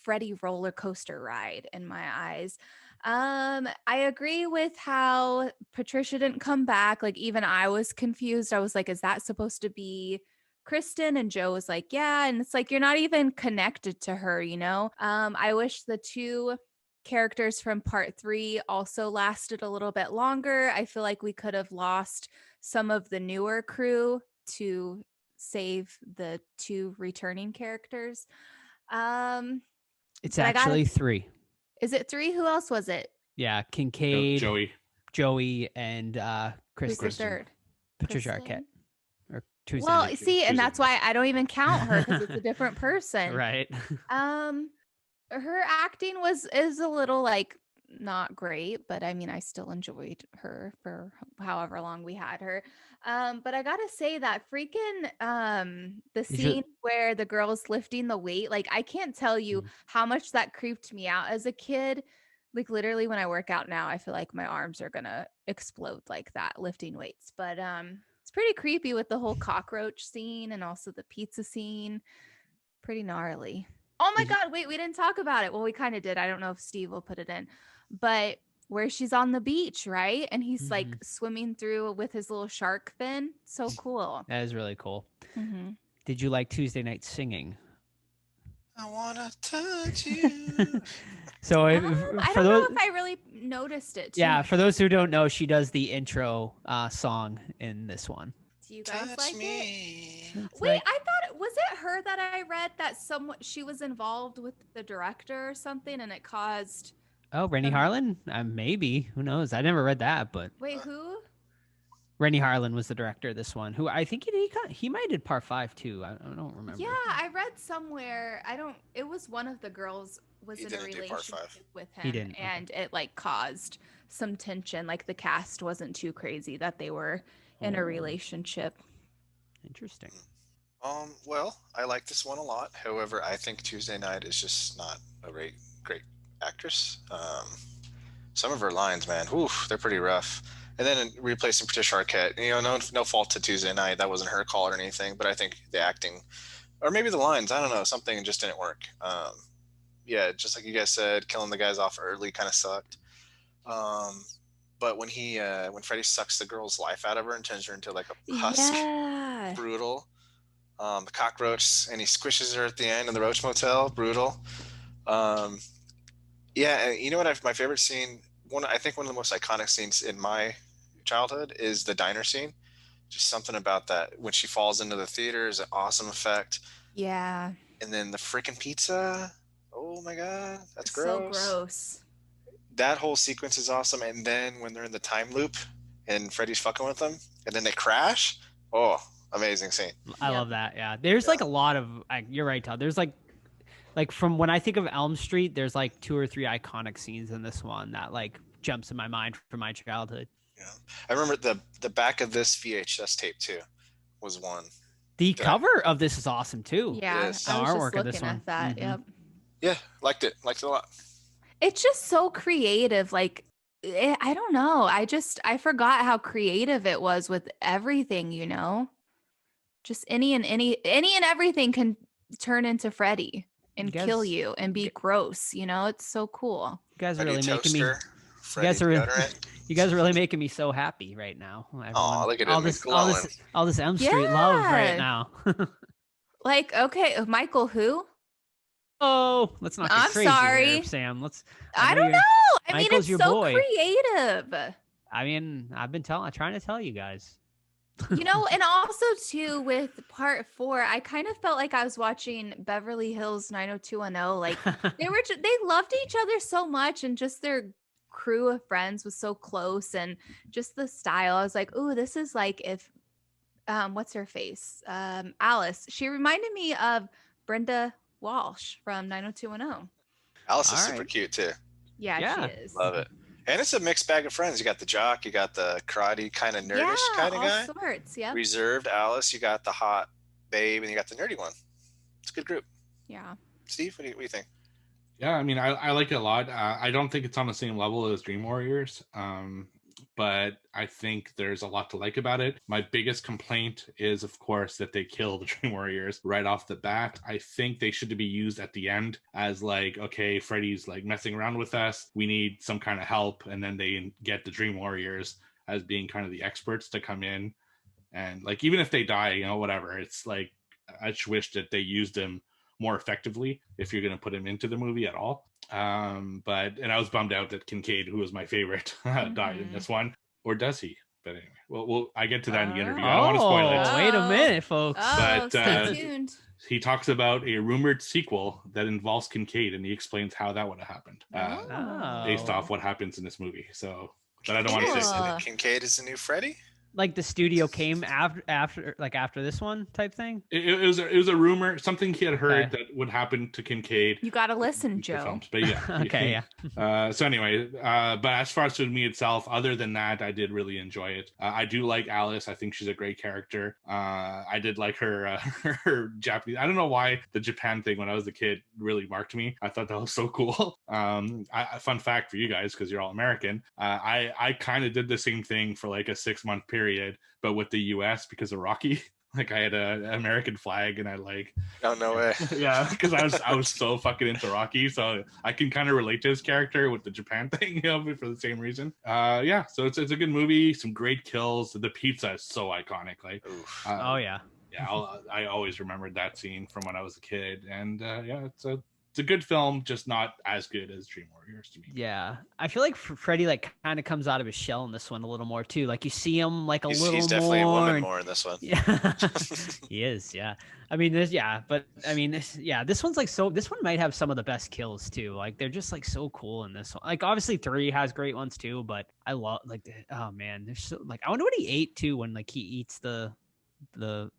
Freddy roller coaster ride in my eyes. I agree with how Patricia didn't come back. Like even I was confused. I was like, is that supposed to be Kristen? And Joe was like, yeah. And it's like, you're not even connected to her, you know? I wish the two characters from part 3 also lasted a little bit longer. I feel like we could have lost some of the newer crew to save the 2 returning characters. It's but I gotta- actually 3. Is it 3? Who else was it? Yeah, Kincaid, Joey. and Who's the Kristen. third? Patricia Kristen? Arquette. Or Tuesday Well, Night. see, and Tuesday. that's why I don't even count her because it's a different person. Right. Her acting is a little like not great, but I mean, I still enjoyed her for however long we had her. But I gotta say that freaking the Is it- scene where the girl's lifting the weight, like I can't tell you Mhm. how much that creeped me out as a kid. Like literally when I work out now, I feel like my arms are gonna explode like that lifting weights. But it's pretty creepy with the whole cockroach scene and also the pizza scene. Pretty gnarly. Oh my Did you- God, wait, we didn't talk about it. Well, we kind of did. I don't know if Steve will put it in, but where she's on the beach, right? And he's like swimming through with his little shark fin. So cool. That is really cool. Mm-hmm. Did you like Tuesday Night Singing? I wanna touch you. So I for don't know those, if I really noticed it. yeah, Much. for those who don't know, she does the intro song in this one. Do you guys Touch like it? me. It's Wait, like, I thought was it her that I read that she was involved with the director or something, and it caused. oh, Rennie Harlan? Maybe. Who knows? I never read that, but Wait, who? Rennie Harlan was the director of this one. Who I think he might have did part 5 too. I don't remember. Yeah, I read somewhere. I don't. It was one of the girls was He in a didn't do part relationship 5. with him, He didn't, okay. and it like caused some tension. Like the cast wasn't too crazy that they were in a Oh. relationship. Interesting. Well, I like this one a lot. However, I think Tuesday Night is just not a great actress. Some of her lines, man, they're pretty rough. And then replacing Patricia Arquette, no fault to Tuesday Night. That wasn't her call or anything, but I think the acting, or maybe the lines, I don't know, something just didn't work. Yeah, just like you guys said, killing the guys off early kind of sucked. But when Freddy sucks the girl's life out of her and turns her into like a husk, Yeah. brutal. The cockroach, and he squishes her at the end in the Roach Motel, brutal. Yeah, and you know what? My favorite scene, I think one of the most iconic scenes in my childhood is the diner scene. Just something about that when she falls into the theater is an awesome effect. Yeah. And then the freaking pizza. Oh my god, that's So gross. gross. That whole sequence is awesome. And then when they're in the time loop and Freddy's fucking with them, and then they crash. Oh, amazing scene. I love that. Yeah, there's like a lot of. You're right, Todd. There's like from when I think of Elm Street, there's like 2 or 3 iconic scenes in this one that like jumps in my mind from my childhood. Yeah, I remember the back of this VHS tape too was one. The cover of this is awesome too. Yeah, I was Yes. The just artwork of this looking one. at that. Mhm. Yep. Yeah, liked it a lot. It's just so creative. Like, I don't know. I forgot how creative it was with everything, Just any and everything can turn into Freddy and kill guys- you and be gross, It's so cool. You guys are A new really making me. toaster, Freddy deodorant. You guys are really making me so happy right now. Aw, look at all him, this, he's all this Elm Street love right Yeah. now. Like, okay, Michael, who? Oh, let's not get I'm crazy sorry. here, Sam. I don't you're- know. I mean, Michael's it's your so boy. creative. I mean, I've been trying to tell you guys. And also too with part 4, I kind of felt like I was watching Beverly Hills 90210. Like they loved each other so much, and just their crew of friends was so close, and just the style. I was like, "Ooh, this is like if what's her face? Alice. She reminded me of Brenda Walsh from 90210. Alice is All super right. cute too. Yeah, she is. Love it. And it's a mixed bag of friends. You got the jock, you got the karate kind of nerdish kind of all guy. sorts. Yep. Reserved Alice, you got the hot babe, and you got the nerdy one. It's a good group. Yeah. Steve, what do you think? Yeah, I mean, I like it a lot. I don't think it's on the same level as Dream Warriors, but I think there's a lot to like about it. My biggest complaint is, of course, that they kill the Dream Warriors right off the bat. I think they should be used at the end as like, okay, Freddy's like messing around with us. We need some kind of help. And then they get the Dream Warriors as being kind of the experts to come in. And like, even if they die, whatever, it's like, I just wish that they used them more effectively if you're going to put him into the movie at all. And I was bummed out that Kincaid, who was my favorite, died in this one. Or does he? But anyway, well, I get to that in the interview. I don't want to spoil it. Wait a minute, folks. Oh, But, stay tuned. He talks about a rumored sequel that involves Kincaid, and he explains how that would have happened based off what happens in this movie. So, but I don't want to say. Cool. Kincaid is the new Freddy? Like the studio came after this one type thing. It was a rumor, something he had heard that would happen to Kincaid. You got to listen, the Joe. films, but yeah. Okay, yeah. So anyway, but as far as the movie itself, other than that, I did really enjoy it. I do like Alice. I think she's a great character. I did like her her Japanese. I don't know why the Japan thing when I was a kid really marked me. I thought that was so cool. Fun fact for you guys, because you're all American. I kind of did the same thing for like a 6-month period, but with the US because of Rocky. Like I had an American flag, and I like. Oh, no way. Yeah, because I was so fucking into Rocky, so I can kind of relate to his character with the Japan thing, for the same reason. Yeah, so it's a good movie. Some great kills. The pizza is so iconic. Like, Oof. Oh yeah. Yeah, I always remembered that scene from when I was a kid, and yeah, it's a good film, just not as good as Dream Warriors to me. Yeah, I feel like Freddy like kind of comes out of his shell in this one a little more too. Like you see him like He's little definitely a woman and- more in this one. Yeah, he is. Yeah, I mean this. Yeah, but I mean this. Yeah, this one's like so. This one might have some of the best kills too. Like they're just like so cool in this one. Like obviously 3 has great ones too, but I love like oh man, there's so like I wonder what he ate too when like he eats the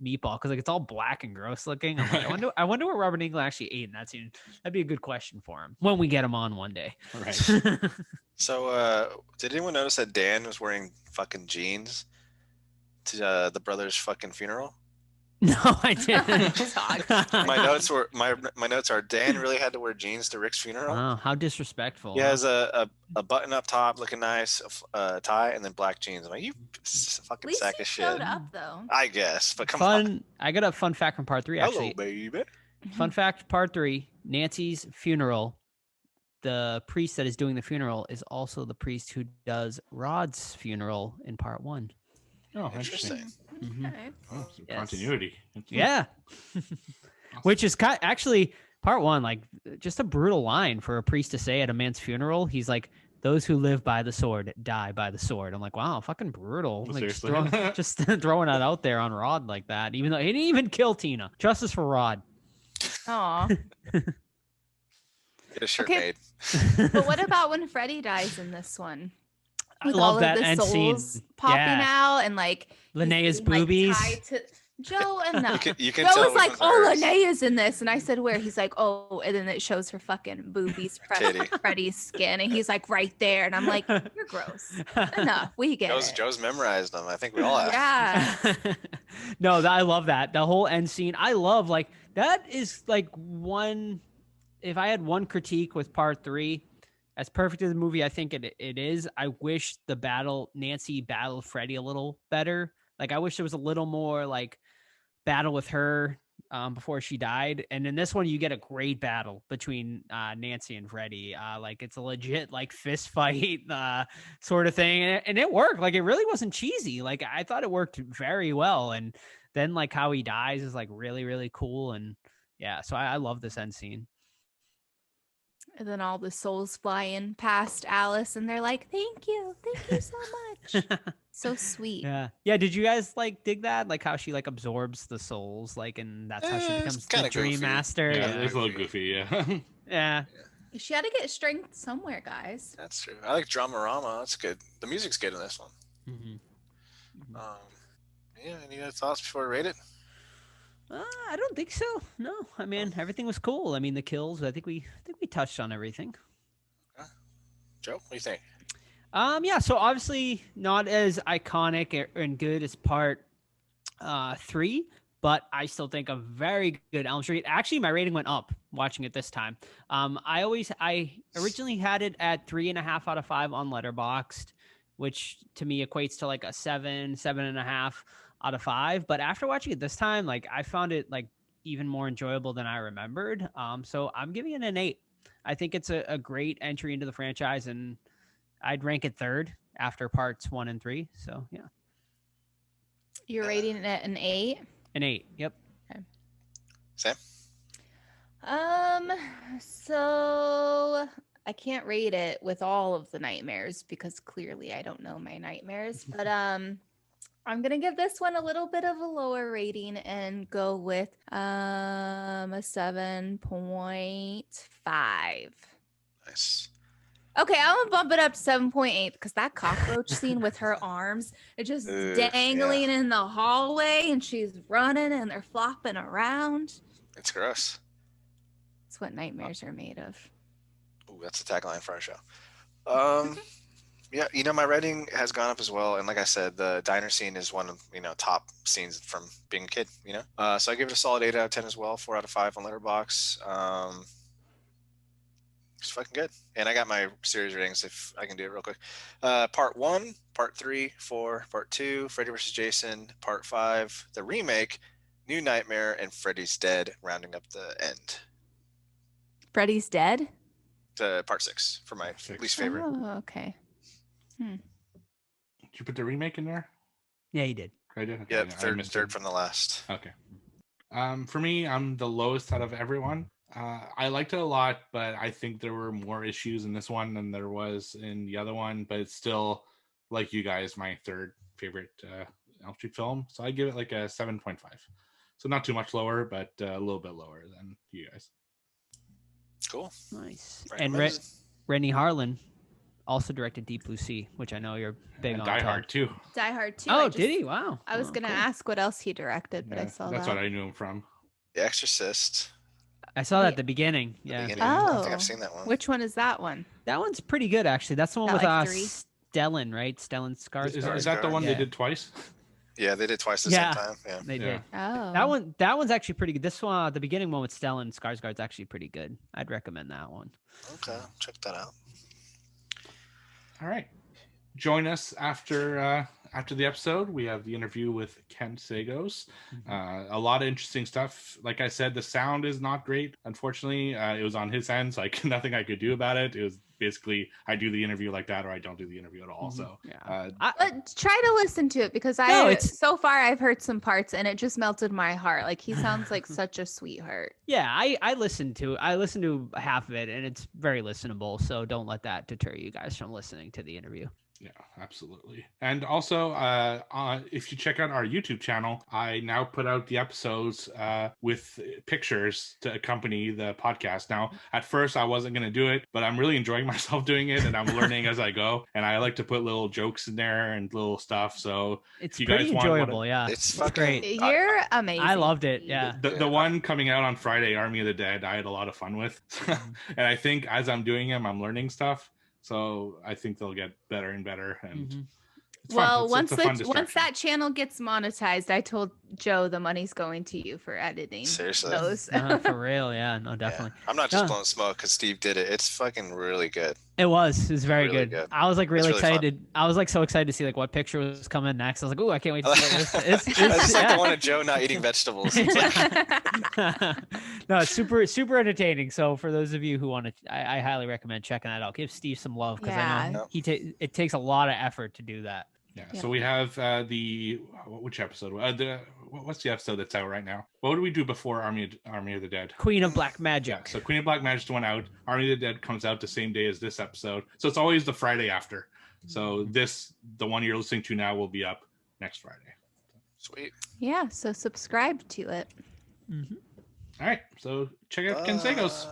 meatball because like it's all black and gross looking. I'm like, I wonder what Robert Englund actually ate in that scene. That'd be a good question for him when we get him on one day. Right. So, did anyone notice that Dan was wearing fucking jeans to the brother's fucking funeral? No, I didn't. My notes were my notes are Dan really had to wear jeans to Rick's funeral. Oh, how disrespectful. He has a button up top looking nice, tie, and then black jeans. I'm like, you fucking At least sack he of showed shit. up though. I guess, but come on. I got a fun fact from part 3 actually. Hello, baby. Fun fact, part 3, Nancy's funeral. The priest that is doing the funeral is also the priest who does Rod's funeral in part 1. Oh, Interesting. Mhm. Okay. Oh, some Yes. continuity. Yeah. Which is actually part 1, like just a brutal line for a priest to say at a man's funeral. He's like, those who live by the sword die by the sword. I'm like, wow, fucking brutal. Like Seriously. just throwing that out there on Rod like that, even though he didn't even kill Tina. Justice for Rod. Aw. Get a shirt Okay. made. But what about when Freddy dies in this one? I With love all that of the end scene. souls popping Yeah. out and like he's Linnea's getting, like, boobies. tied to Joe and You can Joe tell was like, which "Oh, one's hers. Linnea's in this," and I said, "Where?" He's like, "Oh," and then it shows her fucking boobies, Titty. Freddy's skin, and he's like, "Right there," and I'm like, "You're gross." Enough, we get it. Joe's memorized them. I think we all have. Yeah. No, I love that. The whole end scene. I love like that is like one. If I had one critique with part 3, as perfect as the movie I think it is, I wish the Nancy battled Freddy a little better. Like I wish there was a little more like battle with her before she died. And in this one, you get a great battle between Nancy and Freddy. Like it's a legit like fist fight sort of thing, and it worked. Like it really wasn't cheesy. Like I thought it worked very well. And then like how he dies is like really really cool. And yeah, so I love this end scene. And then all the souls flying past Alice, and they're like, thank you so much." So sweet. Yeah. Did you guys like dig that? Like how she like absorbs the souls, like, and that's how she It's becomes the kinda Dream goofy. Master. Yeah, Yeah. it's a little goofy. Yeah. Yeah. She had to get strength somewhere, guys. That's true. I like Dramarama. That's good. The music's good in this one. Mhm. Yeah. Any other thoughts before we rate it? I don't think so. No, I mean everything was cool. I mean the kills. I think we touched on everything. Joe, what do you think? Yeah. So obviously not as iconic and good as part 3, but I still think a very good Elm Street. Actually, my rating went up watching it this time. I originally had it at 3.5 out of 5 on Letterboxd, which to me equates to like a 7.5 out of 5. But after watching it this time, like I found it like even more enjoyable than I remembered. So I'm giving it an 8. I think it's a great entry into the franchise, and I'd rank it 3rd after parts 1 and 3. So yeah, You're rating it an 8. an 8. Yep. Sam? So I can't rate it with all of the nightmares because clearly I don't know my nightmares, but I'm gonna give this one a little bit of a lower rating and go with a 7.5. Nice. Okay, I'm gonna bump it up to 7.8 because that cockroach scene with her arms, it's just Ugh, dangling in the hallway and she's running and they're flopping around. It's gross. It's what nightmares are made of. Ooh, that's the tagline for our show. Yeah, my rating has gone up as well, and like I said, the diner scene is one of top scenes from being a kid. So I give it a solid 8 out of 10 as well, 4 out of 5 on Letterboxd. It's fucking good, and I got my series ratings if I can do it real quick. Part 1, Part 3, 4, Part 2, Freddy vs. Jason, Part 5, the remake, New Nightmare, and Freddy's Dead, rounding up the end. Freddy's dead? Part 6 for my least favorite. Oh, okay. Did you put the remake in there? Yeah, you did. I did. Okay, Yeah, I third missed it. from the last. Okay. For me, I'm the lowest out of everyone. I liked it a lot, but I think there were more issues in this one than there was in the other one. But it's still, like you guys, my third favorite Elm Street film. So I give it like a 7.5. So not too much lower, but a little bit lower than you guys. Cool. Nice. Recommended. And Rennie Harlan also directed Deep Blue Sea, which I know you're big And on. Die Ted. Hard too. Die Hard 2. Oh, did he? Wow. I was Oh, gonna cool. ask what else he directed, but I Yeah, saw that's that. what I knew him from. The Exorcist. I saw that Yeah. at the beginning. The Yeah. beginning. I don't think Oh. I've seen that one. Which one is that one? That one's pretty good, actually. That's the one That with like 3? Stellan, right? Stellan Skarsgård. Is that the one Yeah. they did twice? Yeah, they did twice at the Yeah. same time. Yeah. They Yeah. did. Oh. That one's actually pretty good. This one, the beginning one with Stellan Skarsgård's actually pretty good. I'd recommend that one. Okay, check that out. All right. Join us after the episode. We have the interview with Ken Sagoes. A lot of interesting stuff. Like I said, the sound is not great. Unfortunately, it was on his end, so nothing I could do about it. It was basically I do the interview like that, or I don't do the interview at all. So Yeah. But try to listen to it because so far I've heard some parts and it just melted my heart. Like he sounds like such a sweetheart. Yeah, I listened to half of it and it's very listenable. So don't let that deter you guys from listening to the interview. yeah, absolutely. And also, if you check out our YouTube channel, I now put out the episodes with pictures to accompany the podcast. Now, at first, I wasn't going to do it, but I'm really enjoying myself doing it, and I'm learning as I go. And I like to put little jokes in there and little stuff. So It's if you pretty guys enjoyable. Yeah, It's it's fucking great. You're amazing. I loved it. Yeah. the one coming out on Friday, Army of the Dead, I had a lot of fun with. And I think as I'm doing them, I'm learning stuff. So I think they'll get better and better. And it's fun. Well, It's a fun once distraction. that channel gets monetized, I told Joe the money's going to you for editing Seriously? those. For real. Yeah, no, Yeah. definitely. I'm not just Yeah. blowing smoke because Steve did it. It's fucking really good. It was very Really good. good. I was like really It's really fun. excited. I was like so excited to see like what picture was coming next. I was like, oh, I can't wait to see what this. I just like yeah. the one of Joe not eating vegetables. It's like, No, it's super entertaining. So for those of you who want to, I highly recommend checking that out. Give Steve some love because I know it takes a lot of effort to do that. Yeah. Yeah. So we have which episode? What's the episode that's out right now? What would we do before Army of the Dead? Queen of Black Magic. Yeah. So Queen of Black Magic went out. Army of the Dead comes out the same day as this episode. So it's always the Friday after. So the one you're listening to now will be up next Friday. sweet. Yeah, so subscribe to it. All right. So check out Ken Sagoes.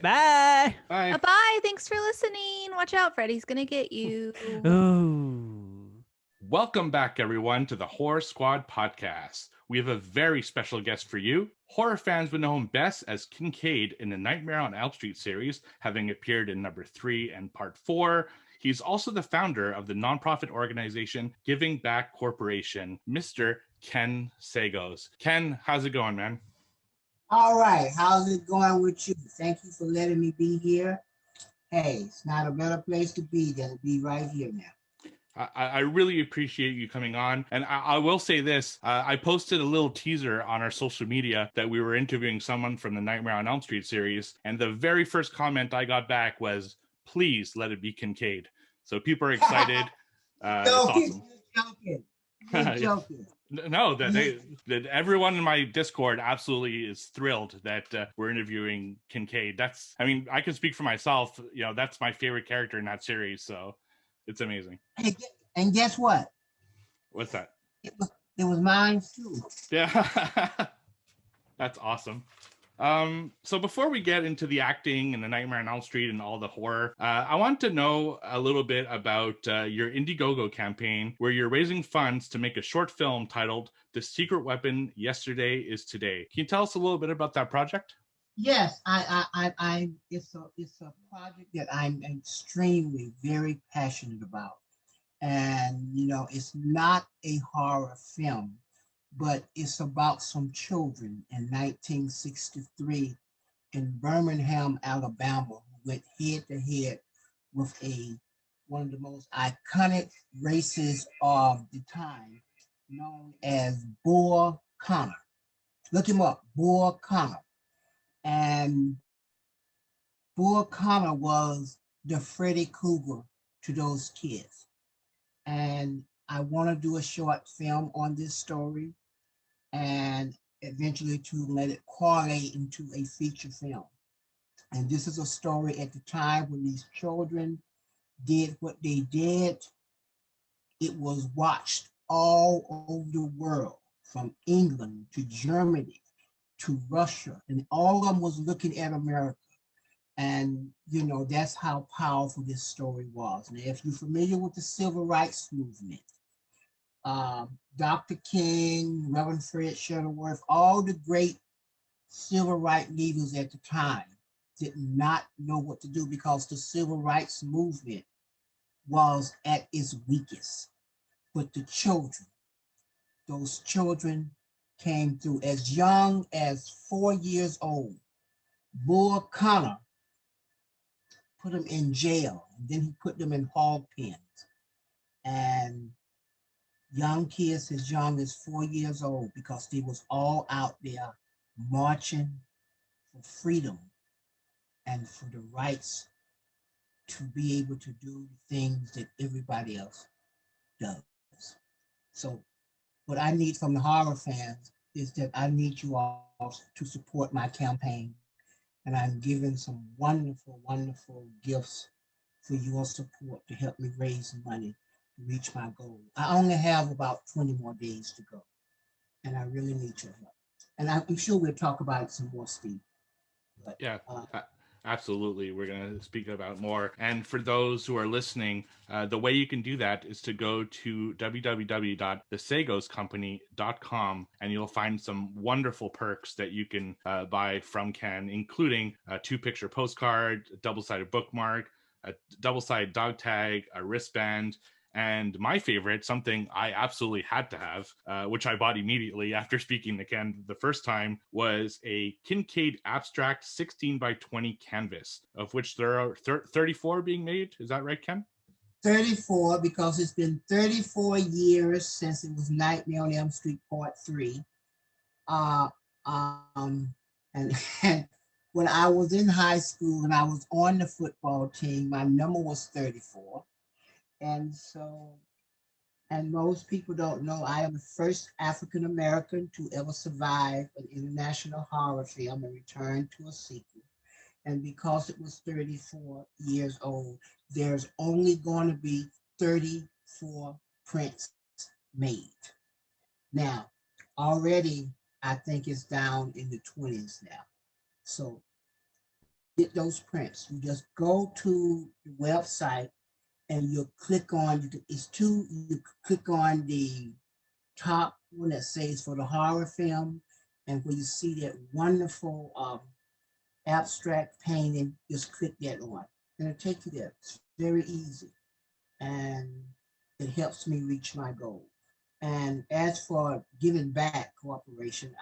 Bye. Bye. Bye. Thanks for listening. Watch out, Freddy's gonna get you. Ooh. Welcome back, everyone, to the Horror Squad podcast. We have a very special guest for you. Horror fans would know him best as Kincaid in the Nightmare on Elm Street series, having appeared in number 3 and part 4. He's also the founder of the nonprofit organization Giving Back Corporation, Mr. Ken Sagoes. Ken, how's it going, man? All right, how's it going with you? Thank you for letting me be here. Hey, it's not a better place to be than to be right here now. I really appreciate you coming on. And I will say this, I posted a little teaser on our social media that we were interviewing someone from the Nightmare on Elm Street series. And the very first comment I got back was, please let it be Kincaid. So people are excited. It's awesome. You're joking. You're joking. No, that everyone in my Discord absolutely is thrilled that we're interviewing Kincaid. I can speak for myself. You know, that's my favorite character in that series. So it's amazing. Hey, and guess what? What's that? It was mine too. Yeah, that's awesome. So before we get into the acting and the Nightmare on Elm Street and all the horror, I want to know a little bit about your Indiegogo campaign, where you're raising funds to make a short film titled "The Secret Weapon: Yesterday is Today." Can you tell us a little bit about that project? Yes, it's a project that I'm extremely very passionate about, and it's not a horror film, but it's about some children in 1963 in Birmingham, Alabama, who went head to head with one of the most iconic races of the time, known as Boer Connor. Look him up, Boer Connor. And Boer Connor was the Freddy Krueger to those kids. And I want to do a short film on this story. And eventually to let it correlate into a feature film. And this is a story at the time when these children did what they did. It was watched all over the world, from England to Germany to Russia, and all of them was looking at America. And that's how powerful this story was. Now, if you're familiar with the civil rights movement, Dr. King, Reverend Fred Shuttleworth, all the great civil rights leaders at the time did not know what to do because the civil rights movement was at its weakest. But the children, those children came through as young as 4 years old. Bull Connor put them in jail, and then he put them in hog pens. And young kids as young as 4 years old, because they was all out there marching for freedom and for the rights to be able to do the things that everybody else does. So what I need from the horror fans is that I need you all to support my campaign. And I'm giving some wonderful, wonderful gifts for your support to help me raise money to reach my goal. I only have about 20 more days to go, and I really need your help. And I'm sure we'll talk about it some more, Steve. But, Yeah, absolutely. We're going to speak about more. And for those who are listening, the way you can do that is to go to www.thesagoscompany.com, and you'll find some wonderful perks that you can buy from Ken, including a 2-picture postcard, a double-sided bookmark, a double-sided dog tag, a wristband, and my favorite, something I absolutely had to have, which I bought immediately after speaking to Ken the first time, was a Kincaid Abstract 16 by 20 canvas, of which there are 34 being made. Is that right, Ken? 34, because it's been 34 years since it was Nightmare on Elm Street Part 3. And when I was in high school and I was on the football team, my number was 34. And most people don't know, I am the first African American to ever survive an international horror film and return to a sequel. And because it was 34 years old, there's only going to be 34 prints made. Now, already, I think it's down in the 20s now. So get those prints. You just go to the website and you'll click on, you click on the top one that says for the horror film, and when you see that wonderful abstract painting, just click that on, and it'll take you there. It's very easy, and it helps me reach my goal. And as for giving back cooperation,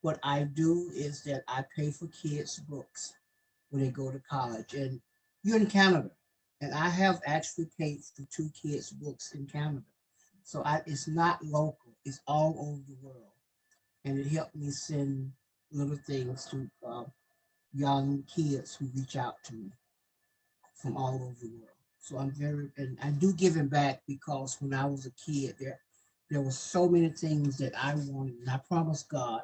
what I do is that I pay for kids' books when they go to college, and you're in Canada. And I have actually paid for 2 kids' books in Canada. So it's not local, it's all over the world. And it helped me send little things to young kids who reach out to me from all over the world. So and I do giving back, because when I was a kid, there were so many things that I wanted. And I promised God,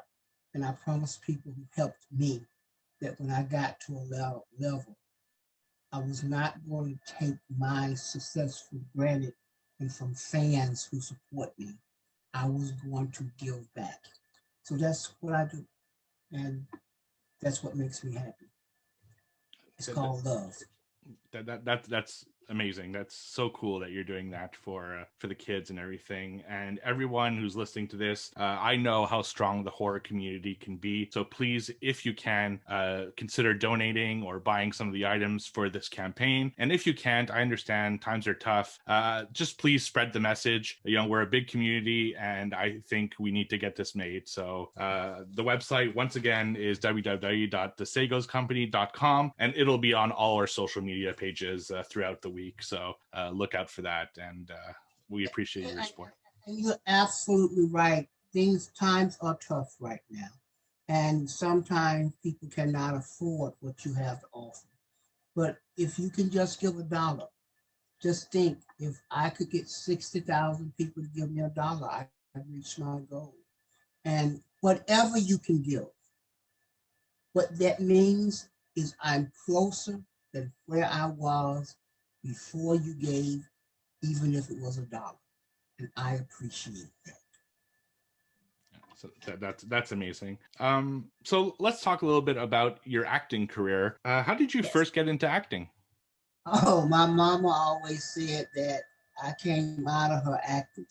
and I promised people who helped me, that when I got to a level, I was not going to take my success for granted and from fans who support me. I was going to give back. So that's what I do. And that's what makes me happy. It's called love. That's amazing. That's so cool that you're doing that for the kids and everything. And everyone who's listening to this, I know how strong the horror community can be. So please, if you can, consider donating or buying some of the items for this campaign. And if you can't, I understand times are tough. Just please spread the message. We're a big community, and I think we need to get this made. So the website, once again, is www.thesagoscompany.com, and it'll be on all our social media pages throughout the week. So look out for that, and we appreciate your support. And you're absolutely right. Times are tough right now, and sometimes people cannot afford what you have to offer. But if you can just give $1, just think, if I could get 60,000 people to give me $1, I reach my goal. And whatever you can give. What that means is I'm closer than where I was before you gave, even if it was $1. And I appreciate that. So that's amazing. So let's talk a little bit about your acting career. How did you first get into acting? Oh, my mama always said that I came out of her acting.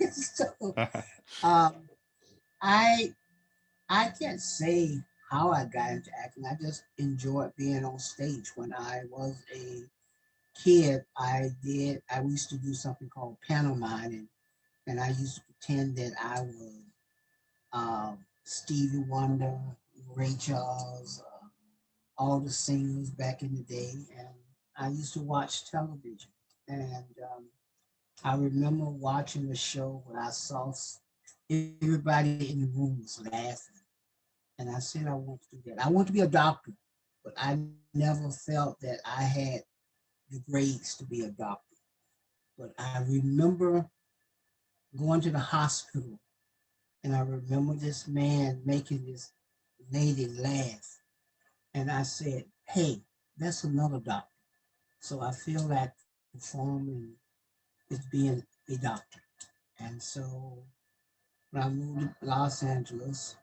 So I can't say how I got into acting. I just enjoyed being on stage. When I was a kid, I used to do something called pantomime, and I used to pretend that I was Stevie Wonder, Ray Charles, all the singers back in the day, and I used to watch television. And I remember watching the show where I saw everybody in the room was laughing, and I said I want to do that. I want to be a doctor, but I never felt that I had the grades to be a doctor. But I remember going to the hospital, and I remember this man making this lady laugh. And I said, hey, that's another doctor. So I feel like performing is being a doctor. And so when I moved to Los Angeles,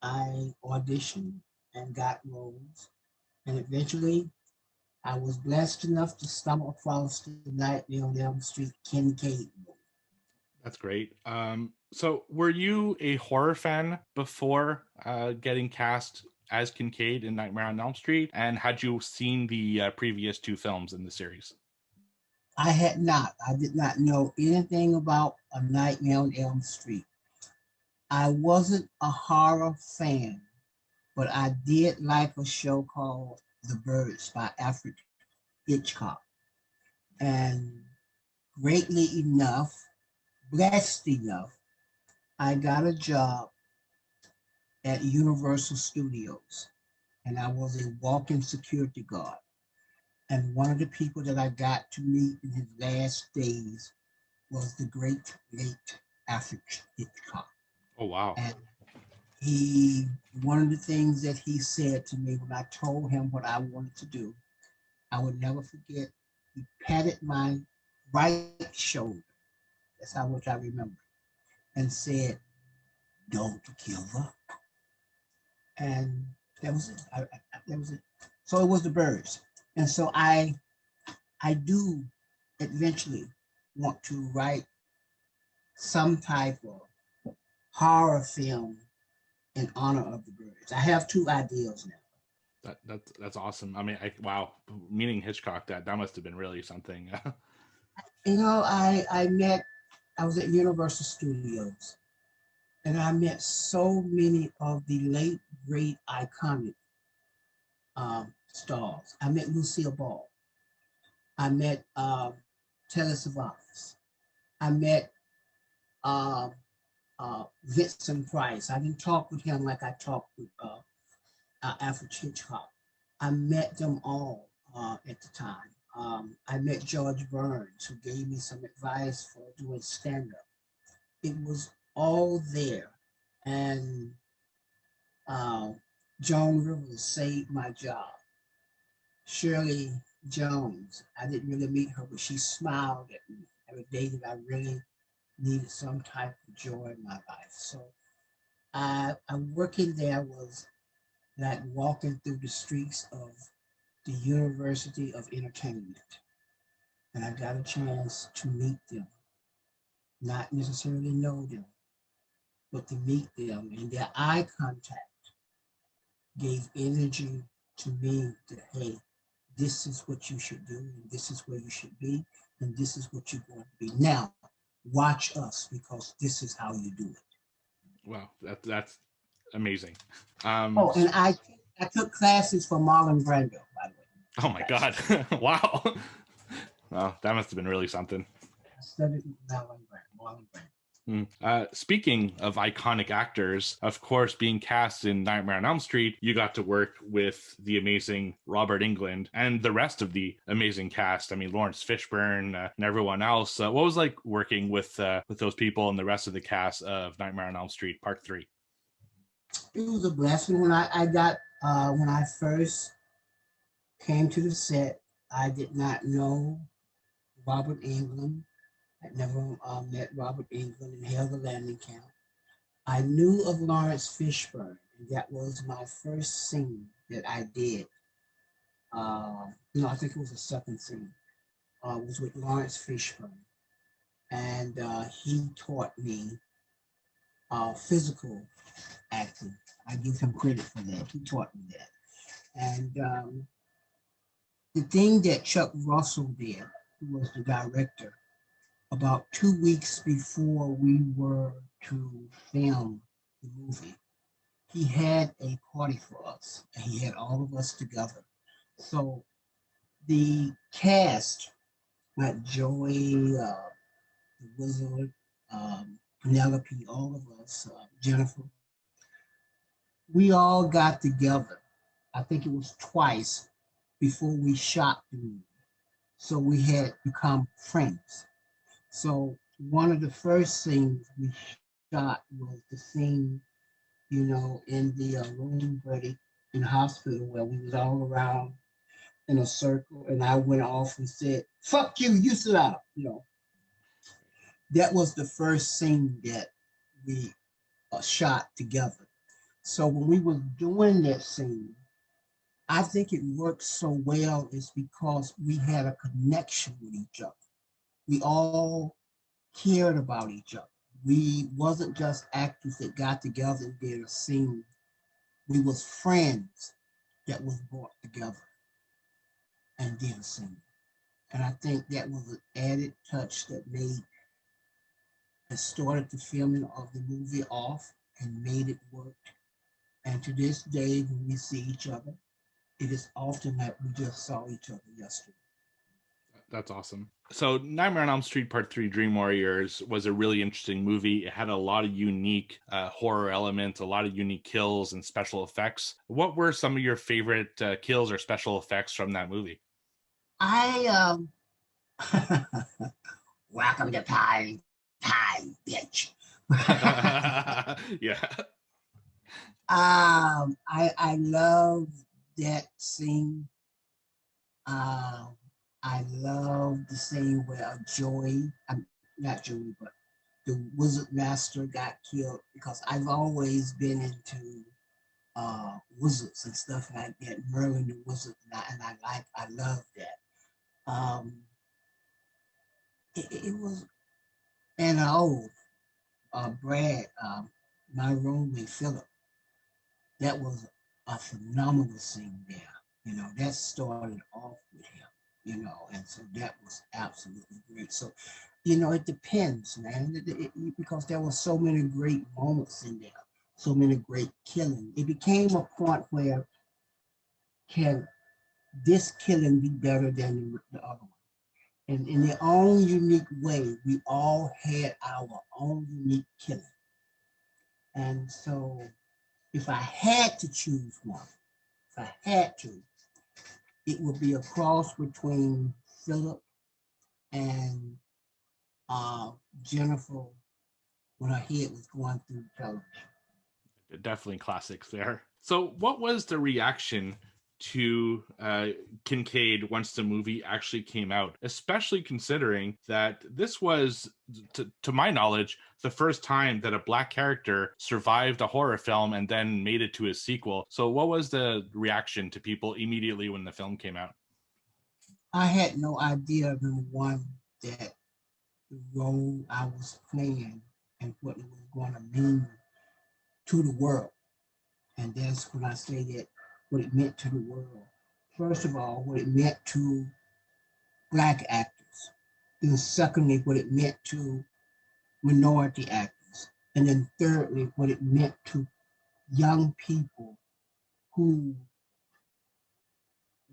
I auditioned and got roles. And eventually I was blessed enough to stumble across the Nightmare on Elm Street Kincaid role. That's great. So were you a horror fan before getting cast as Kincaid in Nightmare on Elm Street? And had you seen the previous 2 films in the series? I had not. I did not know anything about A Nightmare on Elm Street. I wasn't a horror fan, but I did like a show called The Birds by Alfred Hitchcock. And greatly enough, blessed enough, I got a job at Universal Studios, and I was a walk-in security guard. And one of the people that I got to meet in his last days was the great late Alfred Hitchcock. Oh, wow. And one of the things that he said to me when I told him what I wanted to do, I would never forget. He patted my right shoulder, that's how much I remember, and said, don't give up. And that was it. That was it. So it was The Birds. And so I do eventually want to write some type of horror film in honor of The Birds. I have 2 ideas now. That's awesome. I mean, wow, meeting Hitchcock, that must have been really something. You know, I was at Universal Studios, and I met so many of the late, great, iconic stars. I met Lucille Ball. I met Telly Savalas. I met Vincent Price. I didn't talk with him like I talked with Alfred Hitchcock. I met them all at the time. I met George Burns, who gave me some advice for doing stand-up. It was all there. And Joan Rivers saved my job. Shirley Jones, I didn't really meet her, but she smiled at me every day that I really needed some type of joy in my life. So working there was like walking through the streets of the University of Entertainment. And I got a chance to meet them, not necessarily know them, but to meet them, and their eye contact gave energy to me that, hey, this is what you should do, and this is where you should be, and this is what you're going to be. Now, watch us, because this is how you do it. Wow, that's amazing. And I took classes for Marlon Brando, by the way. Oh my God. Wow. Well, that must have been really something. I studied with Marlon Brando. Speaking of iconic actors, of course, being cast in Nightmare on Elm Street, you got to work with the amazing Robert Englund and the rest of the amazing cast. I mean, Lawrence Fishburne and everyone else. What was like working with those people and the rest of the cast of Nightmare on Elm Street Part 3? It was a blessing when I got when I first came to the set. I did not know Robert England. I never met Robert England and held the landing count. I knew of Lawrence Fishburne, and that was my first scene that I did. I think it was the second scene. Was with Lawrence Fishburne, and he taught me physical acting. I give him credit for that. He taught me that. And the thing that Chuck Russell did, who was the director, about 2 weeks before we were to film the movie, he had a party for us, and he had all of us together. So the cast, like Joey, the Wizard, Penelope, all of us, Jennifer, we all got together. I think it was twice before we shot the movie. So we had become friends. So one of the first scenes we shot was the scene, in the room in the hospital where we was all around in a circle, and I went off and said, "Fuck you, you sit out." That was the first scene that we shot together. So when we were doing that scene, I think it worked so well is because we had a connection with each other. We all cared about each other. We wasn't just actors that got together and did a scene. We was friends that was brought together and did a scene. And I think that was an added touch that started the filming of the movie off and made it work. And to this day, when we see each other, it is often that we just saw each other yesterday. That's awesome. So Nightmare on Elm Street Part 3 Dream Warriors was a really interesting movie. It had a lot of unique horror elements, a lot of unique kills and special effects. What were some of your favorite kills or special effects from that movie? I welcome to time, bitch. Yeah. I love that scene. I love the scene where not Joey, but the Wizard Master got killed, because I've always been into wizards and stuff like that, Merlin the Wizard, I love that. It was, and Brad, my roommate Philip, that was a phenomenal scene there. That started off with him, and so that was absolutely great. So, it depends, man, because there were so many great moments in there, so many great killing. It became a point where, can this killing be better than the other one? And in their own unique way, we all had our own unique killing. And so if I had to choose one, it would be a cross between Philip and Jennifer when her head was going through television. Definitely classics there. So what was the reaction to Kincaid once the movie actually came out, especially considering that this was, to my knowledge, the first time that a Black character survived a horror film and then made it to a sequel? So what was the reaction to people immediately when the film came out? I had no idea, number one, that the role I was playing and what it was going to mean to the world. And that's when I say that, what it meant to the world. First of all, what it meant to Black actors. And secondly, what it meant to minority actors. And then thirdly, what it meant to young people who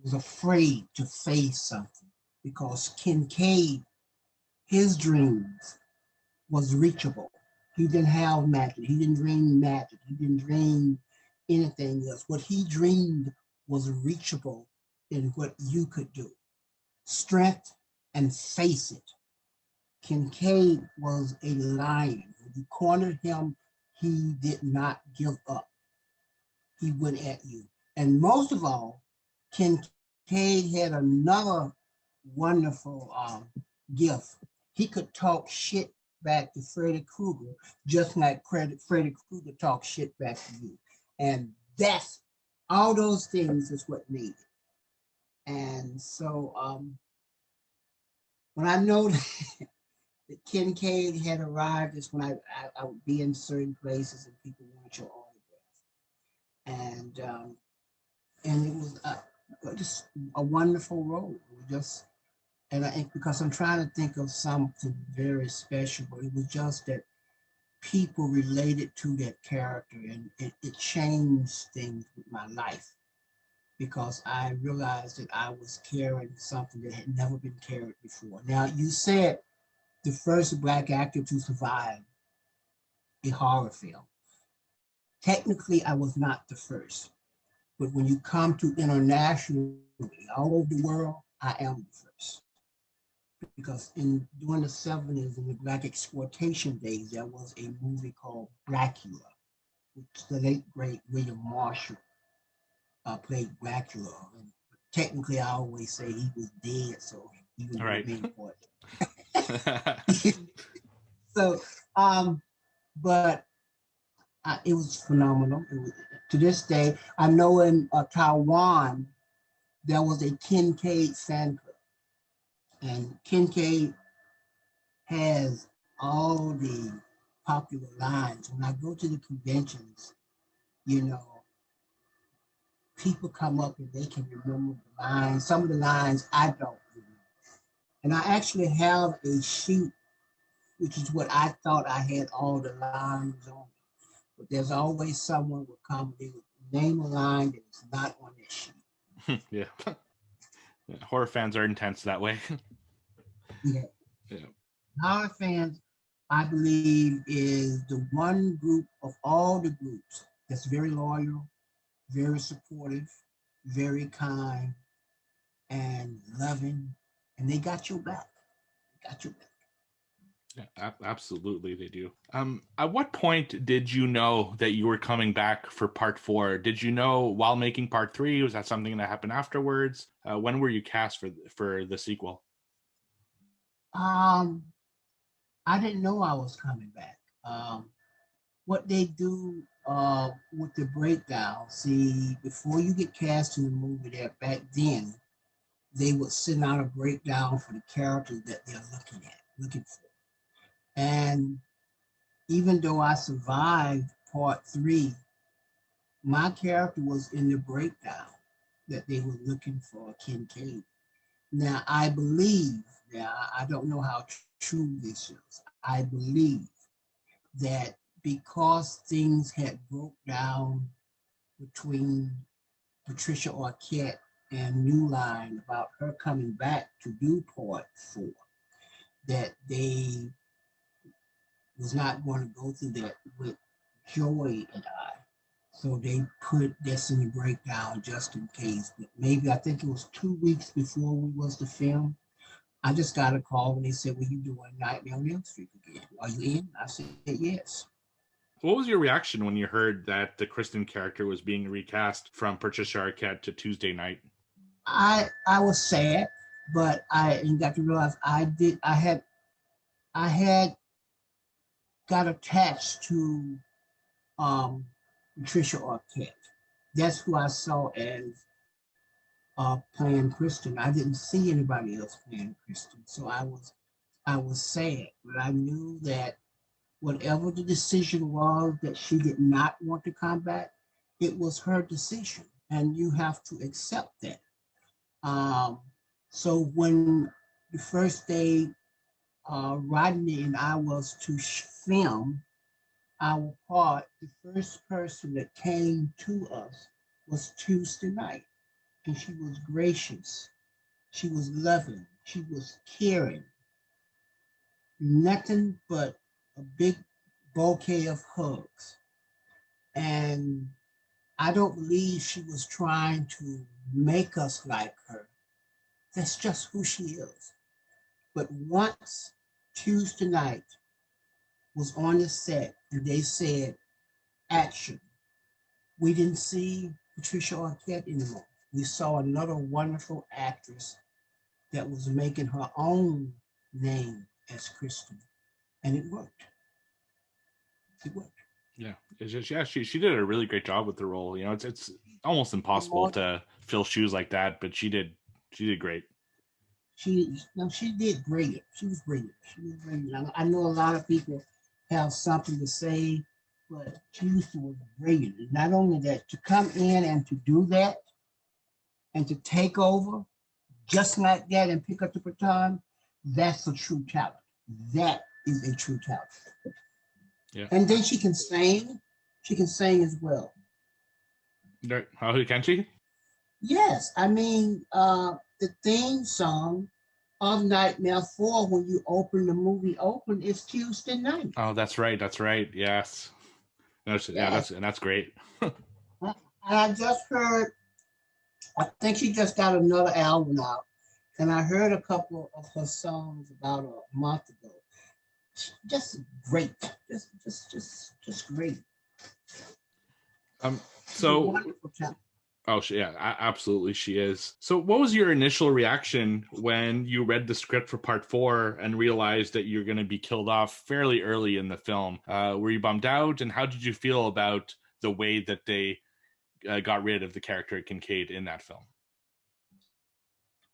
was afraid to face something. Because Kincaid, his dreams was reachable. He didn't have magic. He didn't dream magic. He didn't dream anything else. What he dreamed was reachable in what you could do. Strength and face it. Kincaid was a lion. When you cornered him, he did not give up. he went at you. And most of all, Kincaid had another wonderful gift. He could talk shit back to Freddy Krueger, just like Freddy Krueger talked shit back to you. And that's all those things is what made it. And so when I know that Kincaid had arrived, is when I would be in certain places and people wanted your autograph. And it was just a wonderful role. And I think because I'm trying to think of something very special, but it was just that people related to that character, and it changed things with my life because I realized that I was carrying something that had never been carried before. Now, you said the first Black actor to survive a horror film. Technically, I was not the first, but when you come to internationally, all over the world, I am the first. Because during the 70s, in the Black exploitation days, there was a movie called Blackula, which the late great William Marshall played Blackula. And technically, I always say he was dead, so he was being important. So, but it was phenomenal. To this day, I know in Taiwan, there was a Kincaid fan club. And Kincaid has all the popular lines. When I go to the conventions, people come up and they can remember the lines. Some of the lines I don't remember. And I actually have a sheet, which is what I thought I had all the lines on. But there's always someone will come, they would name a line that is not on that sheet. Yeah. Horror fans are intense that way. Yeah. Horror fans, I believe, is the one group of all the groups that's very loyal, very supportive, very kind, and loving, and they got your back. Yeah, absolutely, they do. At what point did you know that you were coming back for part 4? Did you know while making part 3? Was that something that happened afterwards? When were you cast for the sequel? I didn't know I was coming back. What they do with the breakdown, see, before you get cast in the movie there, back then, they would send out a breakdown for the characters that they're looking for. And even though I survived part 3, my character was in the breakdown that they were looking for Kincaid. Now, I believe, I don't know how true this is, I believe that because things had broke down between Patricia Arquette and New Line about her coming back to do part 4, that they was not going to go through that with Joy and I. So they put this in the breakdown just in case. But maybe I think it was 2 weeks before we was to film. I just got a call and they said, "Well, you doing Nightmare on Elm Street again? Are you in?" I said, "Yes." What was your reaction when you heard that the Kristen character was being recast from Patricia Arquette to Tuesday Night? I was sad, but I got to realize I had got attached to Patricia Arquette. That's who I saw as playing Kristen. I didn't see anybody else playing Kristen, so I was sad, but I knew that whatever the decision was that she did not want to come back, it was her decision, and you have to accept that. So when the first day Rodney and I was to film our part, the first person that came to us was Tuesday Night, and she was gracious, she was loving, she was caring, nothing but a big bouquet of hugs. And I don't believe she was trying to make us like her. That's just who she is. But once Tuesday Night was on the set and they said, "Action," we didn't see Patricia Arquette anymore. We saw another wonderful actress that was making her own name as Kristen, and it worked. It worked. Yeah, it's just, yeah, she did a really great job with the role. You know, it's almost impossible to fill shoes like that, but she did great. She did brilliant. She was brilliant. She was brilliant. I know a lot of people have something to say, but she was brilliant. And not only that, to come in and to do that and to take over just like that and pick up the baton, that's a true talent. That is a true talent. Yeah. And then she can sing. She can sing as well. How can she? Yes. I mean, the theme song of Nightmare 4 when you open the movie open is Tuesday night. Oh, that's right. That's right. Yes. Yeah, that's great. And I just heard, I think she just got another album out, and I heard a couple of her songs about a month ago. Just great, just great. So wonderful talent. Oh, yeah, absolutely, she is. So, what was your initial reaction when you read the script for Part 4 and realized that you're going to be killed off fairly early in the film? Were you bummed out, and how did you feel about the way that they got rid of the character Kincaid in that film?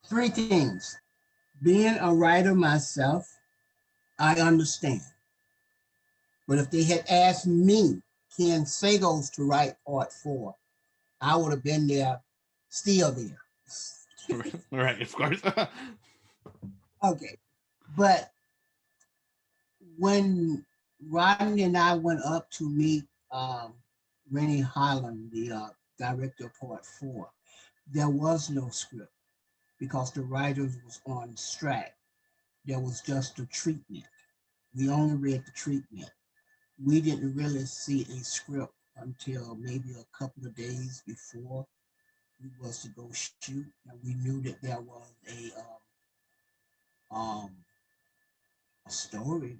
Three things. Being a writer myself, I understand. But if they had asked me, Ken Sagoes, to write Part 4, I would have been there, still there. Right, of course. Okay. But when Rodney and I went up to meet Rennie Holland, the director of Part 4, there was no script because the writers was on strike. There was just a treatment. We only read the treatment. We didn't really see a script until maybe a couple of days before we was to go shoot, and we knew that there was a story.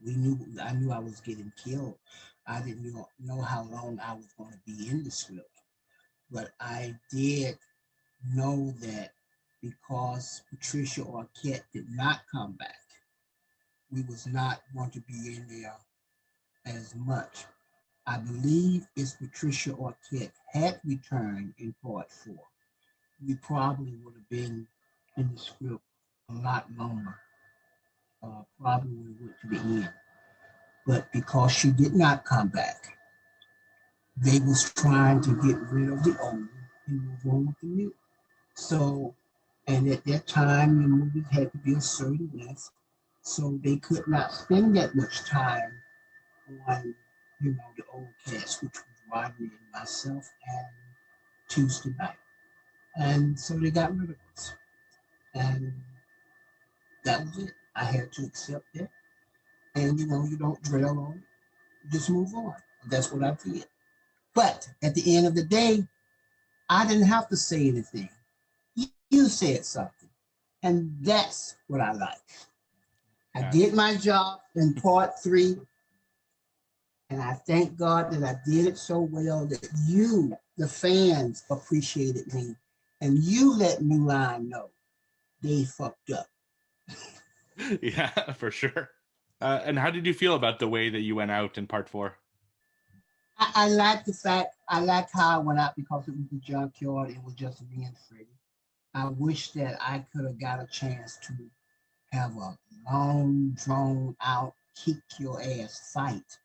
I knew I was getting killed. I didn't know how long I was going to be in the script, but I did know that because Patricia Arquette did not come back, we was not going to be in there as much. I believe if Patricia Arquette had returned in Part 4, we probably would have been in the script a lot longer. Probably we went to the end. But because she did not come back, they was trying to get rid of the old and move on with the new. So, and at that time, the movie had to be a certain length, so they could not spend that much time on the old cast, which was Rodney and myself and Tuesday night. And so they got rid of us. And that was it. I had to accept it. And you don't dwell on it. You just move on. That's what I did. But at the end of the day, I didn't have to say anything. You said something. And that's what I like. I did my job in Part 3. And I thank God that I did it so well that you, the fans, appreciated me. And you let New Line know they fucked up. Yeah, for sure. And how did you feel about the way that you went out in Part 4? I like the fact, I liked how I went out because it was the junkyard. It was just me and Freddie. I wish that I could have got a chance to have a long, drawn out, kick your ass fight.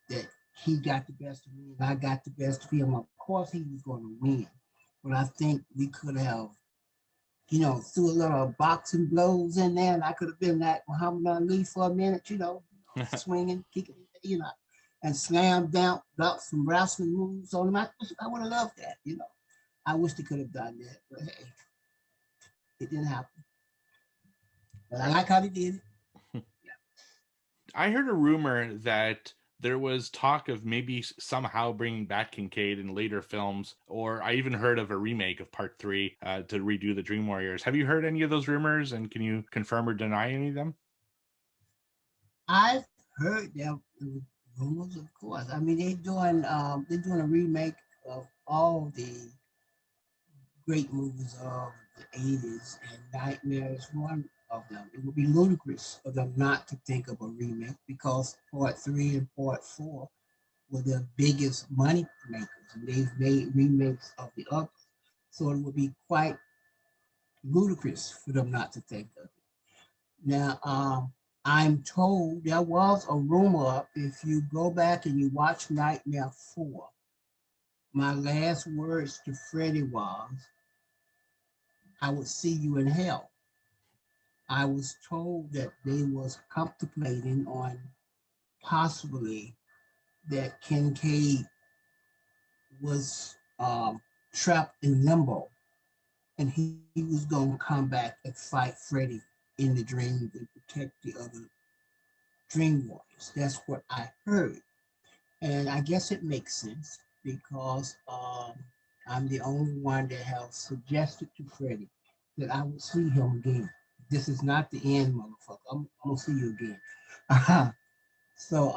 That he got the best of me and I got the best of him. Of course, he was going to win. But I think we could have, threw a little boxing blows in there, and I could have been like Muhammad Ali for a minute, swinging, kicking, and slam down, got some wrestling moves on him. I would have loved that, I wish they could have done that, but hey, it didn't happen. But I like how they did it. Yeah. I heard a rumor that there was talk of maybe somehow bringing back Kincaid in later films, or I even heard of a remake of Part 3 to redo the Dream Warriors. Have you heard any of those rumors, and can you confirm or deny any of them? I've heard there rumors, of course. I mean, they're doing a remake of all the great movies of the 80s, and Nightmare is one of them. It would be ludicrous for them not to think of a remake because part three and part four were the biggest money makers, and they've made remakes of the others. So it would be quite ludicrous for them not to think of it. Now, I'm told there was a rumor up. If you go back and you watch Nightmare 4, my last words to Freddie was, I would see you in hell. I was told that they was contemplating on possibly that Kincaid was trapped in limbo, and he was going to come back and fight Freddy in the dream and protect the other dream warriors. That's what I heard. And I guess it makes sense because I'm the only one that have suggested to Freddy that I would see him again. This is not the end, motherfucker. I'm gonna see you again. So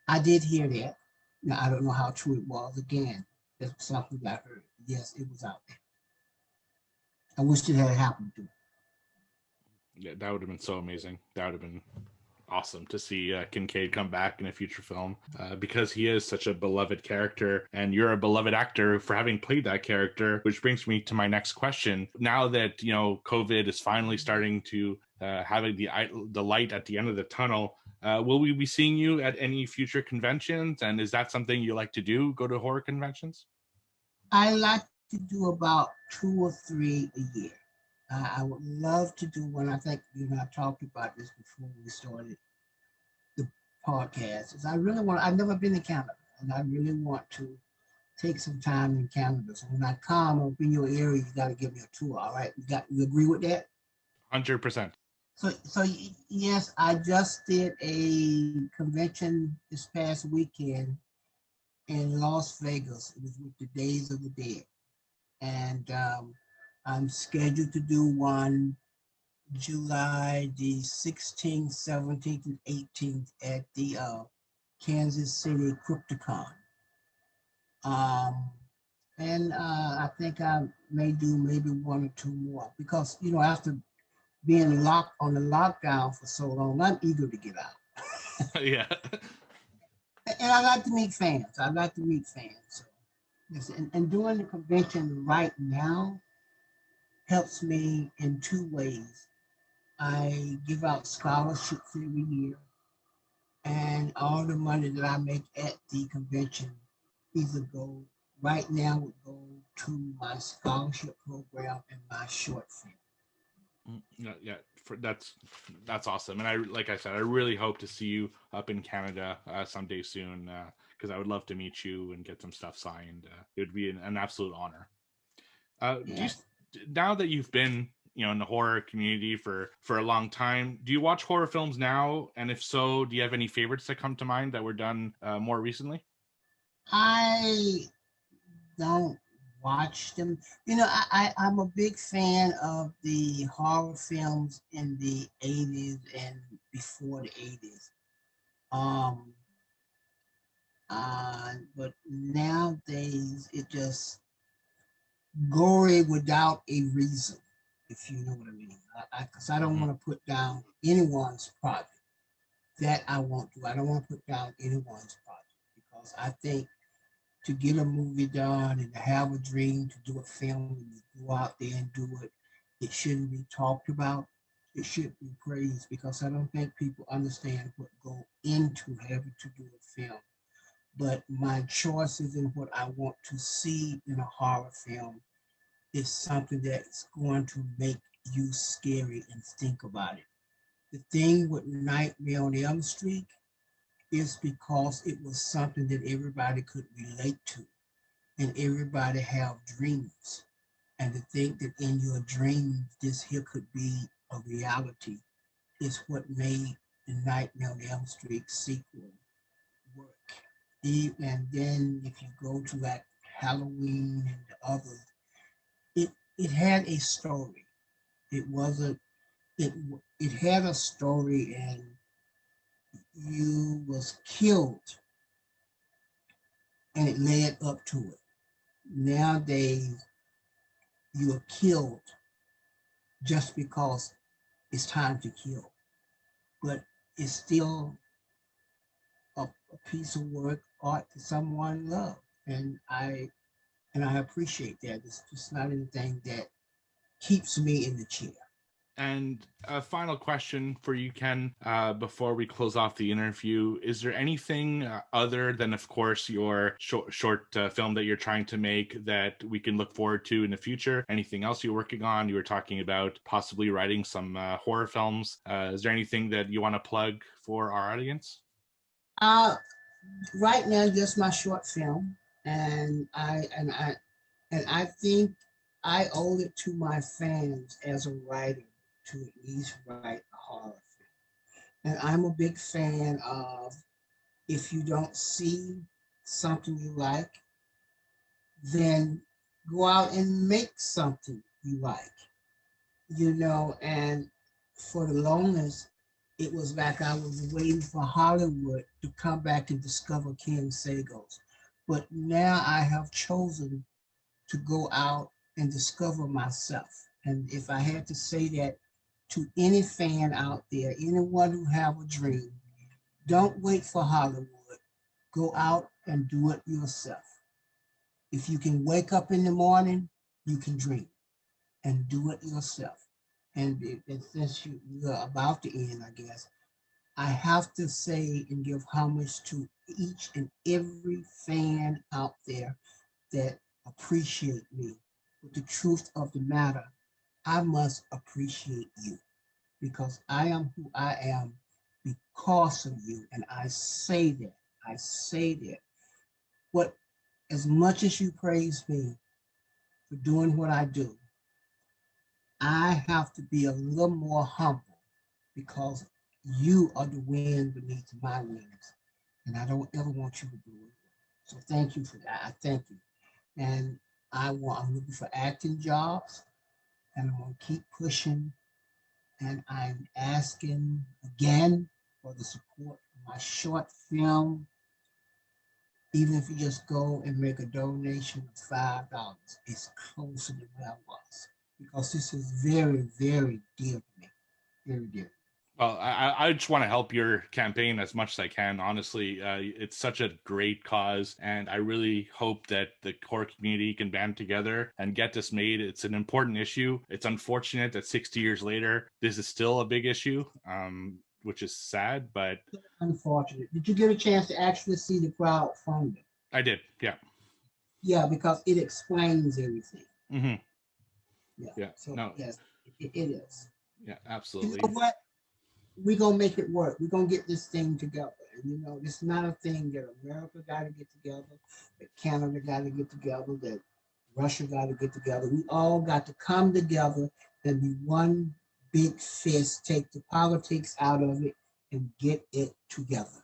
I did hear that. Now I don't know how true it was. Again, that's something I heard. Yes, it was out there. I wish it had happened to me. Yeah, that would have been so amazing. That would have been awesome to see Kincaid come back in a future film because he is such a beloved character, and you're a beloved actor for having played that character, which brings me to my next question. Now that COVID is finally starting to having the light at the end of the tunnel, will we be seeing you at any future conventions, and is that something you like to do, go to horror conventions? I like to do about 2 or 3 a year. I would love to do one. I think I talked about this before we started the podcast. Is I've never been to Canada, and I really want to take some time in Canada. So when I come up in your area, you got to give me a tour. All right, you agree with that? 100%. So yes, I just did a convention this past weekend in Las Vegas. It was with the Days of the Dead, and I'm scheduled to do one July the 16th, 17th, and 18th at the Kansas City Crypticon. And I think I may do maybe 1 or 2 more because, after being locked on the lockdown for so long, I'm eager to get out. Yeah. And I like to meet fans. So, yes, and doing the convention right now helps me in 2 ways. I give out scholarships every year, and all the money that I make at the convention right now would go to my scholarship program and my short film. Yeah, that's awesome. And like I said, I really hope to see you up in Canada someday soon because I would love to meet you and get some stuff signed. It would be an absolute honor. Yes. Now that you've been in the horror community for a long time, do you watch horror films now? And if so, do you have any favorites that come to mind that were done more recently? I don't watch them. I'm a big fan of the horror films in the 80s and before the 80s. But nowadays it just gory without a reason, if you know what I mean. Because I don't want to put down anyone's project. That I won't do. I don't want to put down anyone's project because I think to get a movie done and to have a dream to do a film and you go out there and do it, it shouldn't be talked about. It should be praised because I don't think people understand what go into having to do a film. But my choices in what I want to see in a horror film is something that's going to make you scary and think about it. The thing with Nightmare on Elm Street is because it was something that everybody could relate to and everybody have dreams. And to think that in your dreams, this here could be a reality is what made the Nightmare on Elm Street sequel work. And then if you go to like Halloween and the others, it had a story. It wasn't, it had a story, and you was killed and it led up to it. Nowadays, you are killed just because it's time to kill, but it's still a piece of work, art that someone loved, and I appreciate that. It's just not anything that keeps me in the chair. And a final question for you, Ken, before we close off the interview. Is there anything other than, of course, your short film that you're trying to make that we can look forward to in the future? Anything else you're working on? You were talking about possibly writing some horror films. Is there anything that you want to plug for our audience? Right now, just my short film, and I think I owe it to my fans as a writer to at least write a horror film. And I'm a big fan of, if you don't see something you like, then go out and make something you like. And for the longest, it was like I was waiting for Hollywood to come back and discover Ken Sagoes. But now I have chosen to go out and discover myself. And if I had to say that to any fan out there, anyone who have a dream, don't wait for Hollywood. Go out and do it yourself. If you can wake up in the morning, you can dream and do it yourself. And since you're about to end, I guess, I have to say and give homage to each and every fan out there that appreciate me. But the truth of the matter, I must appreciate you, because I am who I am because of you. And I say that. But as much as you praise me for doing what I do, I have to be a little more humble, because you are the wind beneath my wings. And I don't ever want you to do it. So thank you for that. I thank you. And I'm looking for acting jobs, and I'm going to keep pushing. And I'm asking again for the support of my short film. Even if you just go and make a donation of $5, it's closer to where I was, because this is very, very dear to me. Very dear. Well, I just want to help your campaign as much as I can. Honestly, it's such a great cause, and I really hope that the horror community can band together and get this made. It's an important issue. It's unfortunate that 60 years later, this is still a big issue, which is sad, but... Unfortunate. Did you get a chance to actually see the crowdfunding? I did, yeah. Yeah, because it explains everything. Mm-hmm. Yeah. So, no. Yes, it is. Yeah, absolutely. You know what? We're going to make it work. We're going to get this thing together. And, it's not a thing that America got to get together, that Canada got to get together, that Russia got to get together. We all got to come together and be one big fist, take the politics out of it, and get it together.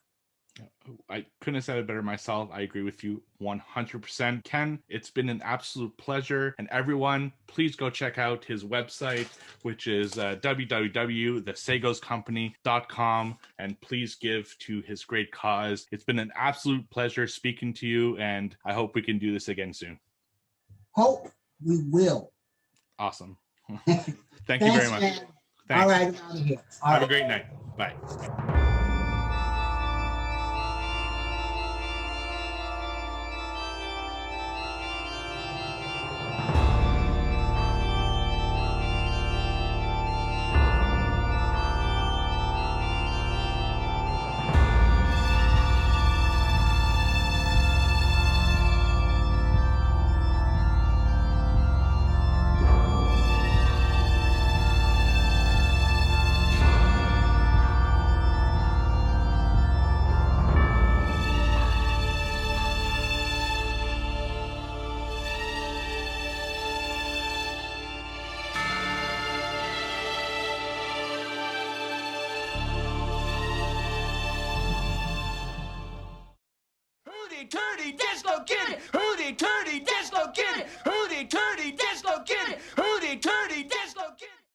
I couldn't have said it better myself. I agree with you 100%. Ken, it's been an absolute pleasure. And everyone, please go check out his website, which is www.thesagoscompany.com. And please give to his great cause. It's been an absolute pleasure speaking to you, and I hope we can do this again soon. Hope we will. Awesome. Thank you very much. Man. Thanks. All right, I'm out of here. Have a great night. Bye. Hootie-tootie, disco kitty! Hootie-tootie, disco kitty!